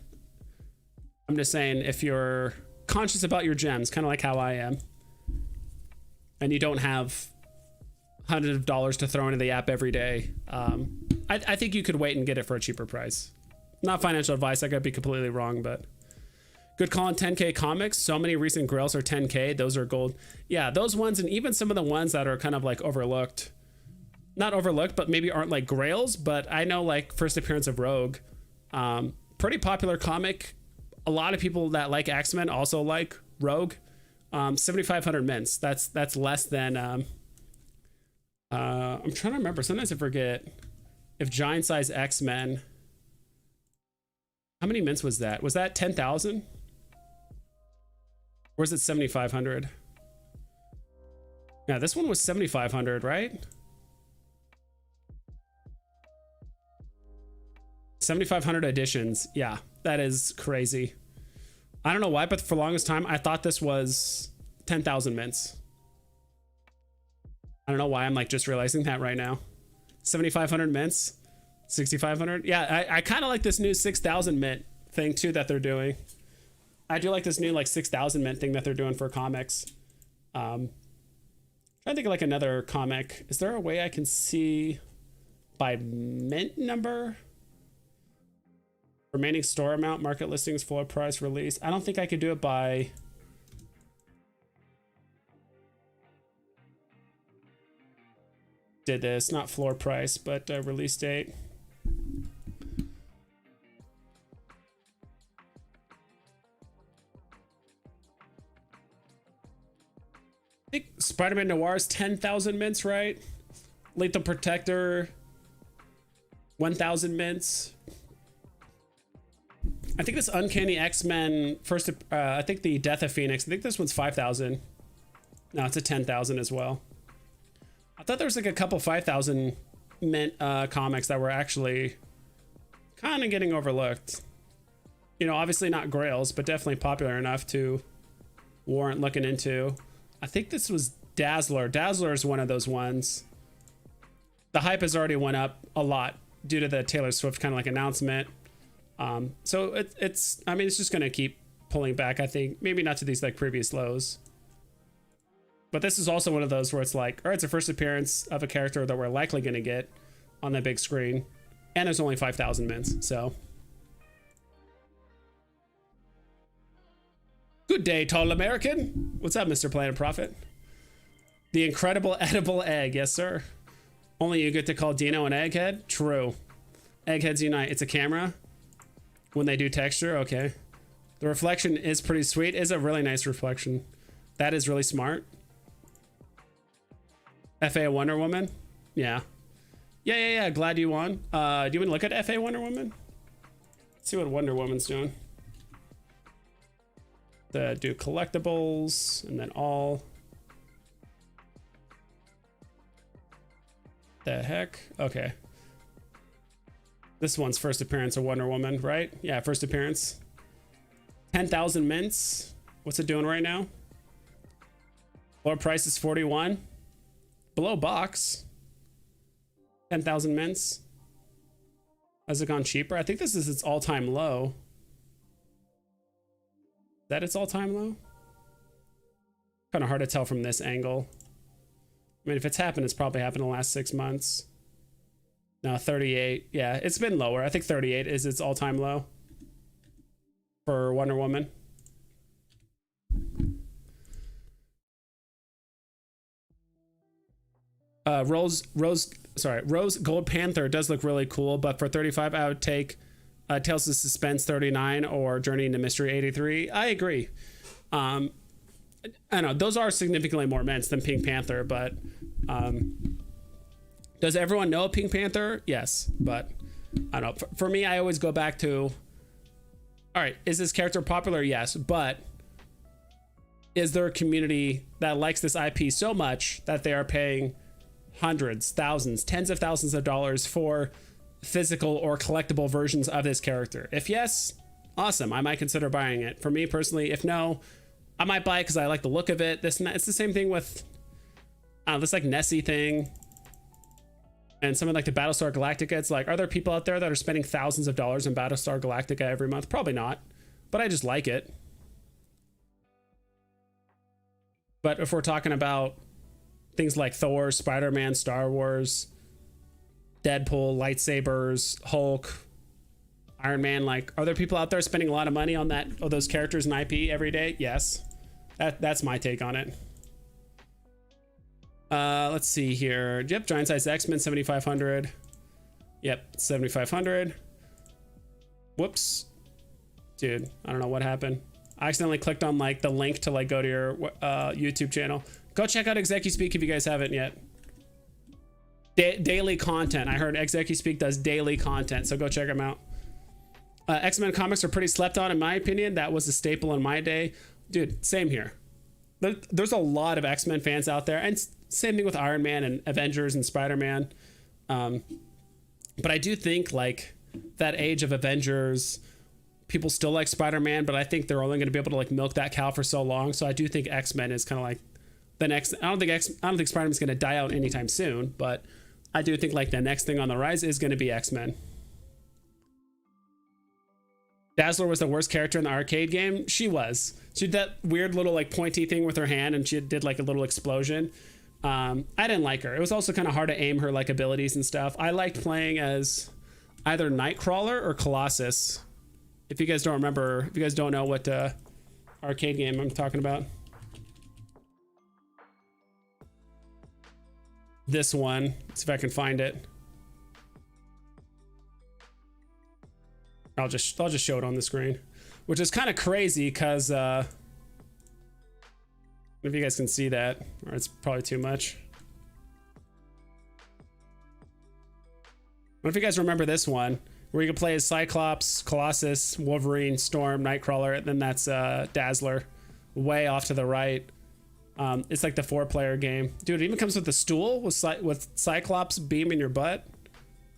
S1: I'm just saying if you're conscious about your gems, kind of like how I am, and you don't have hundreds of dollars to throw into the app every day, I think you could wait and get it for a cheaper price. Not financial advice. I could be completely wrong, but good call on 10K comics. So many recent grails are 10K. Those are gold. Yeah, those ones, and even some of the ones that are kind of like overlooked. Not overlooked, but maybe aren't like grails. But I know like first appearance of Rogue. Pretty popular comic. A lot of people that like X-Men also like Rogue. 7,500 mints. That's less than I'm trying to remember. Sometimes I forget if giant size X-Men, how many mints was that? Was that 10,000? Or is it 7,500? Yeah, this one was 7,500, right? 7,500 editions. Yeah, that is crazy. I don't know why, but for the longest time, I thought this was 10,000 mints. I don't know why I'm like just realizing that right now. 7,500 mints, 6,500. Yeah, I kind of like this new 6,000 mint thing too that they're doing. I do like this new like 6,000 mint thing that they're doing for comics. Trying to think of like another comic. Is there a way I can see by mint number? Remaining store amount, market listings, floor price, release. I don't think I could do it by... Did this, not floor price, but release date. I think Spider-Man Noir's 10,000 mints, right? Lethal Protector, 1,000 mints. I think this Uncanny X-Men first, I think the Death of Phoenix, I think this one's 5,000. No, it's a 10,000 as well. I thought there was like a couple 5,000 mint comics that were actually kind of getting overlooked. You know, obviously not grails, but definitely popular enough to warrant looking into. I think this was Dazzler. Dazzler is one of those ones. The hype has already went up a lot due to the Taylor Swift kind of like announcement. So it's I mean, it's just going to keep pulling back, I think. Maybe not to these like previous lows. But this is also one of those where it's like, all right, it's a first appearance of a character that we're likely going to get on the big screen. And there's only 5,000 mints, so. Good day, tall American. What's up, Mr. Planet Prophet? The incredible edible egg, yes, sir. Only you get to call Dino an egghead? True. Eggheads unite. It's a camera. When they do texture, okay. The reflection is pretty sweet. It's a really nice reflection. That is really smart. FA Wonder Woman? Yeah. Yeah. Glad you won. Do you want to look at FA Wonder Woman? Let's see what Wonder Woman's doing. Do collectibles and then all. The heck? Okay. This one's first appearance of Wonder Woman, right? Yeah, first appearance. 10,000 mints. What's it doing right now? Floor price is 41. Below box. 10,000 mints. Has it gone cheaper? I think this is its all-time low. Is that its all-time low? Kind of hard to tell from this angle. I mean, if it's happened, it's probably happened in the last 6 months. No, 38. Yeah, it's been lower. I think 38 is its all-time low for Wonder Woman. Rose Gold Panther does look really cool, but for 35, I would take Tales of Suspense 39 or Journey into Mystery 83. I agree. I know those are significantly more mints than Pink Panther, but does everyone know Pink Panther? Yes, but I don't know. For me, I always go back to, all right, is this character popular? Yes, but is there a community that likes this IP so much that they are paying hundreds, thousands, tens of thousands of dollars for physical or collectible versions of this character? If yes, awesome. I might consider buying it. For me personally, if no, I might buy it because I like the look of it. This and that. It's the same thing with this like Nessie thing and something like the Battlestar Galactica. It's like, are there people out there that are spending thousands of dollars on Battlestar Galactica every month? Probably not, but I just like it. But if we're talking about things like Thor, Spider-Man, Star Wars, Deadpool, lightsabers, Hulk, Iron Man, like, are there people out there spending a lot of money on those characters and IP every day? Yes. That's my take on it. Let's see here. Yep, Giant Size X-Men 7,500. Yep, 7,500. Whoops. Dude, I don't know what happened. I accidentally clicked on like the link to like go to your YouTube channel. Go check out ExecuSpeak if you guys haven't yet. Daily content. I heard ExecuSpeak does daily content, so go check them out. X-Men comics are pretty slept on, in my opinion. That was a staple in my day. Dude, same here. There's a lot of X-Men fans out there, and same thing with Iron Man and Avengers and Spider-Man. But I do think like that age of Avengers, people still like Spider-Man, but I think they're only going to be able to like milk that cow for so long. So I do think X-Men is kind of like the next, I don't think Spider-Man's going to die out anytime soon, but I do think like the next thing on the rise is going to be X-Men. Dazzler was the worst character in the arcade game. She was. She did that weird little like pointy thing with her hand, and she did like a little explosion. I didn't like her. It was also kind of hard to aim her like abilities and stuff. I liked playing as either Nightcrawler or Colossus. If you guys don't remember, if you guys don't know what arcade game I'm talking about. This one. Let's see if I can find it. I'll just show it on the screen, which is kind of crazy because if you guys can see that, or it's probably too much. What if you guys remember this one where you can play as Cyclops, Colossus, Wolverine, Storm, Nightcrawler, and then that's Dazzler way off to the right. It's like the 4-player game. Dude, it even comes with a stool with Cyclops beaming your butt.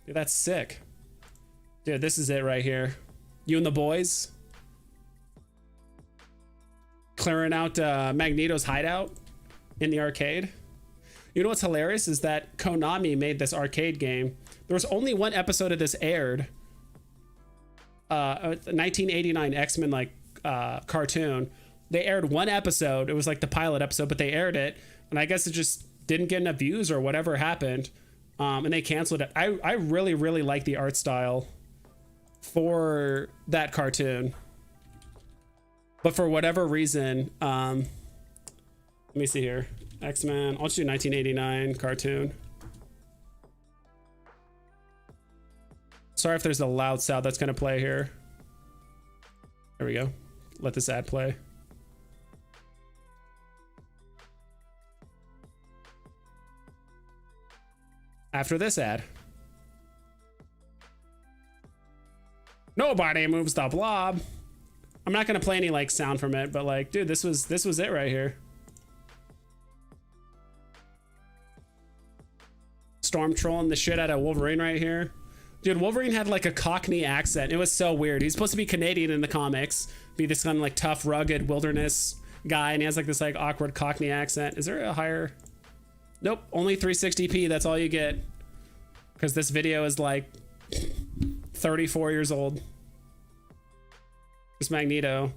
S1: Dude, that's sick. Dude, this is it right here. You and the boys clearing out Magneto's hideout in the arcade. You know what's hilarious is that Konami made this arcade game. There was only one episode of this aired. 1989 X-Men like cartoon. They aired one episode. It was like the pilot episode, but they aired it, and I guess it just didn't get enough views or whatever happened, and they canceled it. I really like the art style for that cartoon, but for whatever reason, let me see here. X-Men. I'll just do 1989 cartoon. Sorry if there's a loud sound that's gonna play here. There we go. Let this ad play. After this ad. Nobody moves the blob. I'm not gonna play any like sound from it, but like, dude, this was it right here. Storm trolling the shit out of Wolverine right here. Dude, Wolverine had like a Cockney accent. It was so weird. He's supposed to be Canadian in the comics, be this kind of like tough, rugged wilderness guy, and he has like this like awkward Cockney accent. Is there a higher? Nope, only 360p. That's all you get, because this video is like 34 years old. It's Magneto.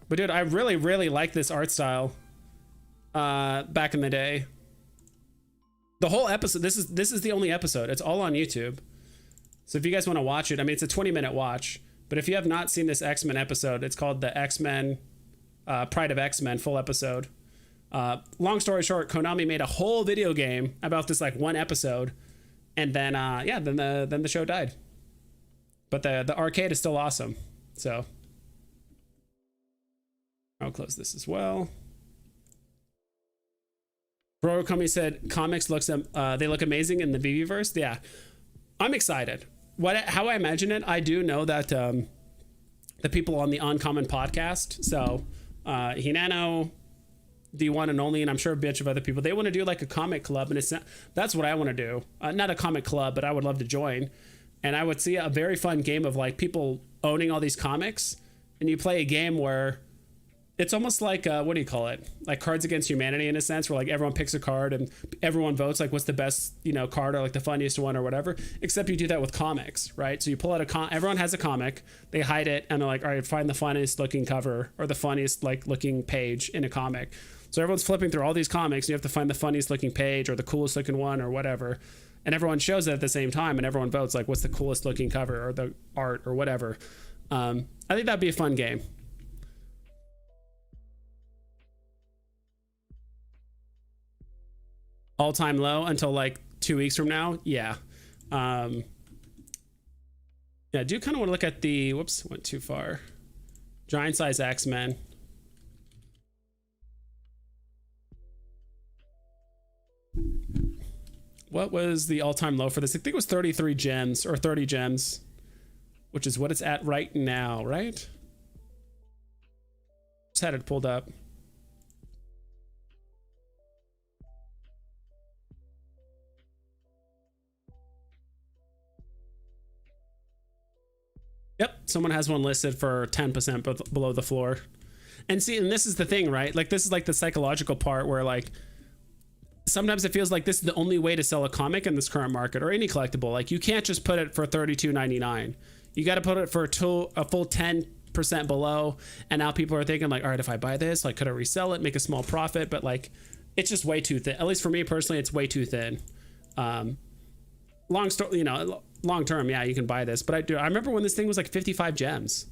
S1: But dude, I really like this art style back in the day. The whole episode, this is the only episode. It's all on YouTube. So if you guys want to watch it, I mean, it's a 20-minute watch, but if you have not seen this X-Men episode, it's called the X-Men Pride of X-Men full episode. Long story short, Konami made a whole video game about this like one episode, and then yeah, then the show died. But the arcade is still awesome. So I'll close this as well. Bro Comey said comics they look amazing in the VeVeVerse. Yeah, I'm excited. How I imagine it, I do know that the people on the Uncommon podcast, so Hinano, the one and only, and I'm sure a bunch of other people, they want to do like a comic club, and that's what I want to do. Not a comic club, but I would love to join. And I would see a very fun game of like people owning all these comics, and you play a game where it's almost like what do you call it? Like Cards Against Humanity in a sense, where like everyone picks a card and everyone votes like what's the best, card or like the funniest one or whatever. Except you do that with comics, right? So you pull out everyone has a comic, they hide it, and they're like, all right, find the funniest looking cover or the funniest like looking page in a comic. So everyone's flipping through all these comics, and you have to find the funniest looking page or the coolest looking one or whatever. And everyone shows it at the same time, and everyone votes like what's the coolest looking cover or the art or whatever. I think that'd be a fun game. All-time low until like 2 weeks from now. Yeah. Yeah, I do kind of want to look at the, whoops, went too far. Giant size X-Men. What was the all-time low for this? I think it was 33 gems or 30 gems, which is what it's at right now, right? Just had it pulled up. Yep, someone has one listed for 10% below the floor. And see, and this is the thing, right? Like, this is like the psychological part where like sometimes it feels like this is the only way to sell a comic in this current market, or any collectible. Like, you can't just put it for $32.99. You got to put it for a full 10% below. And now people are thinking like, all right, if I buy this, like, could I resell it, make a small profit? But like, it's just way too thin. At least for me personally, it's way too thin. Long story, you know, long term, yeah, you can buy this. But I remember when this thing was like 55 gems,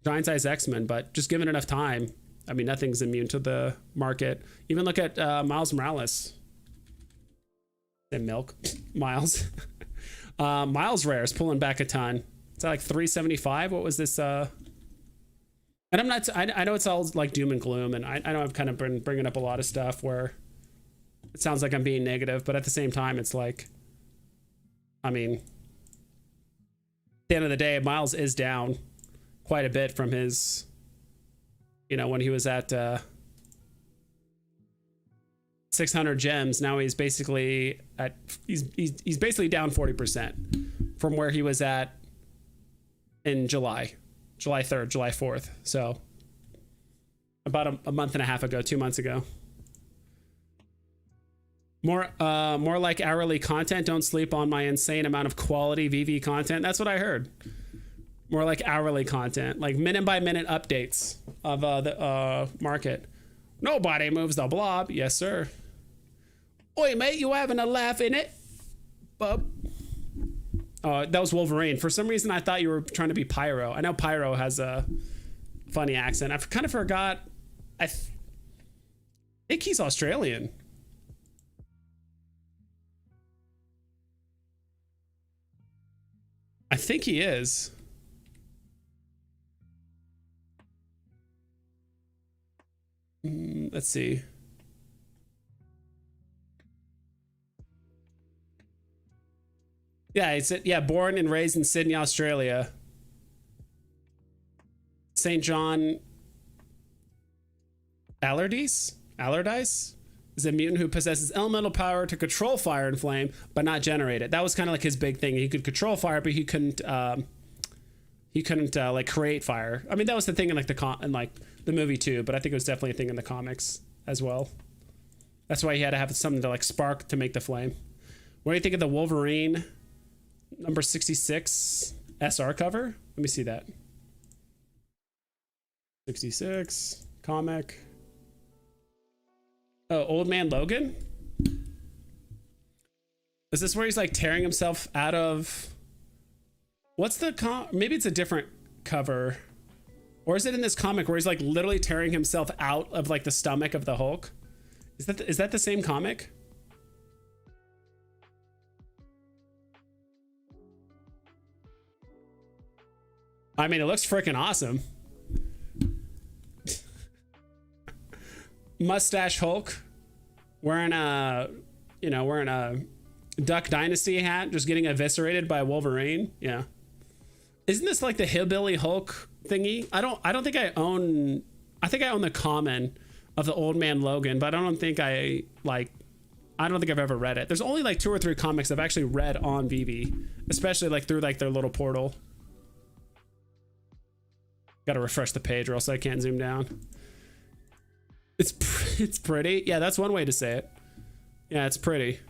S1: giant size X-Men. But just given enough time, I mean, nothing's immune to the market. Even look at Miles Morales. And Milk Miles. Miles Rare is pulling back a ton. It's at like 375. What was this? And I'm not. I know it's all like doom and gloom, and I know I've kind of been bringing up a lot of stuff where it sounds like I'm being negative, but at the same time, it's like, I mean, at the end of the day, Miles is down quite a bit from his, you know, when he was at 600 gems. Now he's basically at, he's basically down 40% from where he was at in July 3rd, July 4th. So about a month and a half ago, 2 months ago. More like hourly content. Don't sleep on my insane amount of quality VV content. That's what I heard. More like hourly content, like minute by minute updates of the market. Nobody moves the blob. Yes, sir. Oi, mate, you having a laugh in it, bub? That was Wolverine. For some reason, I thought you were trying to be Pyro. I know Pyro has a funny accent. I kind of forgot. I think he's Australian. I think he is. Let's see. Yeah, it's born and raised in Sydney, Australia. St. John Allardyce is a mutant who possesses elemental power to control fire and flame, but not generate it. That was kind of like his big thing. He could control fire, but he couldn't like create fire. I mean, that was the thing in like the movie too, but I think it was definitely a thing in the comics as well. That's why he had to have something to like spark to make the flame. What do you think of the Wolverine number 66 SR cover? Let me see that. 66 comic. Oh, Old Man Logan? Is this where he's like tearing himself out of... What's the maybe it's a different cover. Or is it in this comic where he's like literally tearing himself out of like the stomach of the Hulk? Is that the same comic? I mean, it looks freaking awesome. Mustache Hulk wearing a Duck Dynasty hat, just getting eviscerated by Wolverine. Yeah. Isn't this like the Hillbilly Hulk thingy? I think I own the common of the Old Man Logan, but I don't think I've ever read it. There's only like 2 or 3 comics I've actually read on VV, especially like through like their little portal. Gotta refresh the page or else I can't zoom down. It's pretty. Yeah, that's one way to say it. Yeah, it's pretty.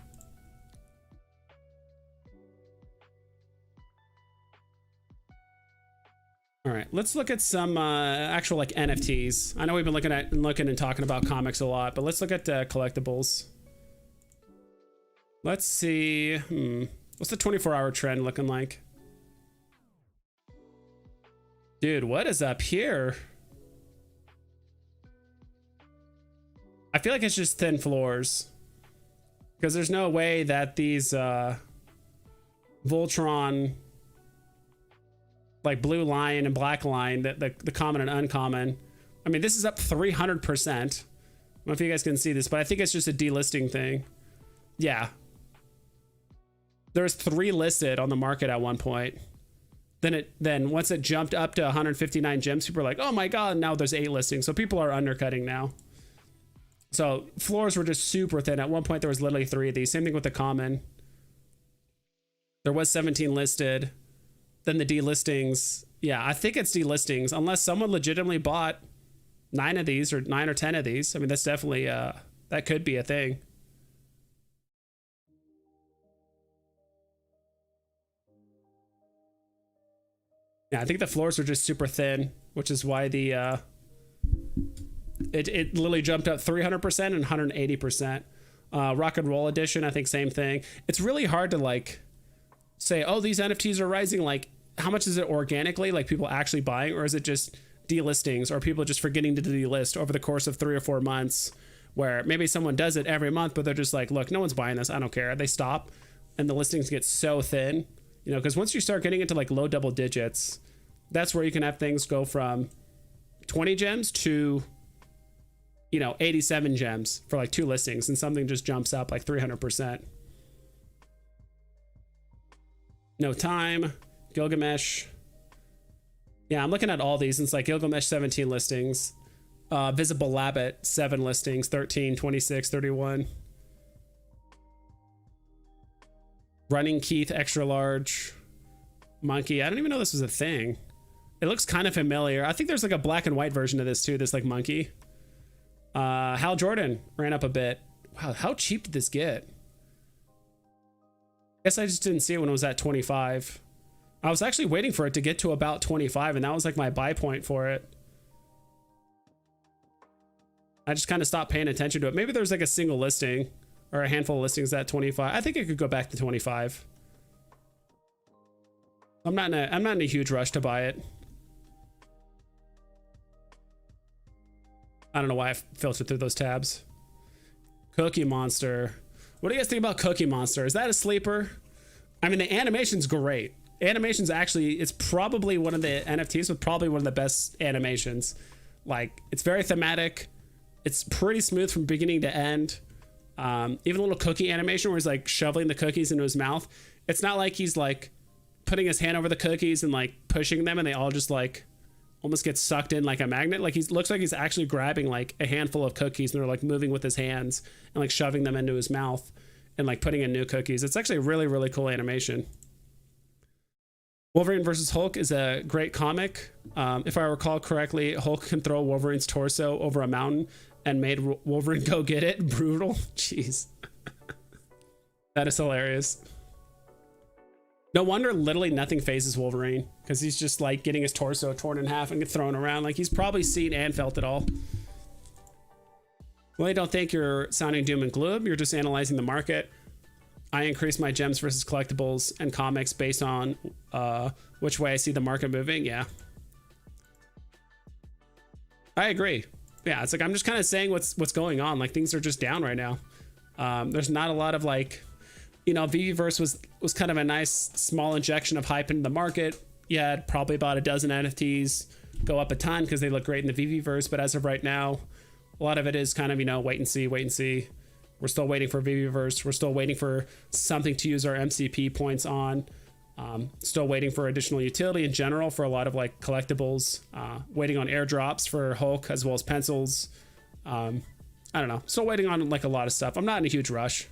S1: All right, let's look at some actual like NFTs. I know we've been looking and talking about comics a lot, but let's look at collectibles. Let's see. What's the 24-hour trend looking like? Dude, what is up here? I feel like it's just thin floors, because there's no way that these Voltron, like Blue Lion and Black Lion, that the common and uncommon, I mean, this is up 300%. I don't know if you guys can see this, but I think it's just a delisting thing. Yeah, there's 3 listed on the market at one point. Then once it jumped up to 159 gems, people were like, oh my god, now there's 8 listings. So people are undercutting now. So floors were just super thin. At one point there was literally 3 of these. Same thing with the common. There was 17 listed. Then the delistings, yeah, I think it's delistings unless someone legitimately bought 9 of these or 9 or 10 of these. I mean, that's definitely that could be a thing. Yeah, I think the floors are just super thin, which is why the it literally jumped up 300% and 180%. Rock and Roll Edition, I think same thing. It's really hard to like say, oh, these NFTs are rising. Like, how much is it organically, like people actually buying, or is it just delistings, or people just forgetting to delist over the course of 3 or 4 months, where maybe someone does it every month, but they're just like, look, no one's buying this, I don't care. They stop, and the listings get so thin, you know, because once you start getting into like low double digits, that's where you can have things go from 20 gems to, you know, 87 gems for like 2 listings, and something just jumps up like 300%. No Time, Gilgamesh. Yeah, I'm looking at all these, and it's like Gilgamesh 17 listings, Visible Labbit 7 listings, 13, 26, 31. Running Keith extra large. Monkey, I don't even know this was a thing. It looks kind of familiar. I think there's like a black and white version of this too, this like monkey. Hal Jordan ran up a bit. Wow, how cheap did this get? Guess I just didn't see it when it was at 25. I was actually waiting for it to get to about 25, and that was like my buy point for it. I just kind of stopped paying attention to it. Maybe there's like a single listing or a handful of listings at 25. I think it could go back to 25. I'm not in a huge rush to buy it. I don't know why I filtered through those tabs. Cookie Monster. What do you guys think about Cookie Monster? Is that a sleeper? I mean, the animation's great. Animation's actually, it's probably one of the NFTs with probably one of the best animations. Like, it's very thematic. It's pretty smooth from beginning to end. Even a little cookie animation where he's like shoveling the cookies into his mouth. It's not like he's like putting his hand over the cookies and like pushing them and they all just like almost get sucked in like a magnet. Like, he looks like he's actually grabbing like a handful of cookies and they're like moving with his hands and like shoving them into his mouth and like putting in new cookies. It's actually a really, really cool animation. Wolverine versus Hulk is a great comic. If I recall correctly, Hulk can throw Wolverine's torso over a mountain and made Wolverine go get it. Brutal. Jeez. That is hilarious. No wonder literally nothing phases Wolverine, because he's just like getting his torso torn in half and get thrown around. Like, he's probably seen and felt it all. Well, I don't think you're sounding doom and gloom. You're just analyzing the market. I increase my gems versus collectibles and comics based on which way I see the market moving. Yeah, I agree. Yeah, it's like I'm just kind of saying what's going on. Like, things are just down right now. There's not a lot of like, you know, VeVeVerse was kind of a nice small injection of hype into the market. You had probably about a dozen NFTs go up a ton because they look great in the VeVeVerse, but as of right now, a lot of it is kind of, you know, wait and see. We're still waiting for VeVeVerse. We're still waiting for something to use our MCP points on. Still waiting for additional utility in general for a lot of like collectibles. Waiting on airdrops for Hulk as well as pencils. I don't know. Still waiting on like a lot of stuff. I'm not in a huge rush.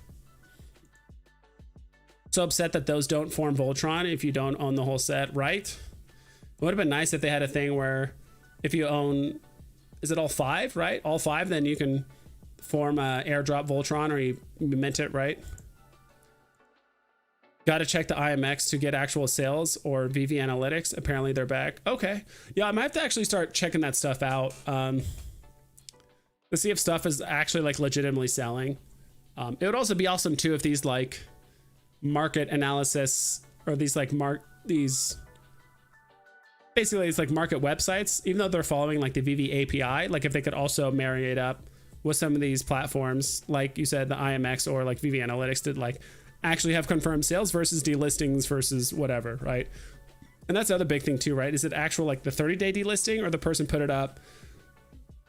S1: So upset that those don't form Voltron if you don't own the whole set, right? It would have been nice if they had a thing where if you own, is it all 5, right? All 5, then you can form a airdrop Voltron, or you mint it, right? Got to check the IMX to get actual sales or VV Analytics. Apparently they're back. Okay. Yeah, I might have to actually start checking that stuff out to see if stuff is actually like legitimately selling. It would also be awesome too if these like market analysis or these like basically it's like market websites, even though they're following like the VV API, like if they could also marry it up with some of these platforms, like you said, the IMX or like VV Analytics, did like actually have confirmed sales versus delistings versus whatever, right? And that's the other big thing too, right? Is it actual like the 30-day delisting, or the person put it up,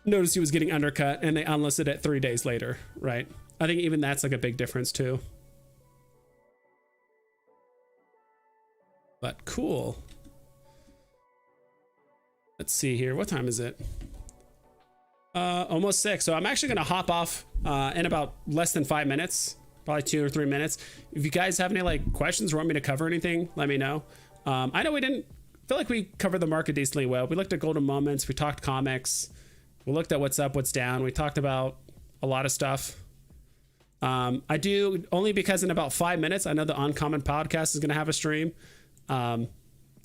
S1: noticed he was getting undercut, and they unlisted it 3 days later, right? I think even that's like a big difference too. But cool. Let's see here. What time is it? Almost 6. So I'm actually going to hop off in about less than 5 minutes, probably 2 or 3 minutes. If you guys have any like questions or want me to cover anything, let me know. I know we didn't feel like we covered the market decently well. We looked at golden moments. We talked comics. We looked at what's up, what's down. We talked about a lot of stuff. I do only because in about 5 minutes, I know the Uncommon podcast is going to have a stream.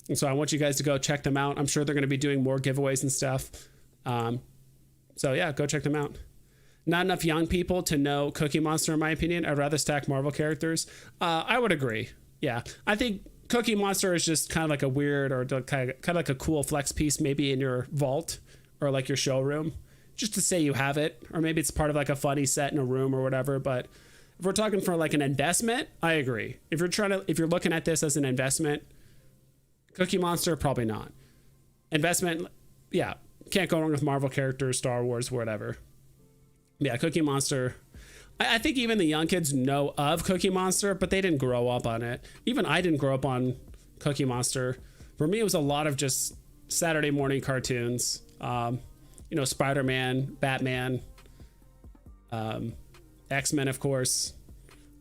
S1: And so I want you guys to go check them out. I'm sure they're going to be doing more giveaways and stuff. So yeah, go check them out. Not enough young people to know Cookie Monster, in my opinion. I'd rather stack Marvel characters. I would agree. Yeah, I think Cookie Monster is just kind of like a weird or kind of like a cool flex piece, maybe in your vault or like your showroom, just to say you have it, or maybe it's part of like a funny set in a room or whatever. But if we're talking for like an investment, I agree. If you're looking at this as an investment, Cookie Monster, probably not. Investment, yeah, can't go wrong with Marvel characters, Star Wars, whatever. Yeah, Cookie Monster. I think even the young kids know of Cookie Monster, but they didn't grow up on it. Even I didn't grow up on Cookie Monster. For me, it was a lot of just Saturday morning cartoons. Spider-Man, Batman, X-Men, of course.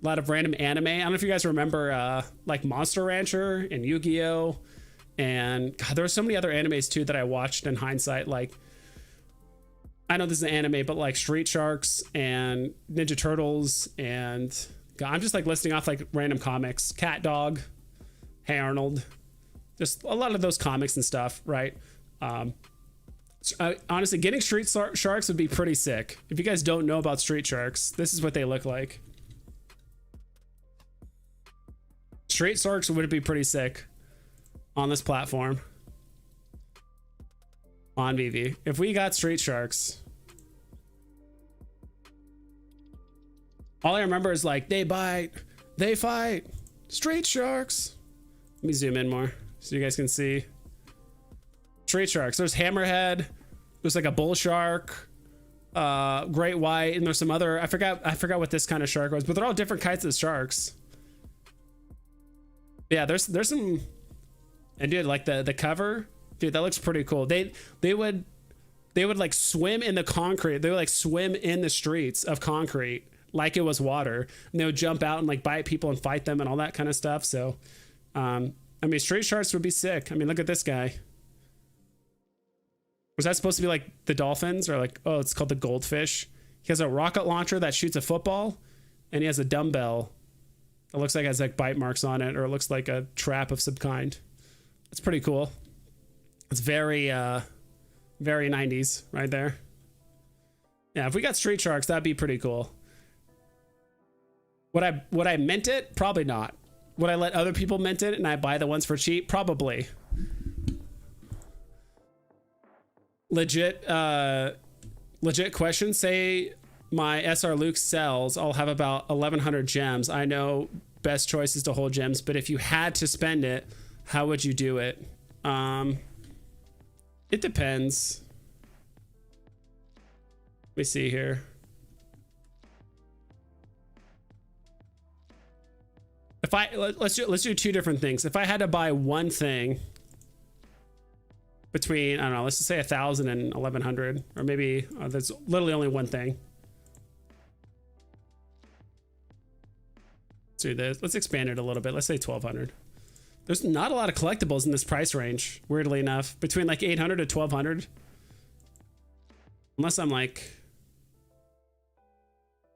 S1: A lot of random anime. I don't know if you guys remember like Monster Rancher and Yu-Gi-Oh! And God, there were so many other animes too that I watched in hindsight. Like, I know this is an anime, but like Street Sharks and Ninja Turtles, and God, I'm just like listing off like random comics. Cat Dog, Hey Arnold, just a lot of those comics and stuff, right? Honestly, getting Street Sharks would be pretty sick. If you guys don't know about Street Sharks, this is what they look like. Street Sharks would be pretty sick on this platform. On VV. If we got Street Sharks, all I remember is like, they bite, they fight, Street Sharks. Let me zoom in more so you guys can see. Street Sharks. There's Hammerhead. There's like a bull shark, great white, and there's some other, I forgot what this kind of shark was, but they're all different kinds of sharks. Yeah, there's some, and dude, like the cover, dude, that looks pretty cool. They would like swim in the concrete. They would like swim in the streets of concrete like it was water, and they would jump out and like bite people and fight them and all that kind of stuff. So, I mean, Street Sharks would be sick. I mean, look at this guy. Was that supposed to be like the dolphins, or like, oh, it's called the goldfish? He has a rocket launcher that shoots a football, and he has a dumbbell. It looks like it has like bite marks on it, or it looks like a trap of some kind. It's pretty cool. It's very 90s right there. Yeah, if we got Street Sharks, that'd be pretty cool. Would I mint it? Probably not. Would I let other people mint it and I buy the ones for cheap? Probably. Legit question. Say my SR Luke sells, I'll have about 1,100 gems. I know best choice is to hold gems, but if you had to spend it, how would you do it? It depends. Let me see here. If let's do two different things. If I had to buy one thing between, I don't know, let's just say 1,000 and 1,100, or maybe there's literally only one thing. Let's do this. Let's expand it a little bit. Let's say 1,200. There's not a lot of collectibles in this price range, weirdly enough, between like 800 to 1,200. Unless I'm like,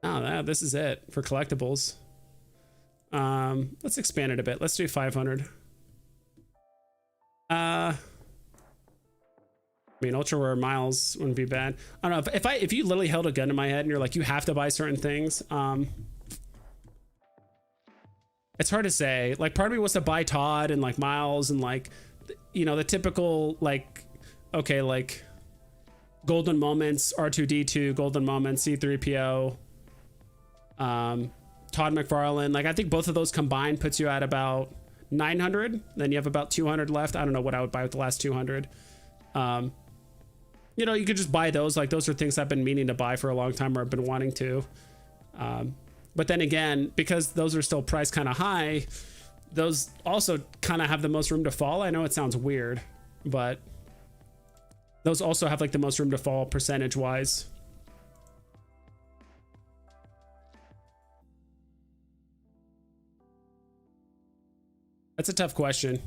S1: oh, this is it for collectibles. Let's expand it a bit. Let's do 500. I mean, ultra rare miles wouldn't be bad. I don't know if you literally held a gun to my head and you're like, you have to buy certain things. It's hard to say. Like, part of me wants to buy Todd and like Miles and like, you know, the typical like, okay, like golden moments, R2D2, golden moments, C3PO, Todd McFarlane. Like, I think both of those combined puts you at about 900. Then you have about 200 left. I don't know what I would buy with the last 200. You know, you could just buy those. Like, those are things I've been meaning to buy for a long time, or I've been wanting to. But then again, because those are still priced kind of high, those also kind of have the most room to fall. I know it sounds weird, but those also have like the most room to fall percentage wise. That's a tough question.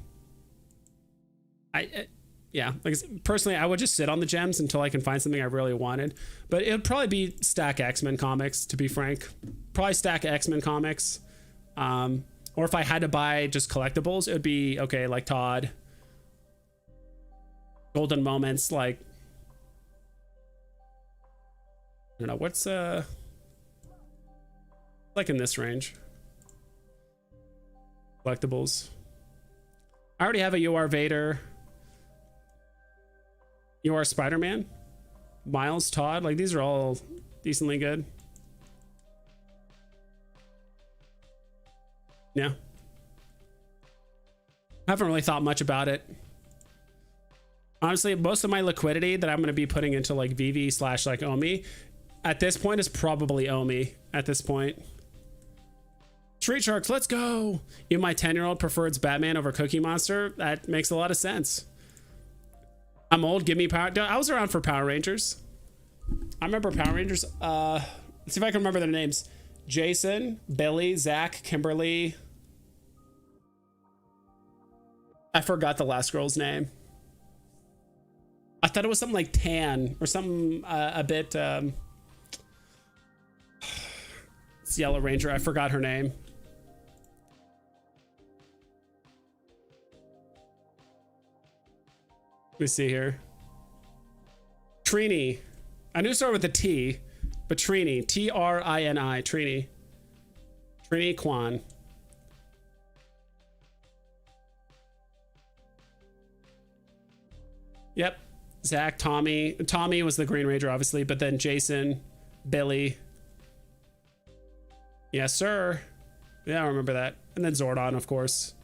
S1: Yeah, like personally, I would just sit on the gems until I can find something I really wanted. But it would probably be stack X-Men comics, to be frank. Probably stack X-Men comics. Or if I had to buy just collectibles, it would be, okay, like Todd, golden moments, like, I don't know, what's like in this range. Collectibles. I already have a You Are Vader. You Are Spider-Man. Miles Todd. Like, these are all decently good. Yeah. I haven't really thought much about it. Honestly, most of my liquidity that I'm going to be putting into like VV slash like Omi at this point is probably Omi at this point. Street Sharks, let's go. Even my 10-year-old prefers Batman over Cookie Monster. That makes a lot of sense. I'm old. Give me Power. I was around for Power Rangers. I remember Power Rangers. Let's see if I can remember their names. Jason, Billy, Zach, Kimberly. I forgot the last girl's name. I thought it was something like Tan or something a bit. It's Yellow Ranger. I forgot her name. Let me see here. Trini. I knew it started with a T, but Trini. Trini. Trini. Trini Kwan. Yep. Zach, Tommy. Tommy was the Green Ranger, obviously, but then Jason, Billy. Yes, sir. Yeah, I remember that. And then Zordon, of course.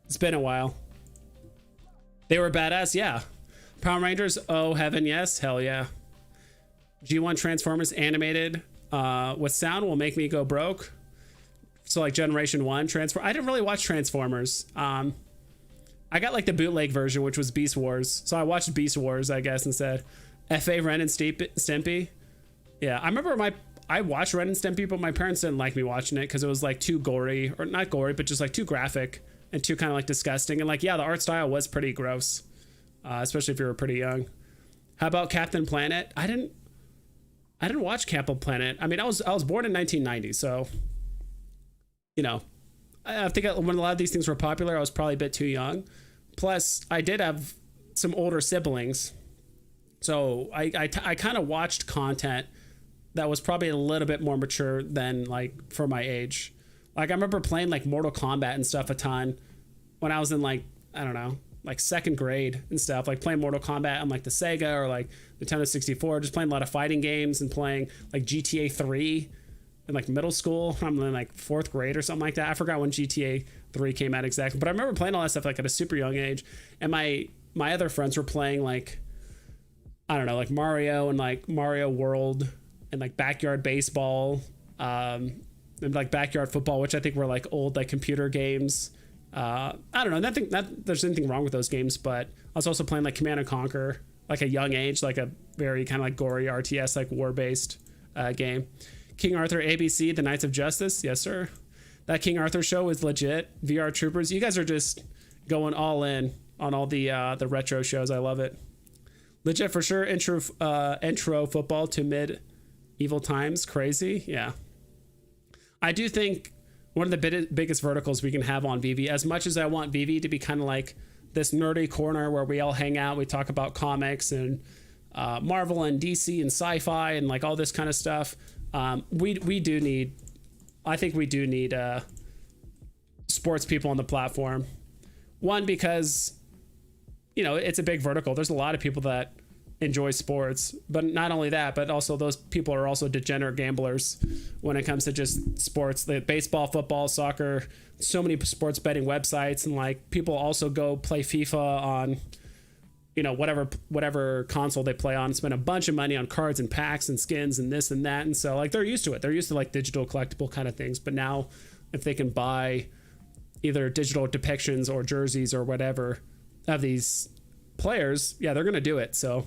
S1: It's been a while. They were badass, yeah. Power Rangers, oh heaven, yes, hell yeah. G1 Transformers animated with sound will make me go broke. So like Generation 1 Transform. I didn't really watch Transformers. I got like the bootleg version, which was Beast Wars. So I watched Beast Wars, I guess, instead. F.A. Ren and Stimpy. Yeah, I remember I watched Ren and Stimpy, but my parents didn't like me watching it because it was like too gory, or not gory, but just like too graphic and too kind of like disgusting. And like, yeah, the art style was pretty gross, especially if you were pretty young. How about Captain Planet? I didn't watch Captain Planet. I mean, I was born in 1990, so you know, I think when a lot of these things were popular, I was probably a bit too young. Plus, I did have some older siblings, so I kind of watched content that was probably a little bit more mature than like for my age. Like I remember playing like Mortal Kombat and stuff a ton when I was in like, I don't know, like second grade and stuff, like playing Mortal Kombat on like the Sega or like Nintendo 64, just playing a lot of fighting games and playing like GTA 3 in like middle school. I'm in like fourth grade or something like that. I forgot when GTA 3 came out exactly, but I remember playing all that stuff like at a super young age. And my other friends were playing like, I don't know, like Mario and like Mario World and like Backyard Baseball, and like Backyard Football, which I think were like old like computer games. I don't know, not there's anything wrong with those games, but I was also playing like Command and Conquer, like a young age, like a very kind of like gory RTS, like war-based game. King Arthur ABC, The Knights of Justice, yes sir. That King Arthur show is legit. VR Troopers, you guys are just going all in on all the retro shows. I love it. Legit for sure. Intro football to medieval times, crazy. Yeah, I do think one of the biggest verticals we can have on VV, as much as I want VV to be kind of like this nerdy corner where we all hang out, we talk about comics and Marvel and DC and sci-fi and like all this kind of stuff. We do need, I think we do need sports people on the platform. One, because you know, it's a big vertical. There's a lot of people that enjoy sports, but not only that, but also those people are also degenerate gamblers when it comes to just sports, like baseball, football, soccer, so many sports betting websites. And like people also go play FIFA on, you know, whatever console they play on, spend a bunch of money on cards and packs and skins and this and that. And so like, they're used to it. They're used to like digital collectible kind of things. But now if they can buy either digital depictions or jerseys or whatever of these players, yeah, they're going to do it. So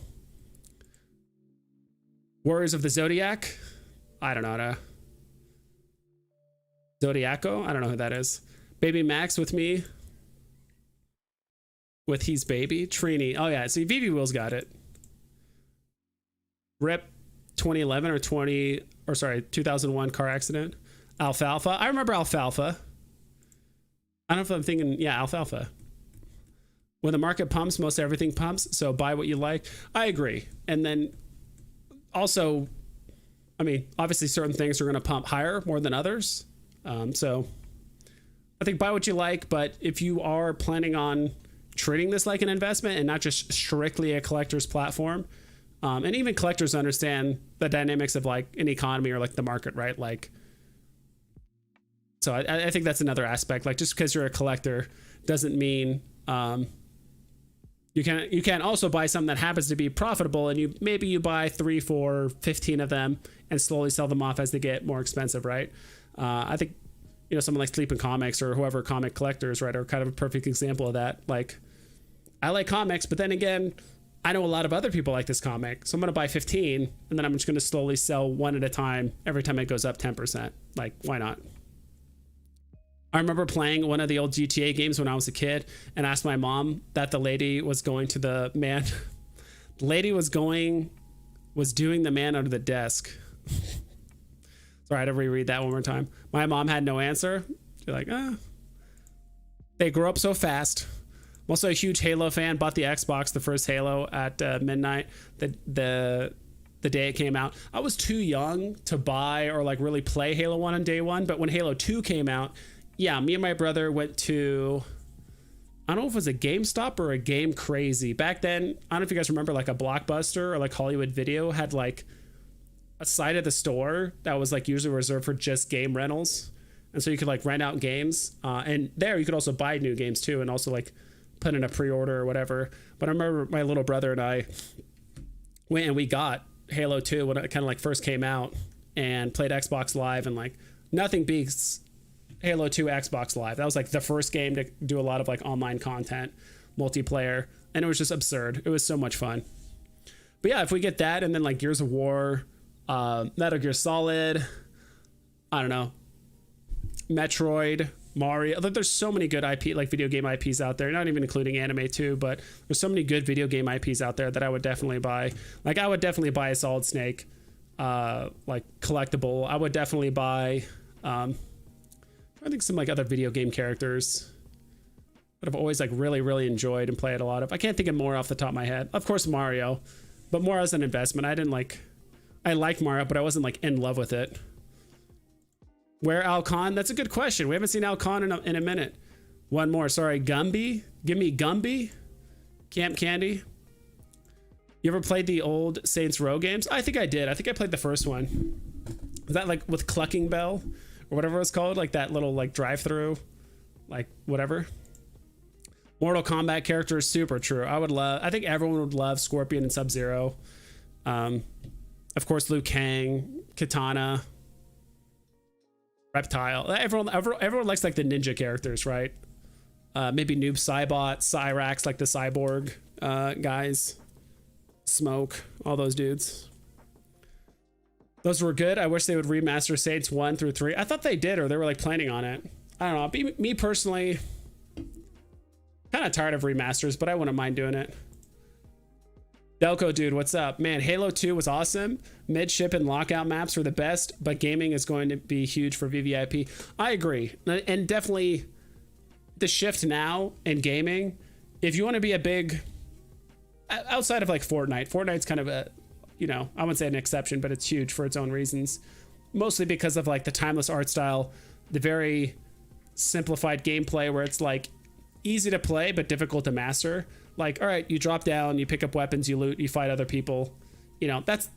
S1: Warriors of the Zodiac, I don't know. Zodiaco, I don't know who that is. Baby Max with me. With He's Baby. Trini, oh yeah, see, VV Will's got it. Rip 2011 or 2001 car accident. Alfalfa, I remember Alfalfa. I don't know if I'm thinking, yeah, Alfalfa. when the market pumps, most everything pumps. So buy what you like. I agree. And then also, I mean, obviously certain things are going to pump higher more than others. So I think buy what you like, but if you are planning on treating this like an investment and not just strictly a collector's platform, and even collectors understand the dynamics of like an economy or like the market, right? Like, so I think that's another aspect. Like, just because you're a collector doesn't mean you can also buy something that happens to be profitable, and you buy 3, 4, 15 of them and slowly sell them off as they get more expensive, right? I think, someone like Sleeping Comics or whoever comic collectors, right, are kind of a perfect example of that. Like, I like comics, but then again, I know a lot of other people like this comic, so I'm going to buy 15, and then I'm just going to slowly sell one at a time every time it goes up 10%. Like, why not? I remember playing one of the old GTA games when I was a kid and asked my mom that the lady was going to the man. The lady was doing the man under the desk. Sorry, I had to reread that one more time. My mom had no answer. She's like, they grow up so fast. I'm also a huge Halo fan. Bought the Xbox, the first Halo, at midnight the day it came out. I was too young to buy or like really play Halo 1 on day one, but when Halo 2 came out, yeah, me and my brother went to, I don't know if it was a GameStop or a Game Crazy. Back then, I don't know if you guys remember, like a Blockbuster or like Hollywood Video had like a side of the store that was like usually reserved for just game rentals. And so you could like rent out games. And there you could also buy new games too, and also like put in a pre-order or whatever. But I remember my little brother and I went and we got Halo 2 when it kind of like first came out, and played Xbox Live, and like nothing beats Halo 2 Xbox Live. That was like the first game to do a lot of like online content, multiplayer, and it was just absurd. It was so much fun. But yeah, if we get that, and then like Gears of War, Metal Gear Solid, I don't know, Metroid, Mario. There's so many good IP, like video game IPs out there, not even including anime too, but there's so many good video game IPs out there that I would definitely buy. Like, I would definitely buy a Solid Snake, like collectible. I would definitely buy, I think some like other video game characters that I've always like really, really enjoyed and played a lot of. I can't think of more off the top of my head. Of course, Mario, but more as an investment. I liked Mario, but I wasn't like in love with it. Where Alcon? That's a good question. We haven't seen Alcon in a minute. One more. Sorry, Gumby. Give me Gumby. Camp Candy. You ever played the old Saints Row games? I think I did. I think I played the first one. Was that like with Clucking Bell or whatever it's called? Like that little like drive-through, like whatever. Mortal Kombat character is super true. I think everyone would love Scorpion and Sub-Zero. Of course, Liu Kang, Katana, Reptile. Everyone likes like the ninja characters, right? Maybe Noob Saibot, Cyrax, like the cyborg guys. Smoke, all those dudes. Those were good. I wish they would remaster Saints 1 through 3. I thought they did, or they were like planning on it. I don't know. Me personally, kind of tired of remasters, but I wouldn't mind doing it. Delco dude, what's up? Man, Halo 2 was awesome. Midship and lockout maps were the best, but gaming is going to be huge for VVIP. I agree. And definitely the shift now in gaming, if you want to be a big, outside of like Fortnite's kind of a, I wouldn't say an exception, but it's huge for its own reasons. Mostly because of like the timeless art style, the very simplified gameplay where it's like easy to play, but difficult to master. Like, all right, you drop down, you pick up weapons, you loot, you fight other people. That's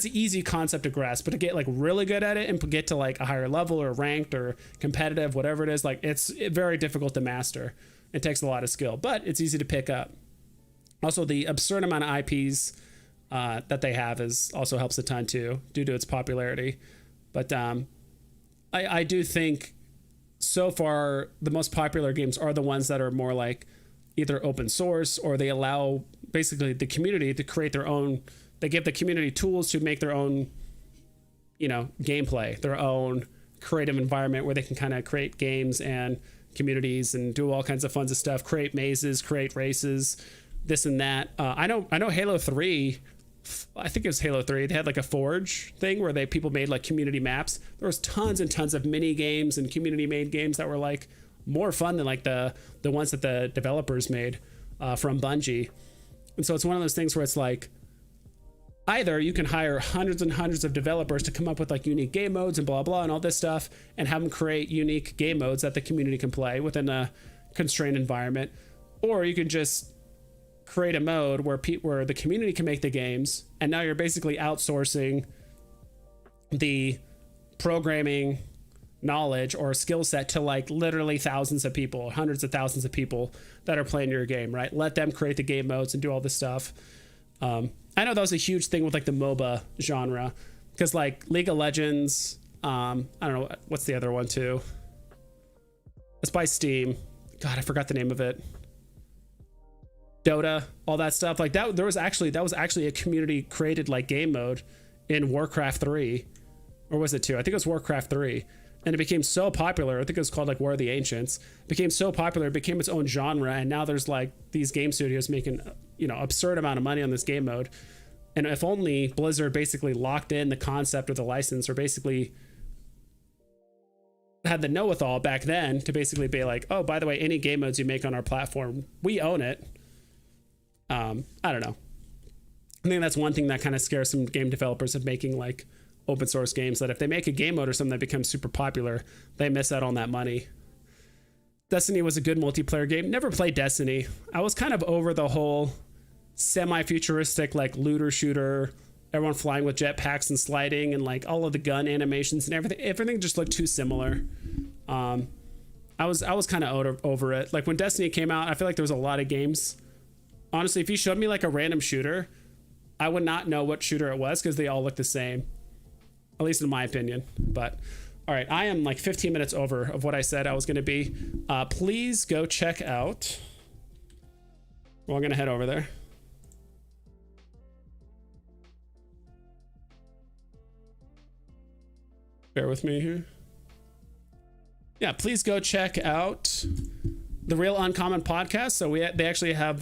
S1: an easy concept to grasp, but to get like really good at it and get to like a higher level or ranked or competitive, whatever it is, like it's very difficult to master. It takes a lot of skill, but it's easy to pick up. Also, the absurd amount of IPs that they have also helps a ton too, due to its popularity. But I do think so far the most popular games are the ones that are more like either open source, or they allow basically the community to create their own. They give the community tools to make their own, gameplay, their own creative environment where they can kind of create games and communities and do all kinds of fun stuff, create mazes, create races, this and that. I know Halo 3, I think it was Halo 3, they had like a Forge thing where people made like community maps. There was tons and tons of mini games and community made games that were like more fun than like the ones that the developers made. from Bungie. And so it's one of those things where it's like, either you can hire hundreds and hundreds of developers to come up with like unique game modes and blah, blah, and all this stuff, and have them create unique game modes that the community can play within a constrained environment. Or you can just create a mode where the community can make the games, and now you're basically outsourcing the programming knowledge or skill set to like literally thousands of people, hundreds of thousands of people that are playing your game, right? Let them create the game modes and do all this stuff. I know that was a huge thing with like the MOBA genre, because like League of Legends, I don't know, what's the other one too? It's by Steam. God, I forgot the name of it. Dota, all that stuff like that. That was actually a community created like game mode in Warcraft 3, or was it 2? I think it was Warcraft 3. And it became so popular. I think it was called like War of the Ancients. It became so popular, it became its own genre. And now there's like these game studios making, absurd amount of money on this game mode. And if only Blizzard basically locked in the concept or the license, or basically had the know-it-all back then to basically be like, oh, by the way, any game modes you make on our platform, we own it. I don't know. I think that's one thing that kind of scares some game developers of making like open source games, that if they make a game mode or something that becomes super popular, they miss out on that money. Destiny was a good multiplayer game. Never played Destiny. I was kind of over the whole semi-futuristic like looter shooter, everyone flying with jetpacks and sliding, and like all of the gun animations and everything just looked too similar. I was kind of over it. Like when Destiny came out, I feel like there was a lot of games. Honestly, if you showed me like a random shooter, I would not know what shooter it was, because they all look the same, at least in my opinion. But all right, I am like 15 minutes over of what I said I was going to be. Please go check out. Well, I'm going to head over there. Bear with me here. Yeah, please go check out the Real Uncommon podcast. So they actually have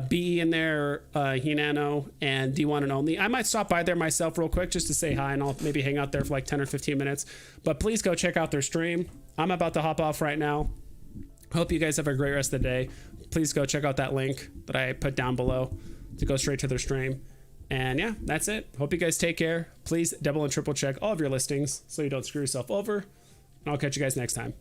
S1: BE in there, Hinano, and D1 and Only. I might stop by there myself real quick just to say hi, and I'll maybe hang out there for like 10 or 15 minutes. But please go check out their stream. I'm about to hop off right now. Hope you guys have a great rest of the day. Please go check out that link that I put down below to go straight to their stream. And yeah, that's it. Hope you guys take care. Please double and triple check all of your listings so you don't screw yourself over. And I'll catch you guys next time.